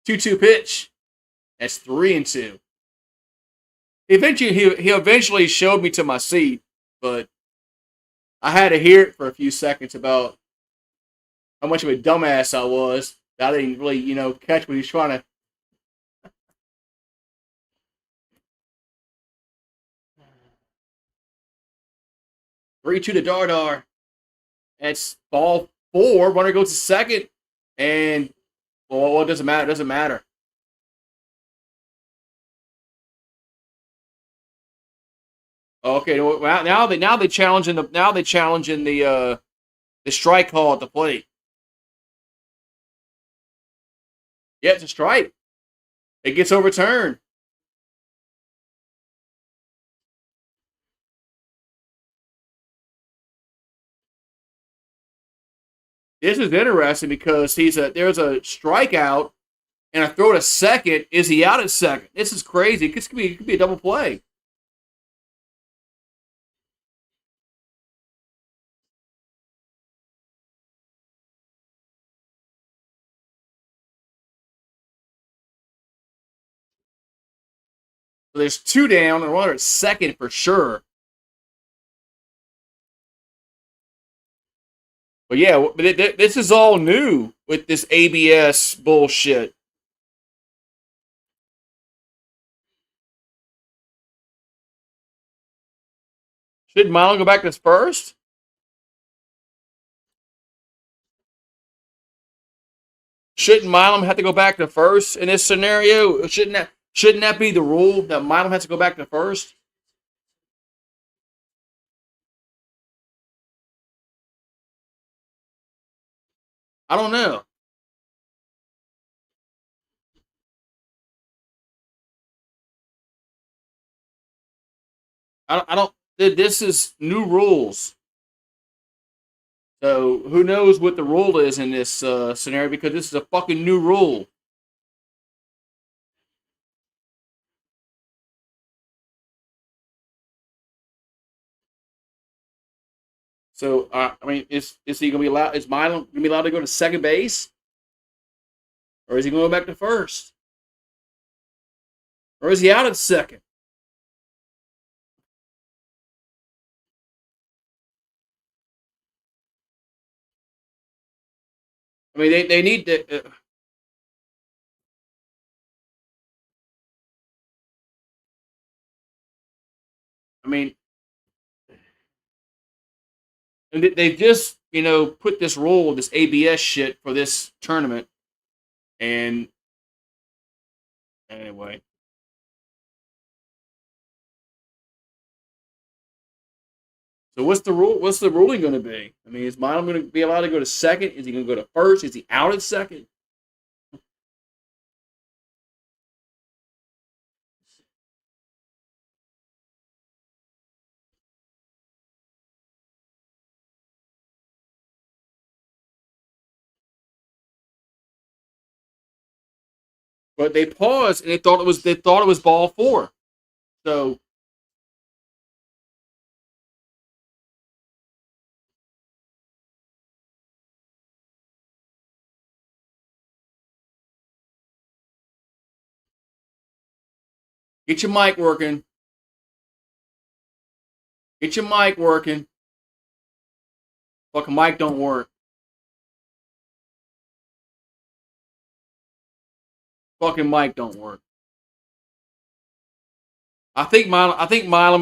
S1: 2-2 pitch. That's 3-2. He eventually showed me to my seat, but I had to hear it for a few seconds about how much of a dumbass I was. I didn't really, catch what he's trying to. 3-2 to Dardar. That's ball four. Runner goes to second, and well, it doesn't matter. It doesn't matter. Okay, well, now they challenging the strike call at the plate. Yeah, it's a strike. It gets overturned. This is interesting because there's a strikeout and a throw to second. Is he out at second? This is crazy. It could be a double play. So there's two down and runner at second for sure. But yeah, this is all new with this ABS bullshit. Shouldn't Milo go back to first? Shouldn't Milam have to go back to first in this scenario? Shouldn't that be the rule that Milam has to go back to first? I don't know. I don't. This is new rules, so who knows what the rule is in this scenario because this is a fucking new rule. So I mean, is he gonna be allowed? Is Milam gonna be allowed to go to second base, or is he going back to first, or is he out at second? I mean, they need to. I mean, and they just put this rule, this ABS shit for this tournament, and anyway. So what's the rule? What's the ruling going to be? I mean, is Milam going to be allowed to go to second? Is he going to go to first? Is he out at second? But they paused and they thought it was ball four. So get your mic working. Get your mic working. Fucking mic don't work. Fucking mic don't work. I think Milam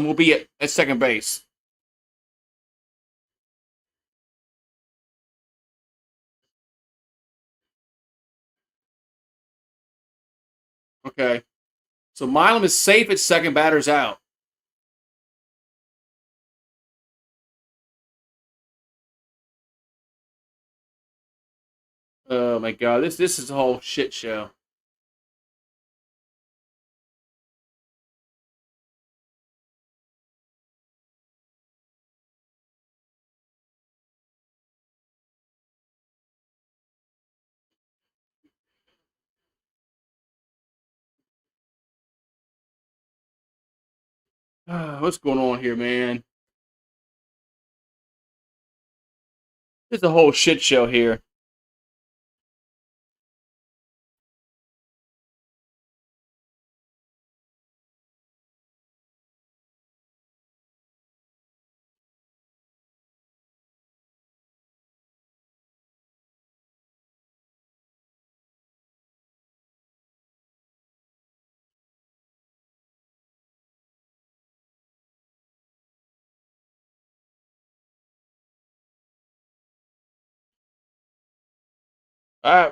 S1: will be at second base. Okay. So Milam is safe at second, batter's out. Oh my god, this is a whole shit show. What's going on here, man? It's a whole shit show here. Uh,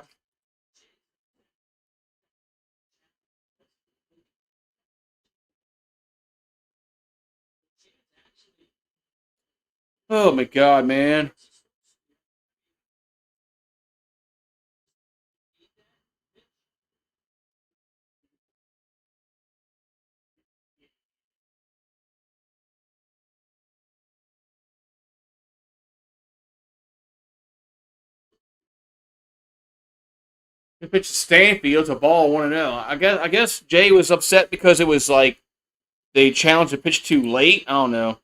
S1: oh my god, man. He pitched to Stanfield. It's a ball 1-0. I guess Jay was upset because it was like they challenged the pitch too late. I don't know.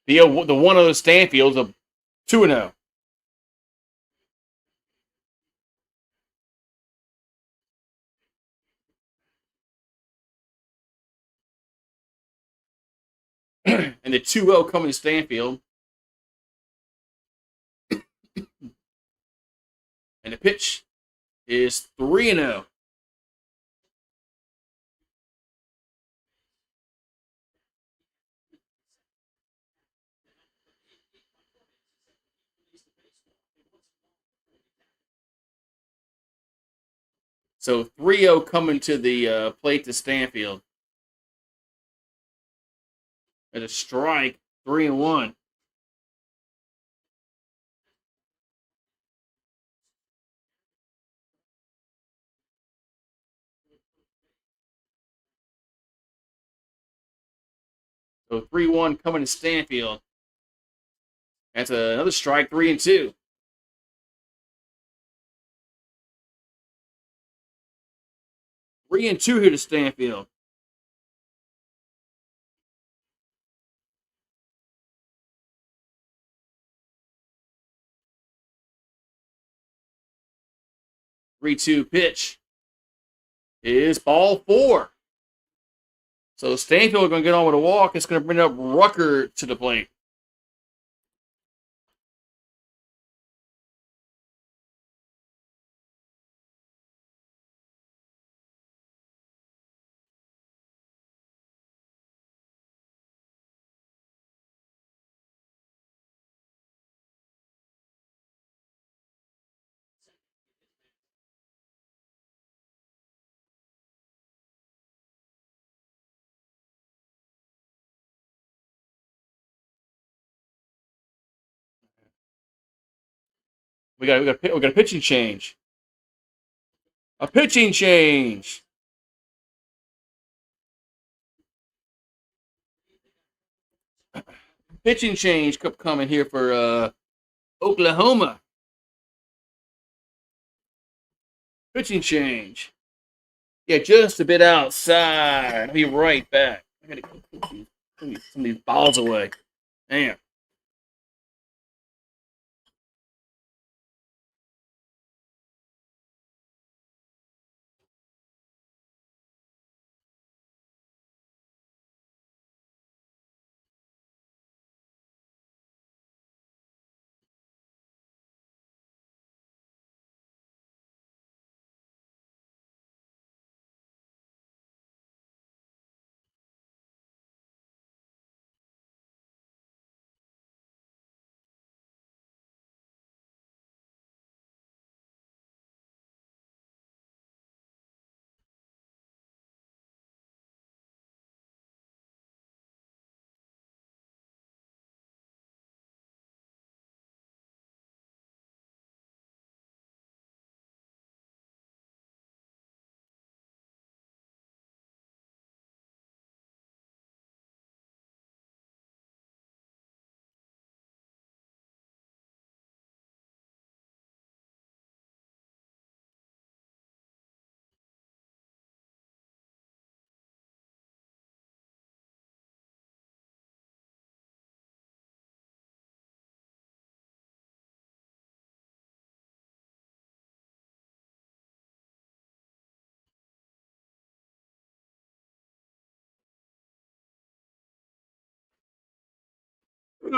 S1: The 1-0 Stanfield's a 2-0. And the 2-0 coming to Stanfield. And the pitch is 3-0. So 3-0 coming to the plate to Stanfield. At a strike, 3-1. So 3-1 coming to Stanfield. That's another strike, 3-2. 3-2 here to Stanfield. 3-2 pitch is ball 4. So Stanfield are going to get on with a walk. It's going to bring up Rucker to the plate. We got a pitching change. A pitching change. Pitching change coming here for Oklahoma. Pitching change. Yeah, just a bit outside. I'll be right back. I gotta go put some of these balls away. Damn.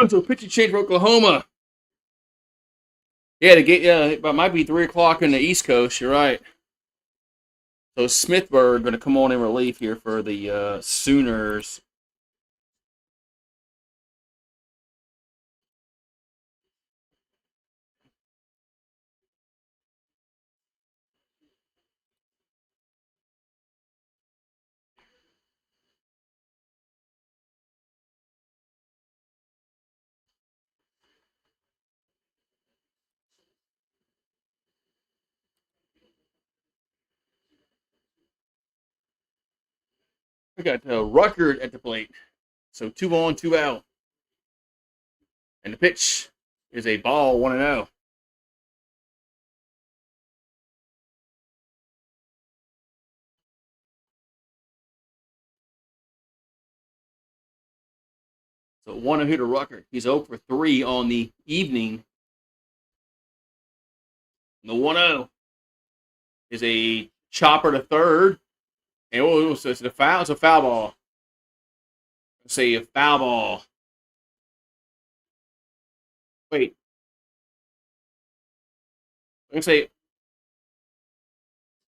S1: So pitching change for Oklahoma. Yeah, it might be 3 o'clock in the East Coast. You're right. So Smithburg going to come on in relief here for the Sooners. We got Ruckert at the plate. So 2 on, 2 out. And the pitch is a ball, 1-0. So 1-0 to Ruckert. He's 0 for 3 on the evening. And the 1-0 is a chopper to third. And it's a foul. It's a foul ball. Let's say a foul ball. Wait. I'm gonna say,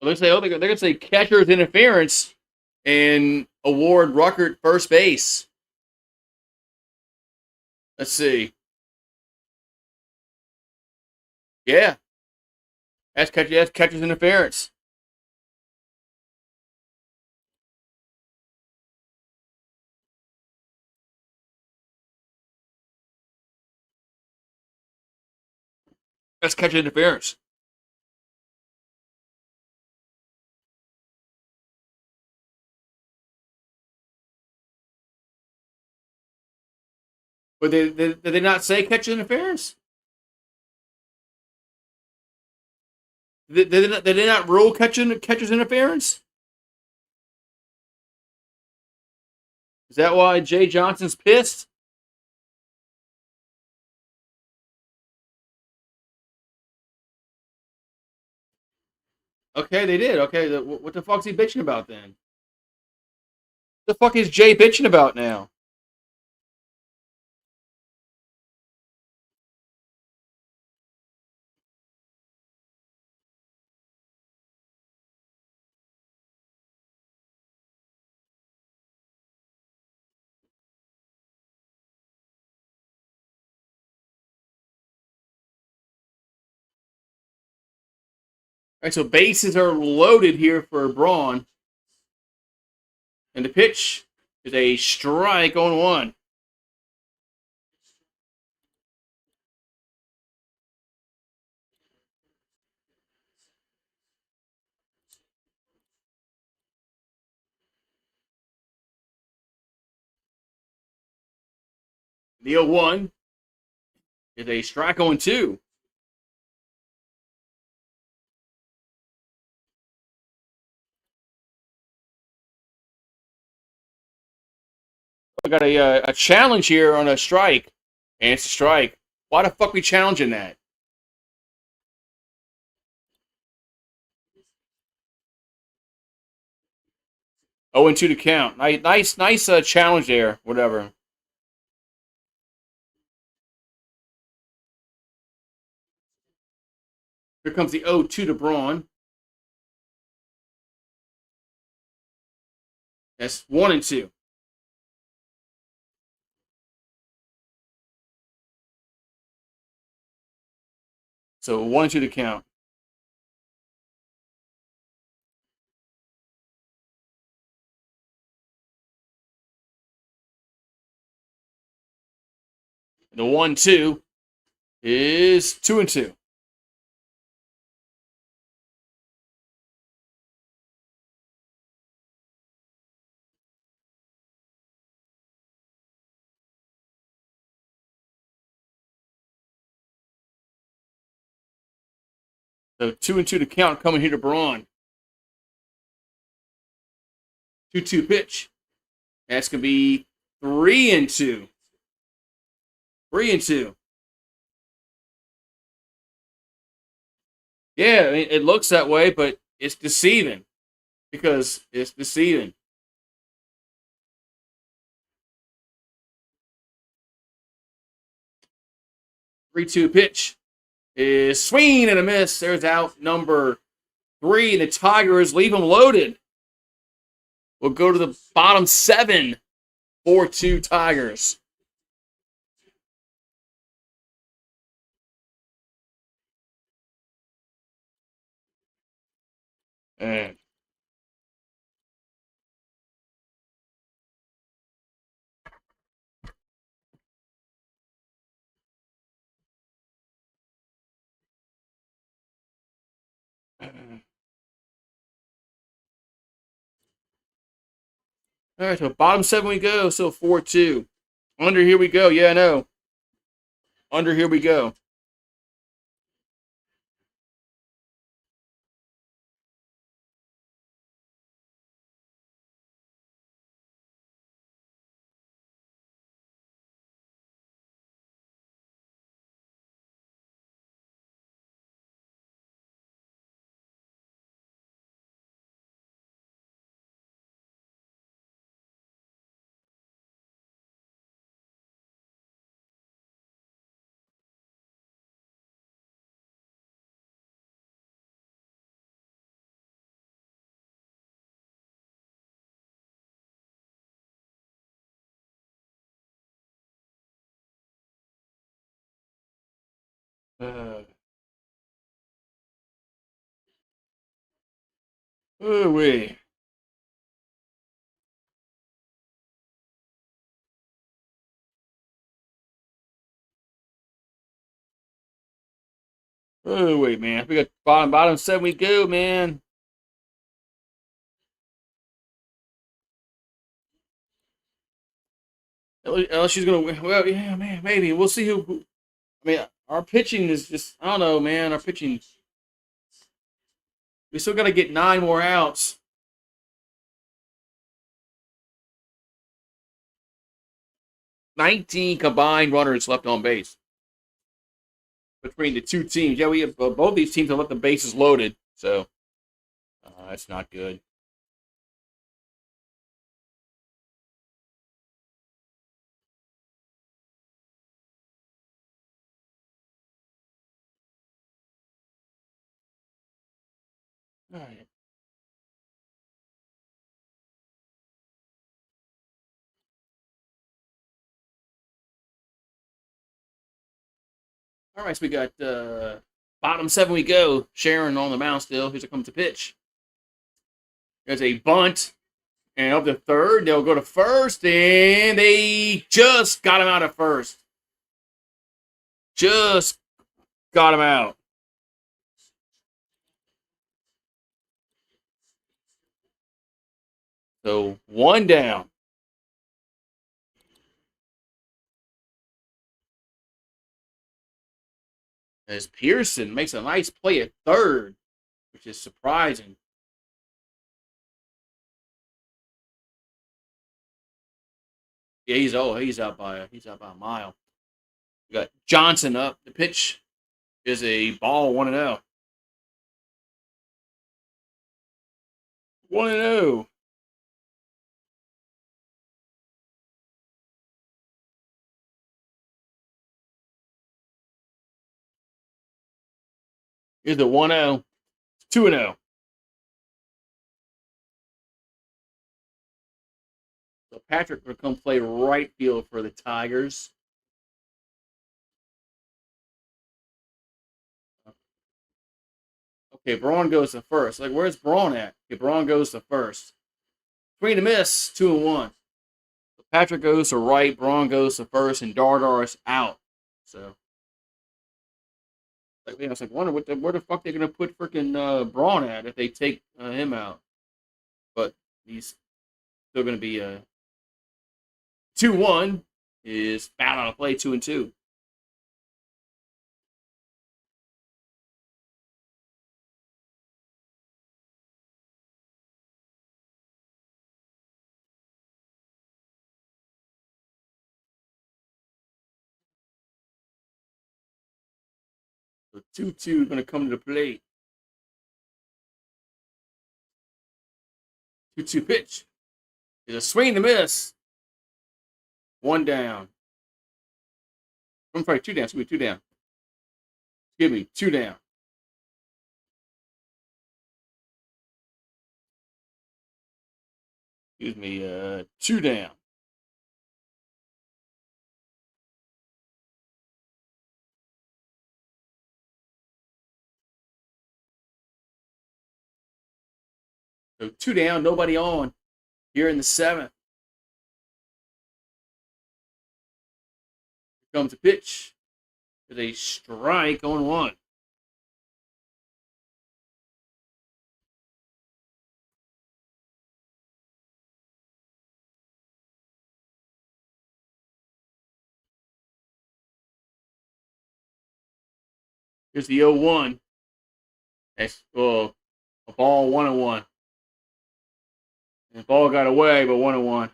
S1: they're gonna say catcher's interference and award Ruckert first base. Let's see. Yeah, that's catcher's interference. That's catcher's interference. But did they not say catcher's interference? Did they not rule catcher's interference? Is that why Jay Johnson's pissed? Okay, they did. Okay, what the fuck's he bitching about then? The fuck is Jay bitching about now? All right, so bases are loaded here for Braun. And the pitch is a strike on 1. The 0-1 is a strike on 2. I got a challenge here on a strike, and it's a strike. Why the fuck are we challenging that? 0-2 to count. Nice challenge there. Whatever. Here comes the 0-2 to Braun. That's 1-2. So 1-2 to count. The 1-2 is 2-2. So 2-2 to count coming here to Braun. 2-2 pitch. That's gonna be 3-2. 3-2. Yeah, I mean, it looks that way, but it's deceiving because it's deceiving. 3-2 pitch is swing and a miss. There's out number 3. And the Tigers leave them loaded. We'll go to the bottom 7. 4-2 Tigers. And all right, so bottom 7 we go. So 4-2. Under here we go. Yeah, I know. Under here we go. Oh, wait. Oh, wait, man. We got bottom 7 we go, man. LSU's going to win. Well, yeah, man, maybe. We'll see who. I mean, our pitching is just, I don't know, man. Our pitching, we still got to get 9 more outs. 19 combined runners left on base between the two teams. Yeah, we have both these teams have left the bases loaded, so that's not good. All right. All right, so we got bottom 7 we go. Sharon on the mound still. Here's a come to pitch. There's a bunt. And up to third, they'll go to first, and they just got him out of first. Just got him out. So 1 down. As Pearson makes a nice play at third, which is surprising. Yeah, he's out by a mile. We got Johnson up. The pitch is a ball 1-0. 1-0. Here's the 1-0. 2-0. So Patrick will come play right field for the Tigers. Okay, Braun goes to first. Like, where's Braun at? Okay, Braun goes to first. Swing and miss, 2-1. So Patrick goes to right, Braun goes to first, and Dardar is out. So, like, I was like, wonder where the fuck they're gonna put freaking Braun at if they take him out. But he's still gonna be 2-1 is foul on a play, 2-2. So 2-2 going to come to the plate. 2-2 pitch. Is a swing to miss. 1 down. I'm sorry, 2 down. Excuse me, 2 down. Give me 2 down. Excuse me, 2 down. So 2 down, nobody on here in the 7th. Here comes a pitch. With a strike on 1. Here's the 0-1. That's a ball 1-1. The ball got away, but 1-1.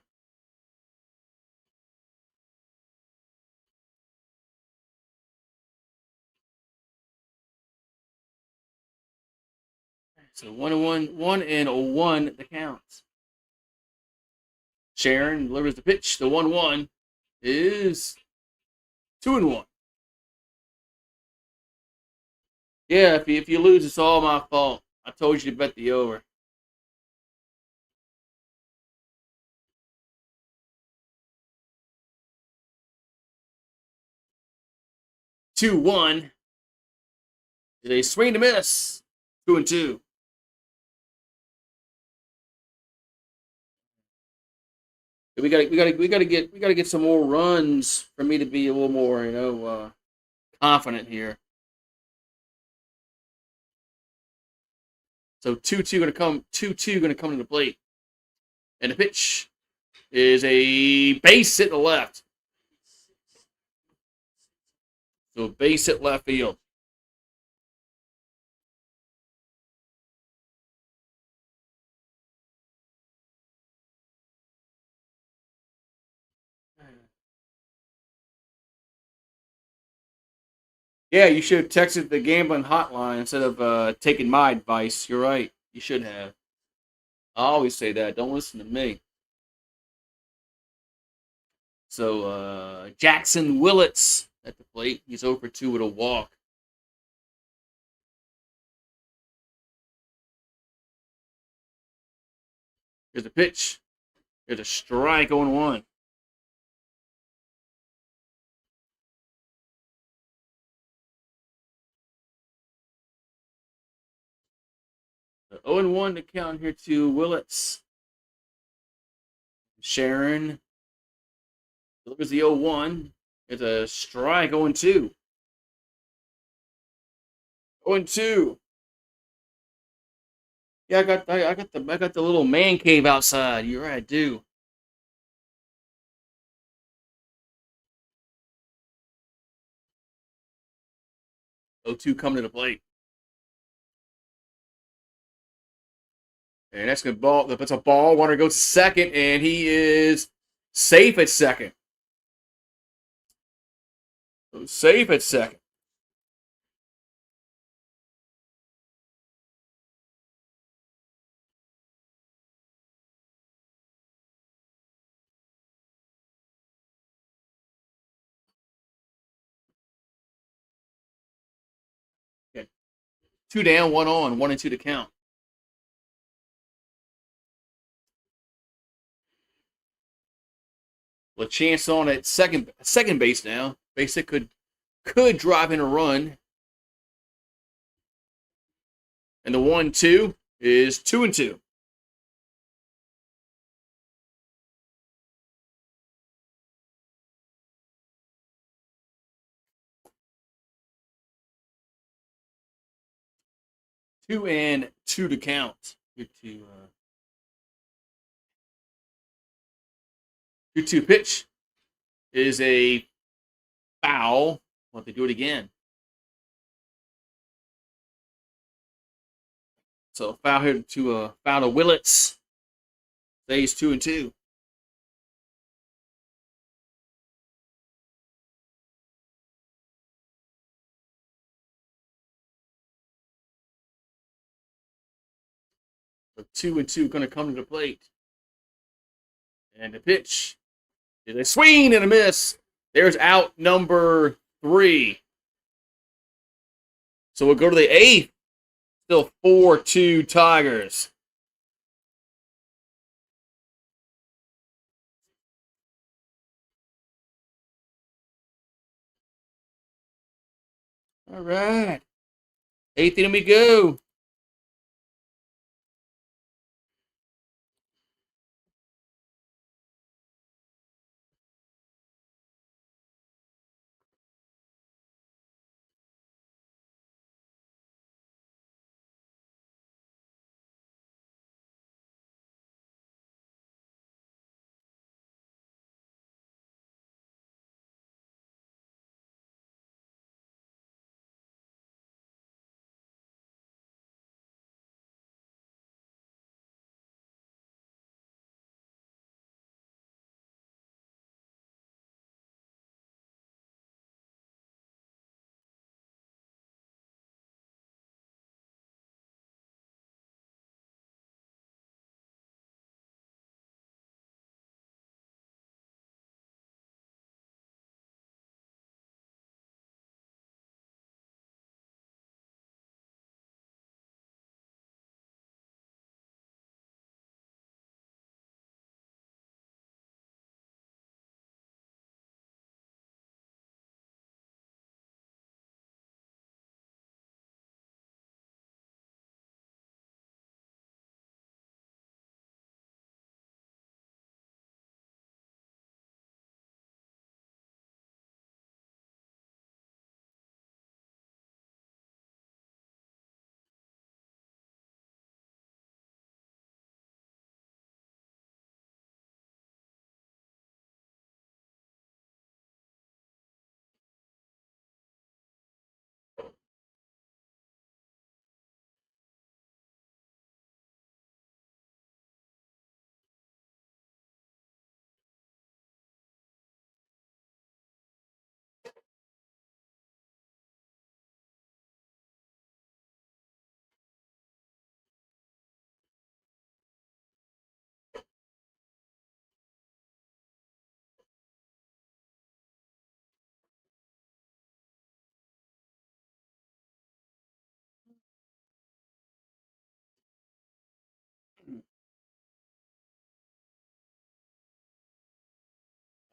S1: So 1-1, 1-1 the counts. Sharon delivers the pitch. The 1-1 is 2-1. Yeah, if you lose, it's all my fault. I told you to bet the over. Two one. Is a swing to miss. 2-2. We gotta get some more runs for me to be a little more, confident here. So 2-2 gonna come. 2-2 gonna come to the plate, and the pitch is a base hit to left. So base hit left field. Yeah, you should have texted the gambling hotline instead of taking my advice. You're right. You should have. I always say that. Don't listen to me. So Jackson Willits at the plate. He's 0-2 with a walk. Here's a pitch. Here's a strike on 1. So 0-1 to count here to Willits. Sharon delivers the 0-1. It's a strike 0-2. 0-2. Yeah, I got the little man cave outside. You're right, I do. 0-2 coming to the plate. And that's good ball. That's a ball. Runner goes to second, and he is safe at second. Safe at second. Okay. 2 down, 1 on, 1-2 to count. With a chance on at second base now. Base hit could drive in a run. And the 1-2 is 2-2. Two and 2 to count. 2-2 pitch is a foul. Want to do it again? So foul here to Willits. Stays 2-2. So 2-2 going to come to the plate. And the pitch is a swing and a miss. There's out number 3. So we'll go to the 8th. Still 4-2 Tigers. All right. 8th inning we go.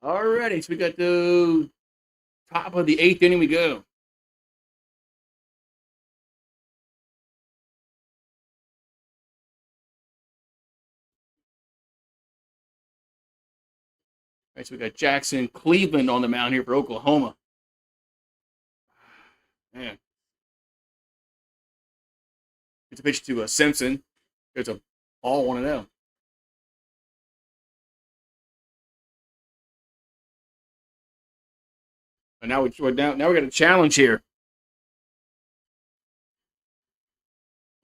S1: Alrighty, so we got the top of the 8th inning we go. All right, so we got Jackson Cleveland on the mound here for Oklahoma. Man. It's a pitch to Simpson. It's a ball 1-0. And now we got a challenge here.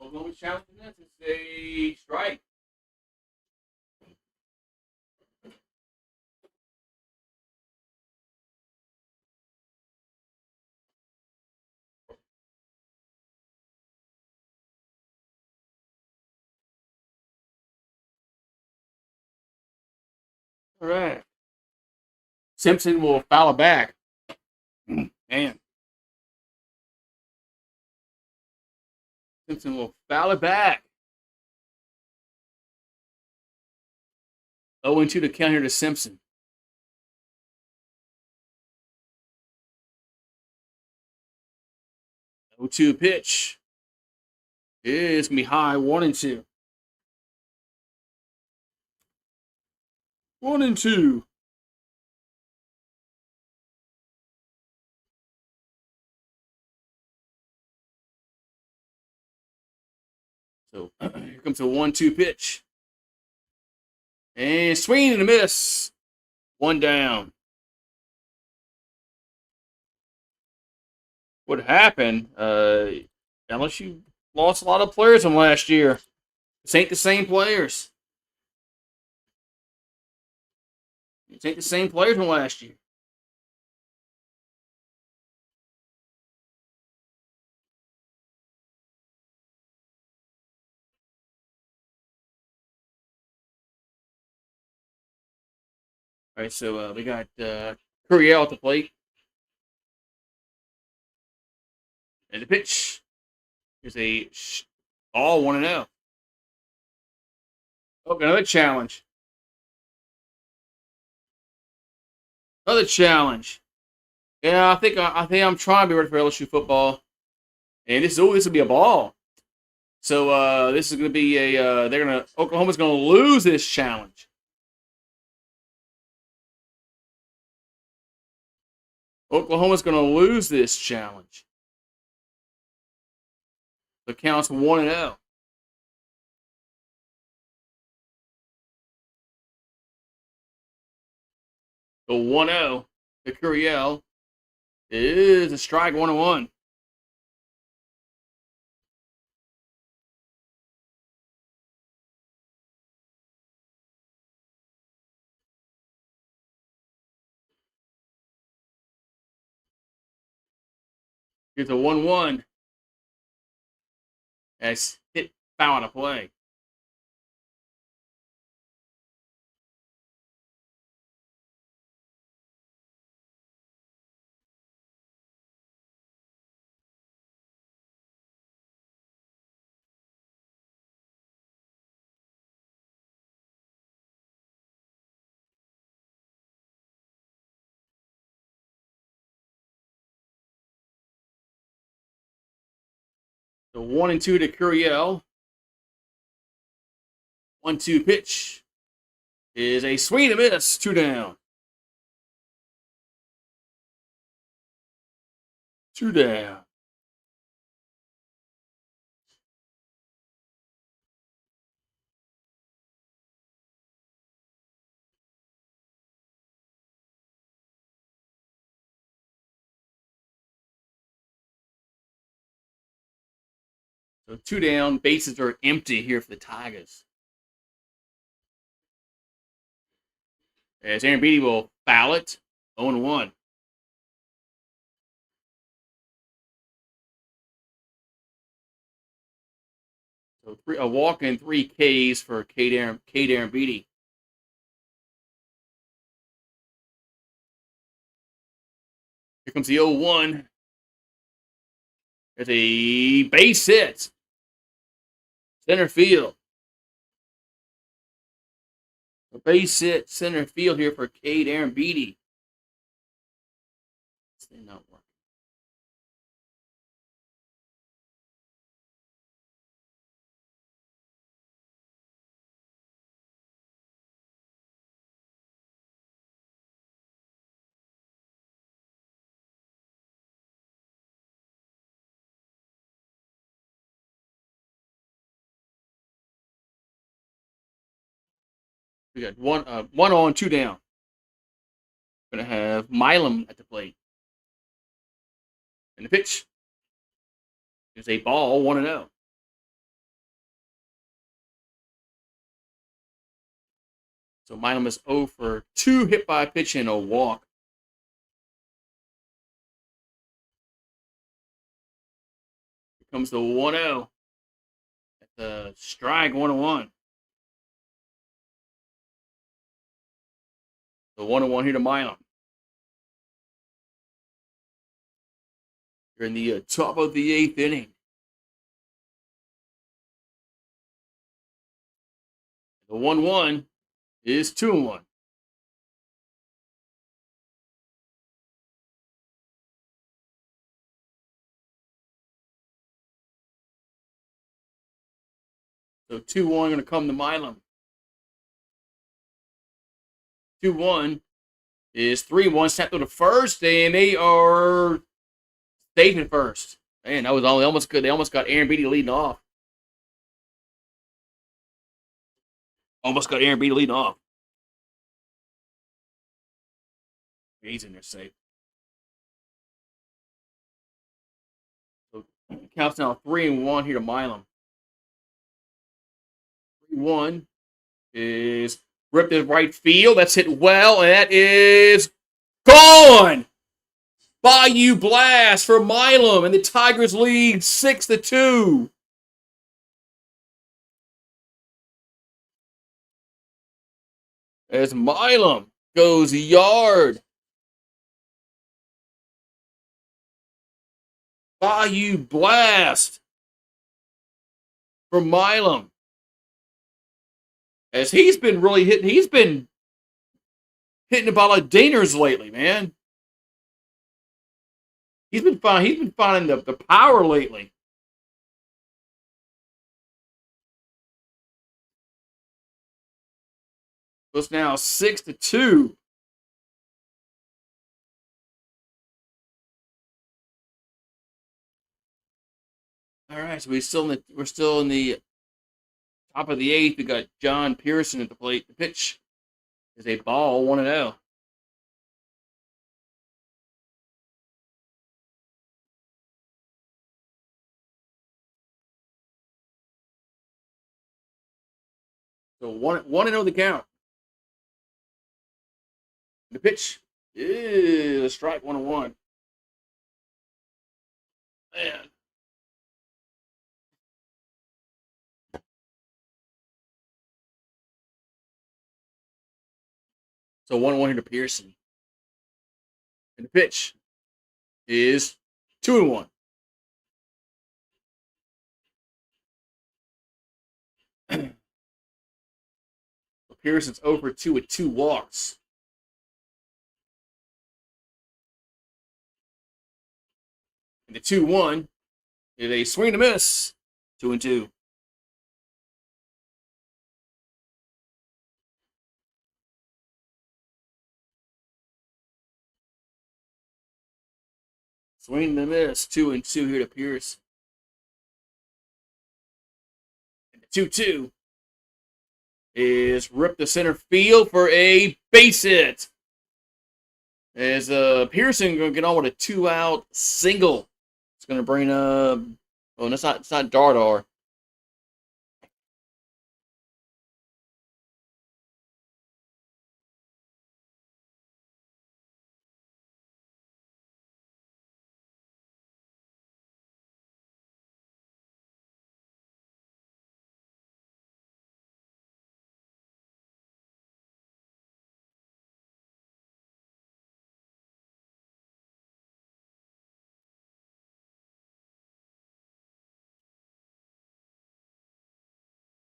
S1: Oklahoma's challenging this. It's a strike. All right. Simpson will foul it back. Man. Simpson will foul it back. 0-2 to count here to Simpson. 0-2 pitch. It's going to be high. 1-2. 1-2. So here comes a 1-2 pitch. And swing and a miss. 1 down. What happened? LSU lost a lot of players from last year. This ain't the same players. It ain't the same players from last year. All right, so we got Curiel at the plate. And the pitch. Here's a all 1-0. Oh, another challenge. Another challenge. Yeah, I think I'm trying to be ready for LSU football. And this will be a ball. So this is going to be Oklahoma's going to lose this challenge. Oklahoma's going to lose this challenge. The count's 1-0. The 1-0 to Curiel is a strike 1-1. Here's a 1-1. As hit foul on a play. The 1-2 to Curiel. 1-2 pitch is a swing and a miss. 2 down. 2 down. So 2 down. Bases are empty here for the Tigers. As Aaron Beatty will foul it. 0-1. So a walk and 3 Ks for Cade Aaron Beatty. Here comes the 0-1. There's a base hit. Center field. A base hit center field here for Cade Aaron Beatty. This thing not working. We got one on, 2 down. Gonna have Milam at the plate. And the pitch is a ball, 1-0. So Milam is 0 for 2 hit by a pitch and a walk. Here comes the 1-0. At the strike, 1-1. The 1-1 here to Milam. You're in the top of the 8th inning. The 1-1 is 2-1. So 2-1 going to come to Milam. 2-1 is 3-1. Snapped to the first, and they are safe at first. Man, that was almost good. They almost got Aaron Beatty leading off. Almost got Aaron Beatty leading off. He's in there safe. So it counts now 3-1 here to Milam. 3-1 is ripped to right field. That's hit well, and that is gone. Bayou blast for Milam, and the Tigers lead 6-2. As Milam goes yard. Bayou blast for Milam. As he's been really hitting, he's been hitting the ball like dingers lately, man. He's been finding the power lately. So it's now 6-2. All right, so we're still in the top of the eighth. We got John Pearson at the plate. The pitch is a ball, 1-0. So 1-0 the count. The pitch is a strike, 1-1. Man. So 1-1 here to Pearson. And the pitch is 2-1. Pearson's over 2 with 2 walks. And the 2-1 is a swing and a miss. 2-2. Swing and a miss. 2-2 here to Pierce. And the 2-2 is ripped to center field for a base hit. As Pearson going to get on with a 2-out single. It's going to bring up. Oh, it's not Dardar.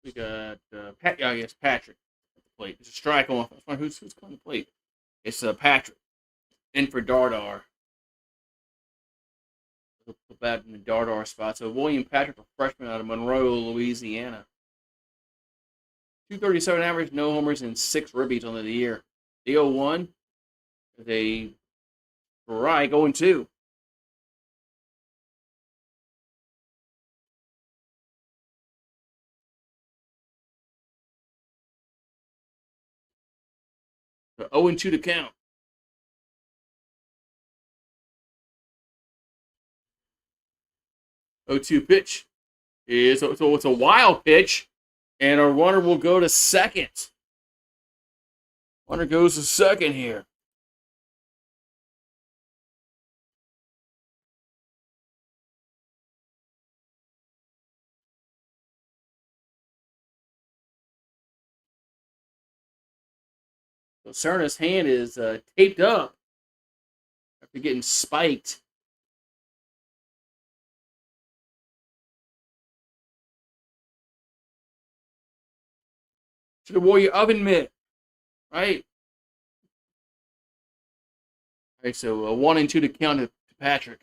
S1: We got Patrick at the plate. It's a strike on. Who's calling the plate? It's Patrick in for Dardar. Put that in the Dardar spot. So William Patrick, a freshman out of Monroe, Louisiana. 237 average, no homers, and 6 ribbies on the year. The 0-1 is a strike, 0-2. So 0-2 to count. 0-2 pitch is so it's a wild pitch, and our runner will go to second. Runner goes to second here. So Cerna's hand is taped up after getting spiked. Should have wore your oven mitt, right? All right, so 1-2 to count to Patrick.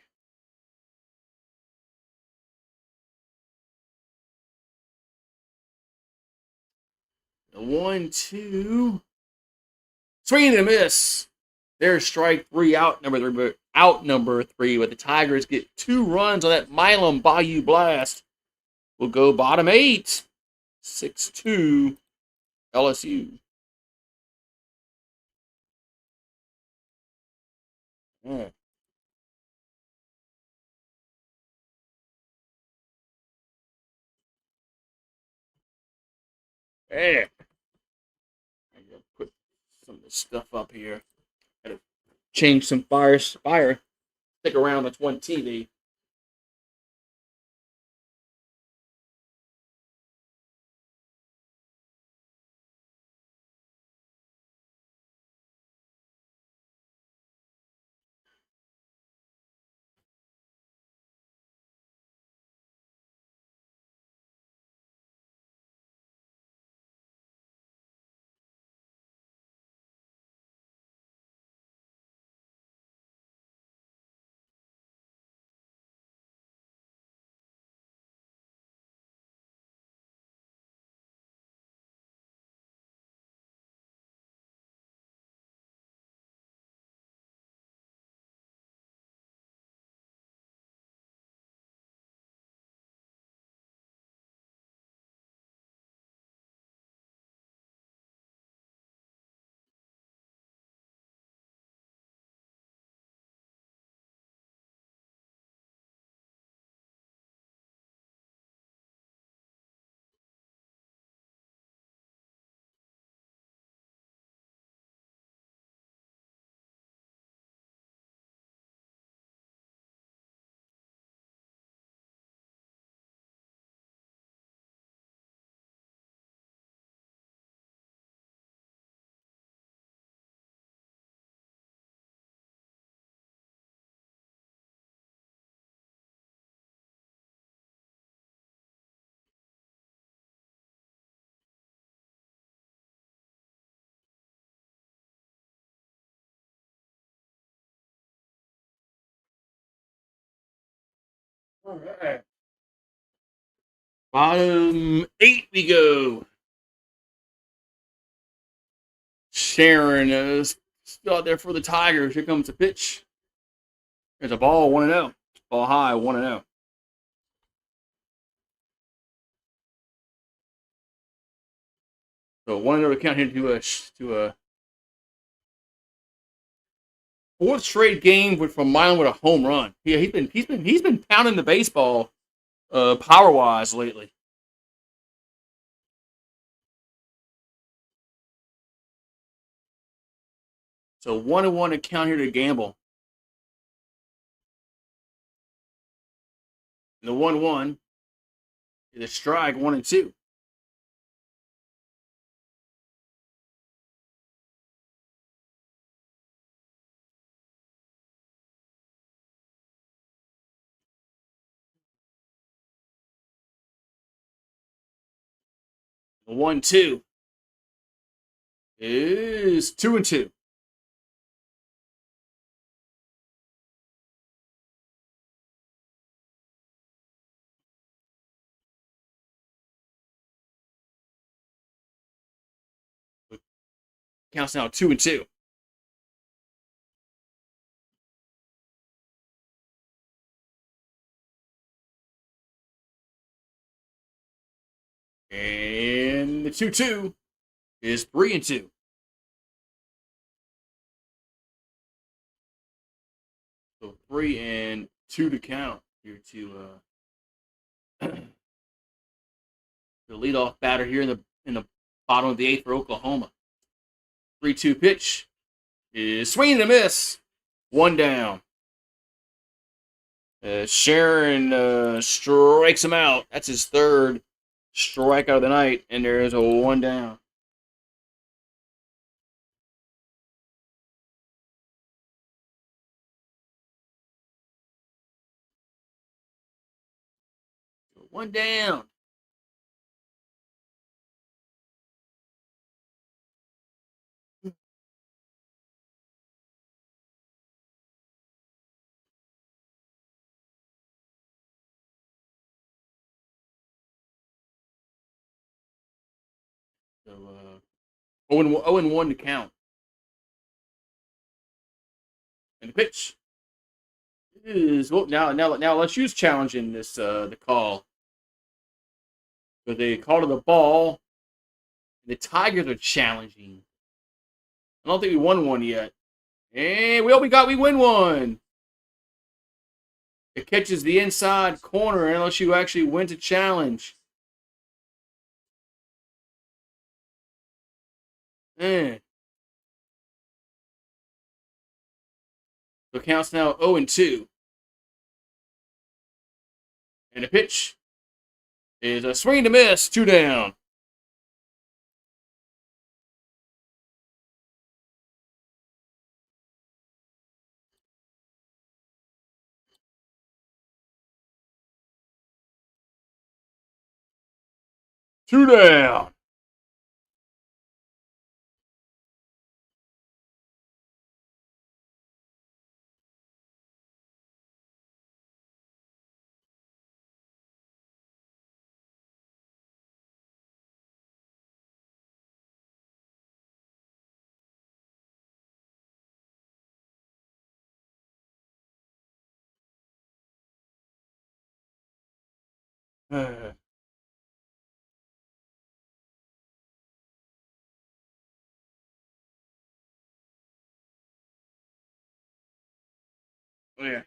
S1: The 1-2. Swing and a miss. There's strike 3, out number 3, but out number 3. But the Tigers get 2 runs on that Milam Bayou blast. We'll go bottom 8. 6-2 LSU. Yeah. Hey. I'm gonna put some of this stuff up here. Gotta change some fire. Stick around, that's one TV. All right. Bottom 8 we go. Sharon is still out there for the Tigers. Here comes the pitch. There's a ball 1-0. Ball high 1-0. So 1-0 to count here to a fourth straight game from Milan with a home run. Yeah, he's been pounding the baseball power wise lately. So 1-1 to count here to Gamble. And the 1-1 is a strike 1-2. The 1-2 is 2-2. Counts now 2-2. And the 2-2 is 3-2. So 3-2 to count here to the leadoff batter here in the bottom of the 8th for Oklahoma. 3-2 pitch is swinging and a miss. 1 down. Sharon strikes him out. That's his third strikeout of the night, and there is a 1 down. One down. So 0-1 to count. And the pitch is now LSU's challenging this the call. But they called it a ball. The Tigers are challenging. I don't think we won one yet. And we win one. It catches the inside corner unless you actually win to challenge. Man. So it counts now 0-2. And the pitch is a swing to miss, 2 down. Two down. Oh, yeah.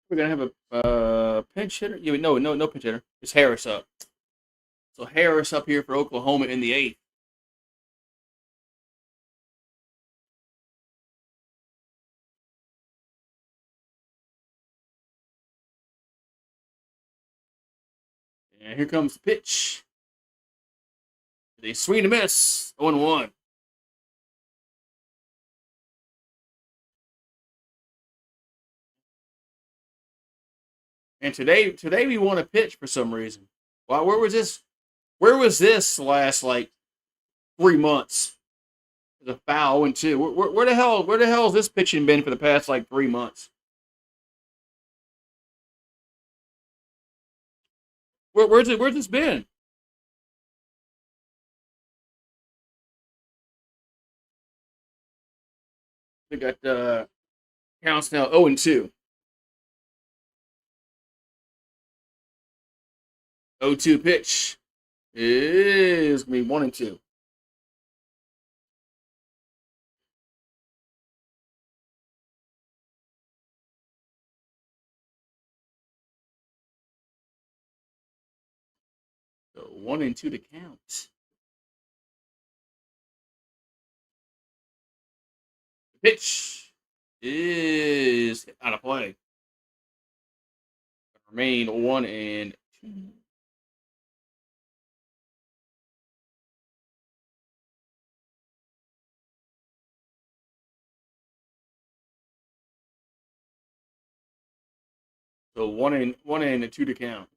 S1: We're gonna have a pinch hitter. Yeah, no pinch hitter. It's Harris up. So Harris up here for Oklahoma in the 8th. And here comes the pitch. They swing and miss. 0-1. And today we want to pitch for some reason. Wow, where was this? Where was this last like 3 months? The foul 0-2. Where the hell has this pitching been for the past like 3 months? Where's this been? We got counts now 0-2. 0-2 pitch is gonna be 1-2. So 1-2 to count. The pitch is out of play. Remain 1-2. So 1-2 to count.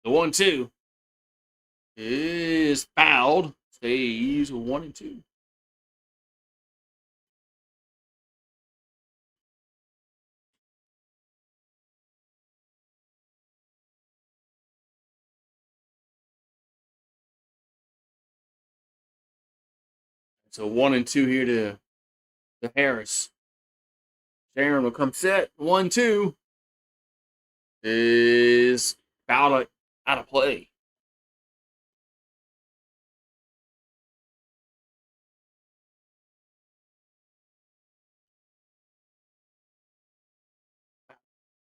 S1: The 1-2 is fouled. Stays 1-2. So 1-2 here to Harris. Sharon will come set. 1-2 is fouled out of play.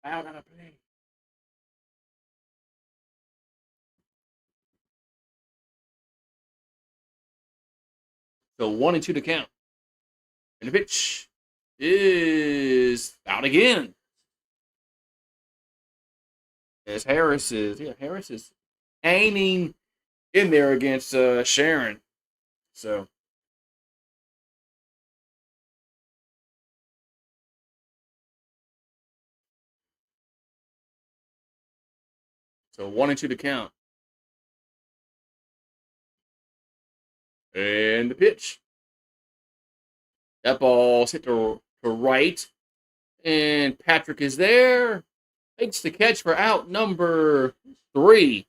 S1: Fouled out of play. So 1-2 to count. And the pitch is out again. As Harris is hanging in there against Sharon. So 1-2 to count. And the pitch. That ball's hit to right. And Patrick is there. Makes the catch for out number 3.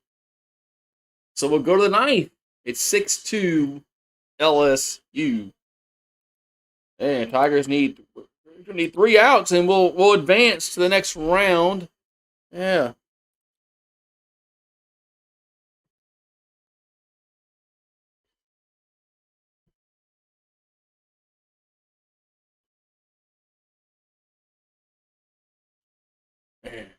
S1: So we'll go to the ninth. It's 6-2 LSU. And Tigers need 3 outs, and we'll advance to the next round. Yeah. Man.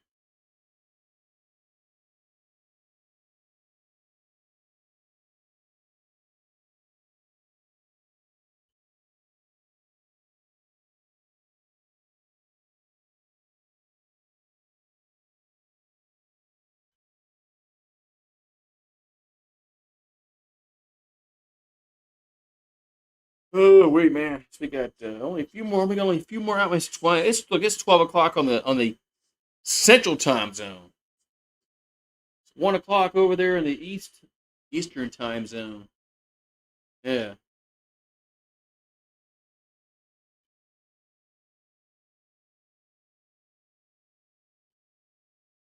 S1: Oh wait, man. So we got only a few more. We got only a few more hours. It's 12 o'clock on the Central Time Zone. It's 1 o'clock over there in the Eastern Time Zone. Yeah.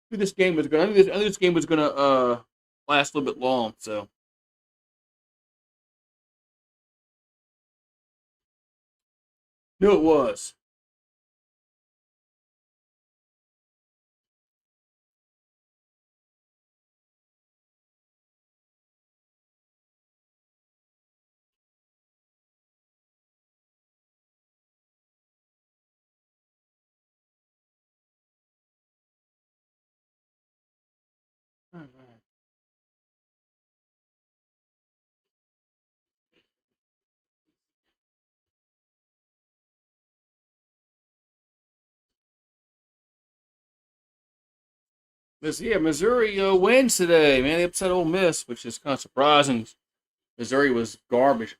S1: I knew this game was gonna. I knew this game was gonna last a little bit long. So knew it was. All right. Missouri wins today, man. They upset Ole Miss, which is kind of surprising. Missouri was garbage.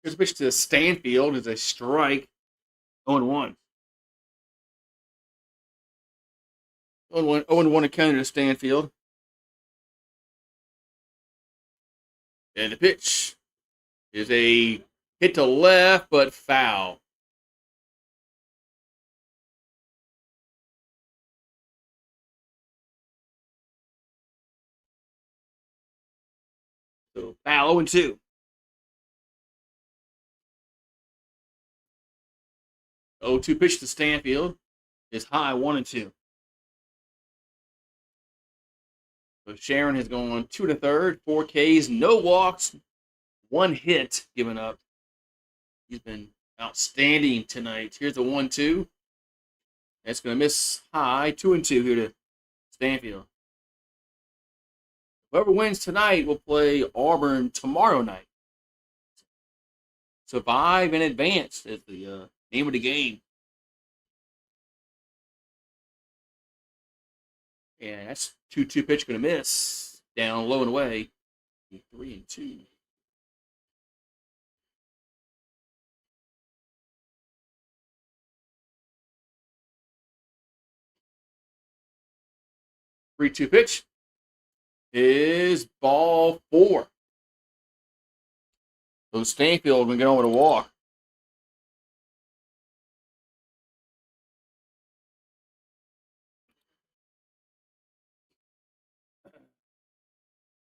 S1: Here's a pitch to Stanfield is a strike. 0-1. 0-1 to counter to Stanfield. And the pitch is a hit to left, but foul. So foul 0-2. 0-2 pitch to Stanfield is high 1-2. So Sharon has gone 2 to third, 4 Ks, no walks, 1 hit given up. He's been outstanding tonight. Here's the 1-2. That's going to miss high 2-2 here to Stanfield. Whoever wins tonight will play Auburn tomorrow night. Survive and advance is the name of the game. And that's 2-2 pitch going to miss. Down low and away. 3-2. Three-two pitch is ball 4. So Stanfield going to get on with a walk.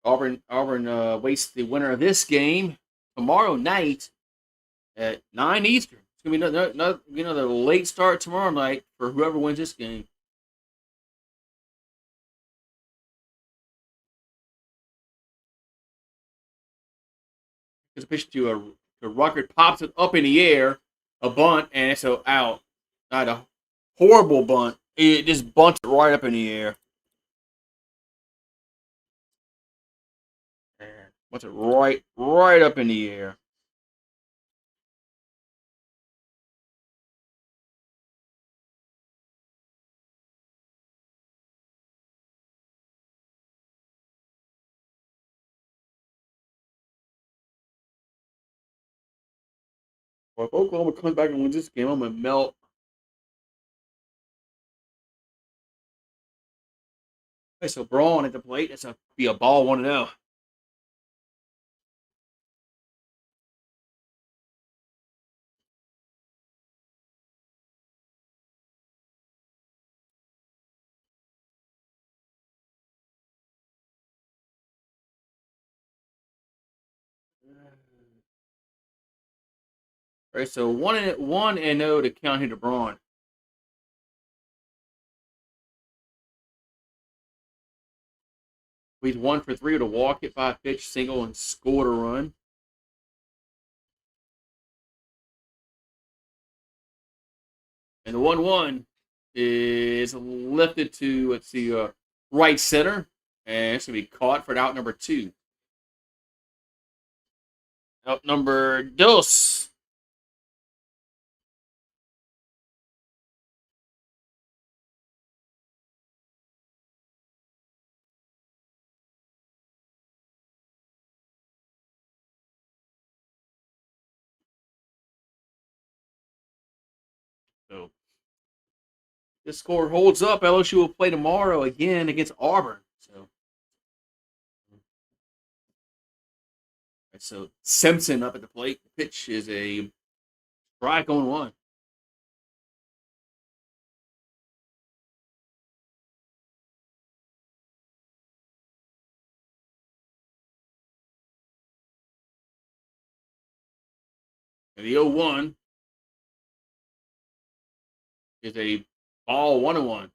S1: Auburn waits the winner of this game tomorrow night at 9 Eastern. It's going to be another late start tomorrow night for whoever wins this game. It's a pitch to Ruckert, pops it up in the air, a bunt, and it's out. Not a horrible bunt. It just bunts it right up in the air. Bunts it right up in the air. Well, if Oklahoma comes back and wins this game, I'm going to melt. Okay, so Braun at the plate. That's a be a ball 1-0. All right, so 1-0 to count here to Braun. He's 1 for 3 with a walk, hit by a pitch, single, and scored a run. And the 1-1 is lifted to, let's see, right center. And it's going to be caught for out number 2. Out number dos. So this score holds up. LSU will play tomorrow again against Auburn. So Simpson up at the plate. The pitch is a strike on 1. And the 0-1 is a ball 1-1.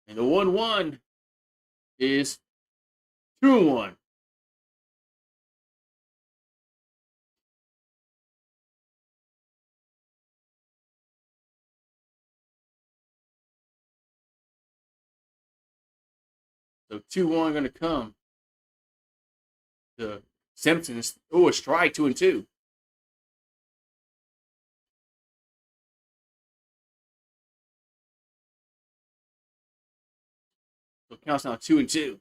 S1: And the 1-1 is 2-1. So 2-1 going to come to Simpson. Oh, a strike, 2-2. So it counts now 2-2.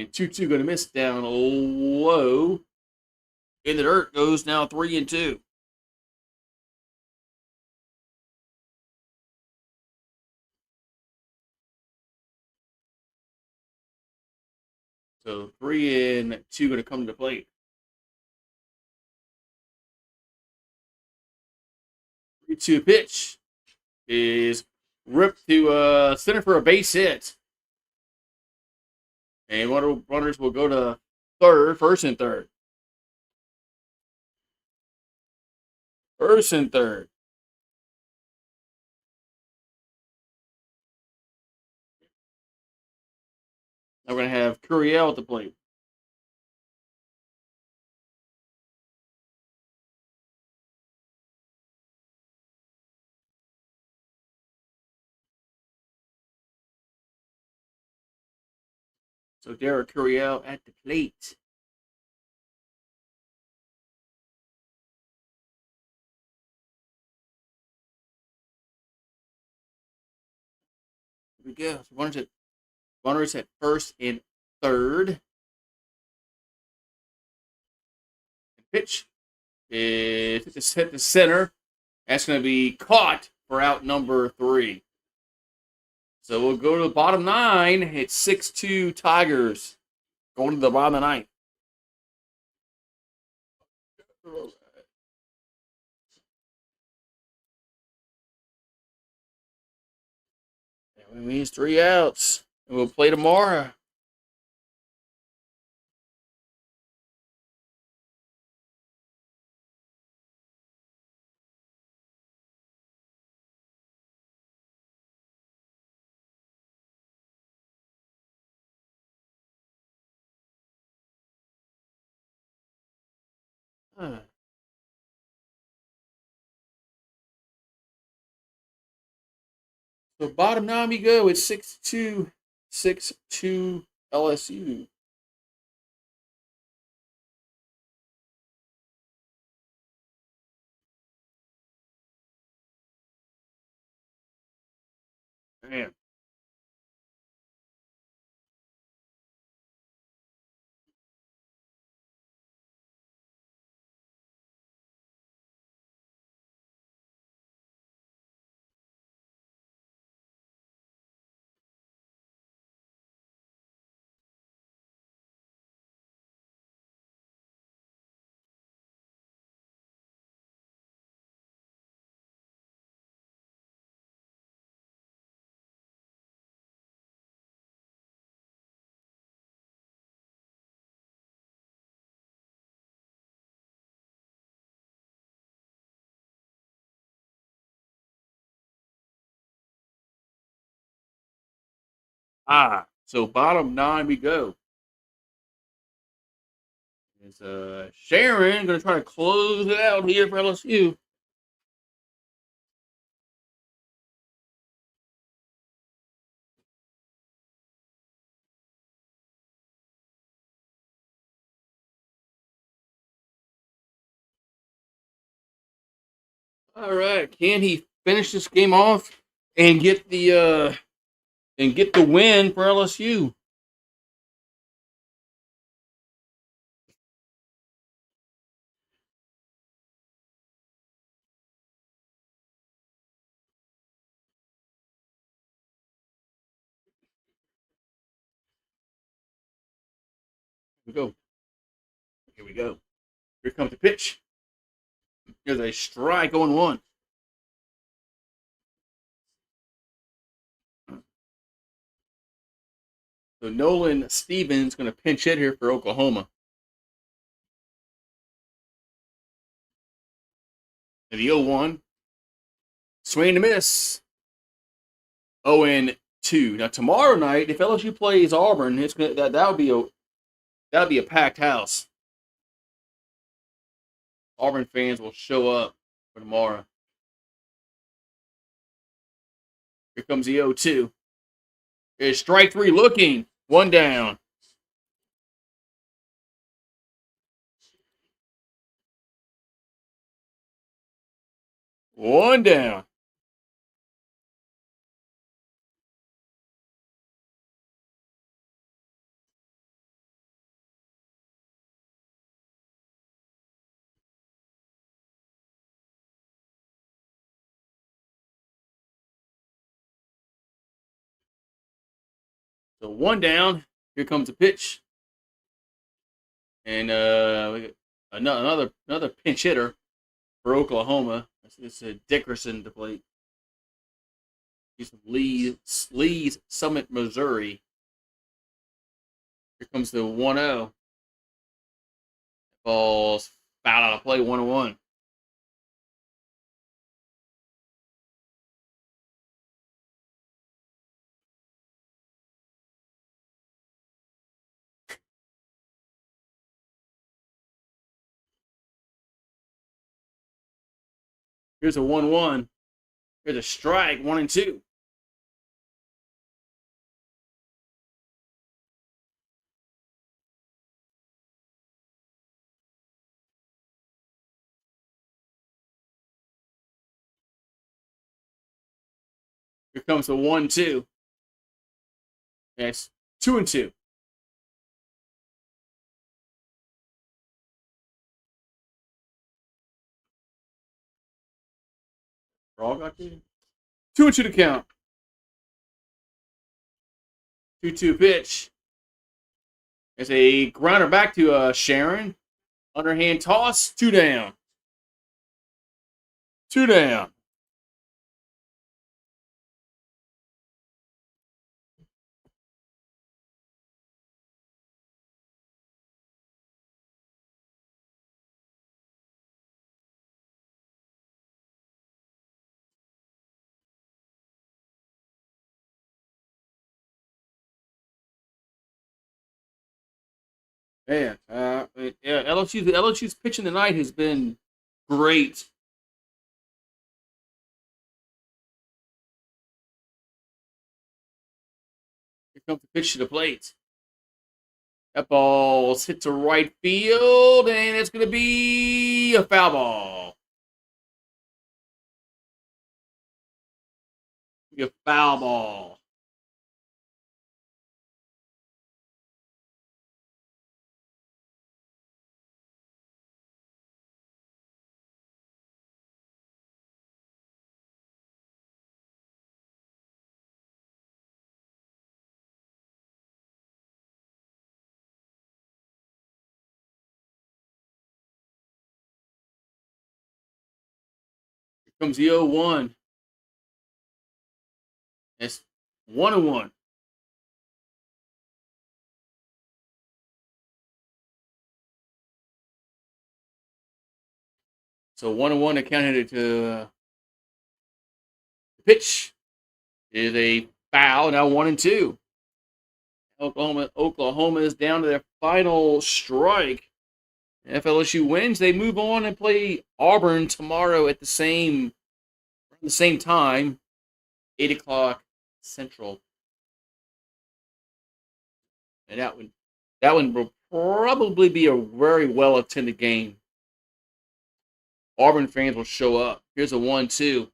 S1: And 2-2 going to miss down low. In the dirt goes now 3-2. So 3-2 going to come to plate. 3-2 pitch is ripped to center for a base hit. And runners will go to third, first and third. First and third. Now we're going to have Curiel at the plate. So Derek Curiel at the plate. Here we go. So runners at first and third. Pitch is hit the center. That's going to be caught for out number 3. So we'll go to the bottom 9. It's 6-2 Tigers. Going to the bottom of the 9th. That means 3 outs. And we'll play tomorrow. So bottom 9 we go. It's 6-2 LSU. Man. So bottom 9 we go. It's Sharon going to try to close it out here for LSU. All right, can he finish this game off and get the win for LSU? Here we go. Here we go. Here comes the pitch. Here's a strike on 1. So Nolan Stevens going to pinch hit here for Oklahoma. And the 0-1. Swing and a miss. 0-2. Now tomorrow night, if LSU plays Auburn, it's gonna that would be a packed house. Auburn fans will show up for tomorrow. Here comes the 0-2. It's strike 3 looking. 1 down. One down. So 1 down. Here comes the pitch. And we got another pinch hitter for Oklahoma. It's Dickerson to plate. He's from Lee's Summit, Missouri. Here comes the 1-0. Ball's foul out of play, 1-1. Here's a 1-1. Here's a strike, 1-2. Here comes the 1-2. And it's 2-2. All got two. 2-2 to count. 2-2 pitch. It's a grounder back to Sharon. Underhand toss. 2 down. 2 down. Man, yeah, LSU's pitching tonight has been great. Here comes the pitch to the plate. That ball hit to right field, and it's going to be a foul ball. A foul ball. Here comes the 0-1. It's 1-1. So 1-1 to count it to the pitch is a foul. Now 1-2. Oklahoma is down to their final strike. If LSU wins, they move on and play Auburn tomorrow at the same time, 8 o'clock Central. And that one will probably be a very well attended game. Auburn fans will show up. Here's a 1-2.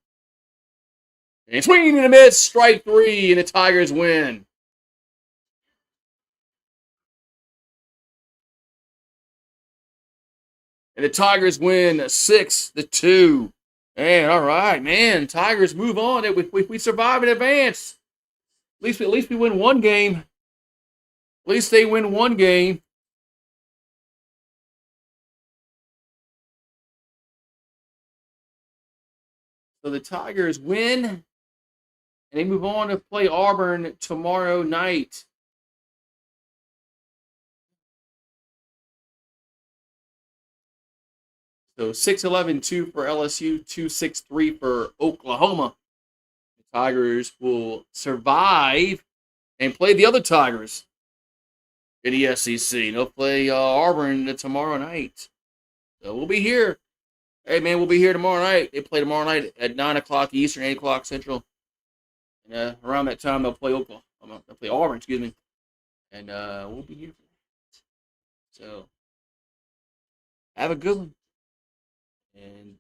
S1: And swinging in the miss, strike 3, and the Tigers win. And the Tigers win 6-2. Man, all right, man. Tigers move on. We survive in advance. At least we win one game. At least they win one game. So the Tigers win, and they move on to play Auburn tomorrow night. So 6-11-2 for LSU, 2-6-3 for Oklahoma. The Tigers will survive and play the other Tigers in the SEC. They'll play Auburn tomorrow night. So we'll be here. Hey, man, we'll be here tomorrow night. They play tomorrow night at 9 o'clock Eastern, 8 o'clock Central. And around that time, they'll play Oklahoma. They'll play Auburn, excuse me. And we'll be here for that. So have a good one. And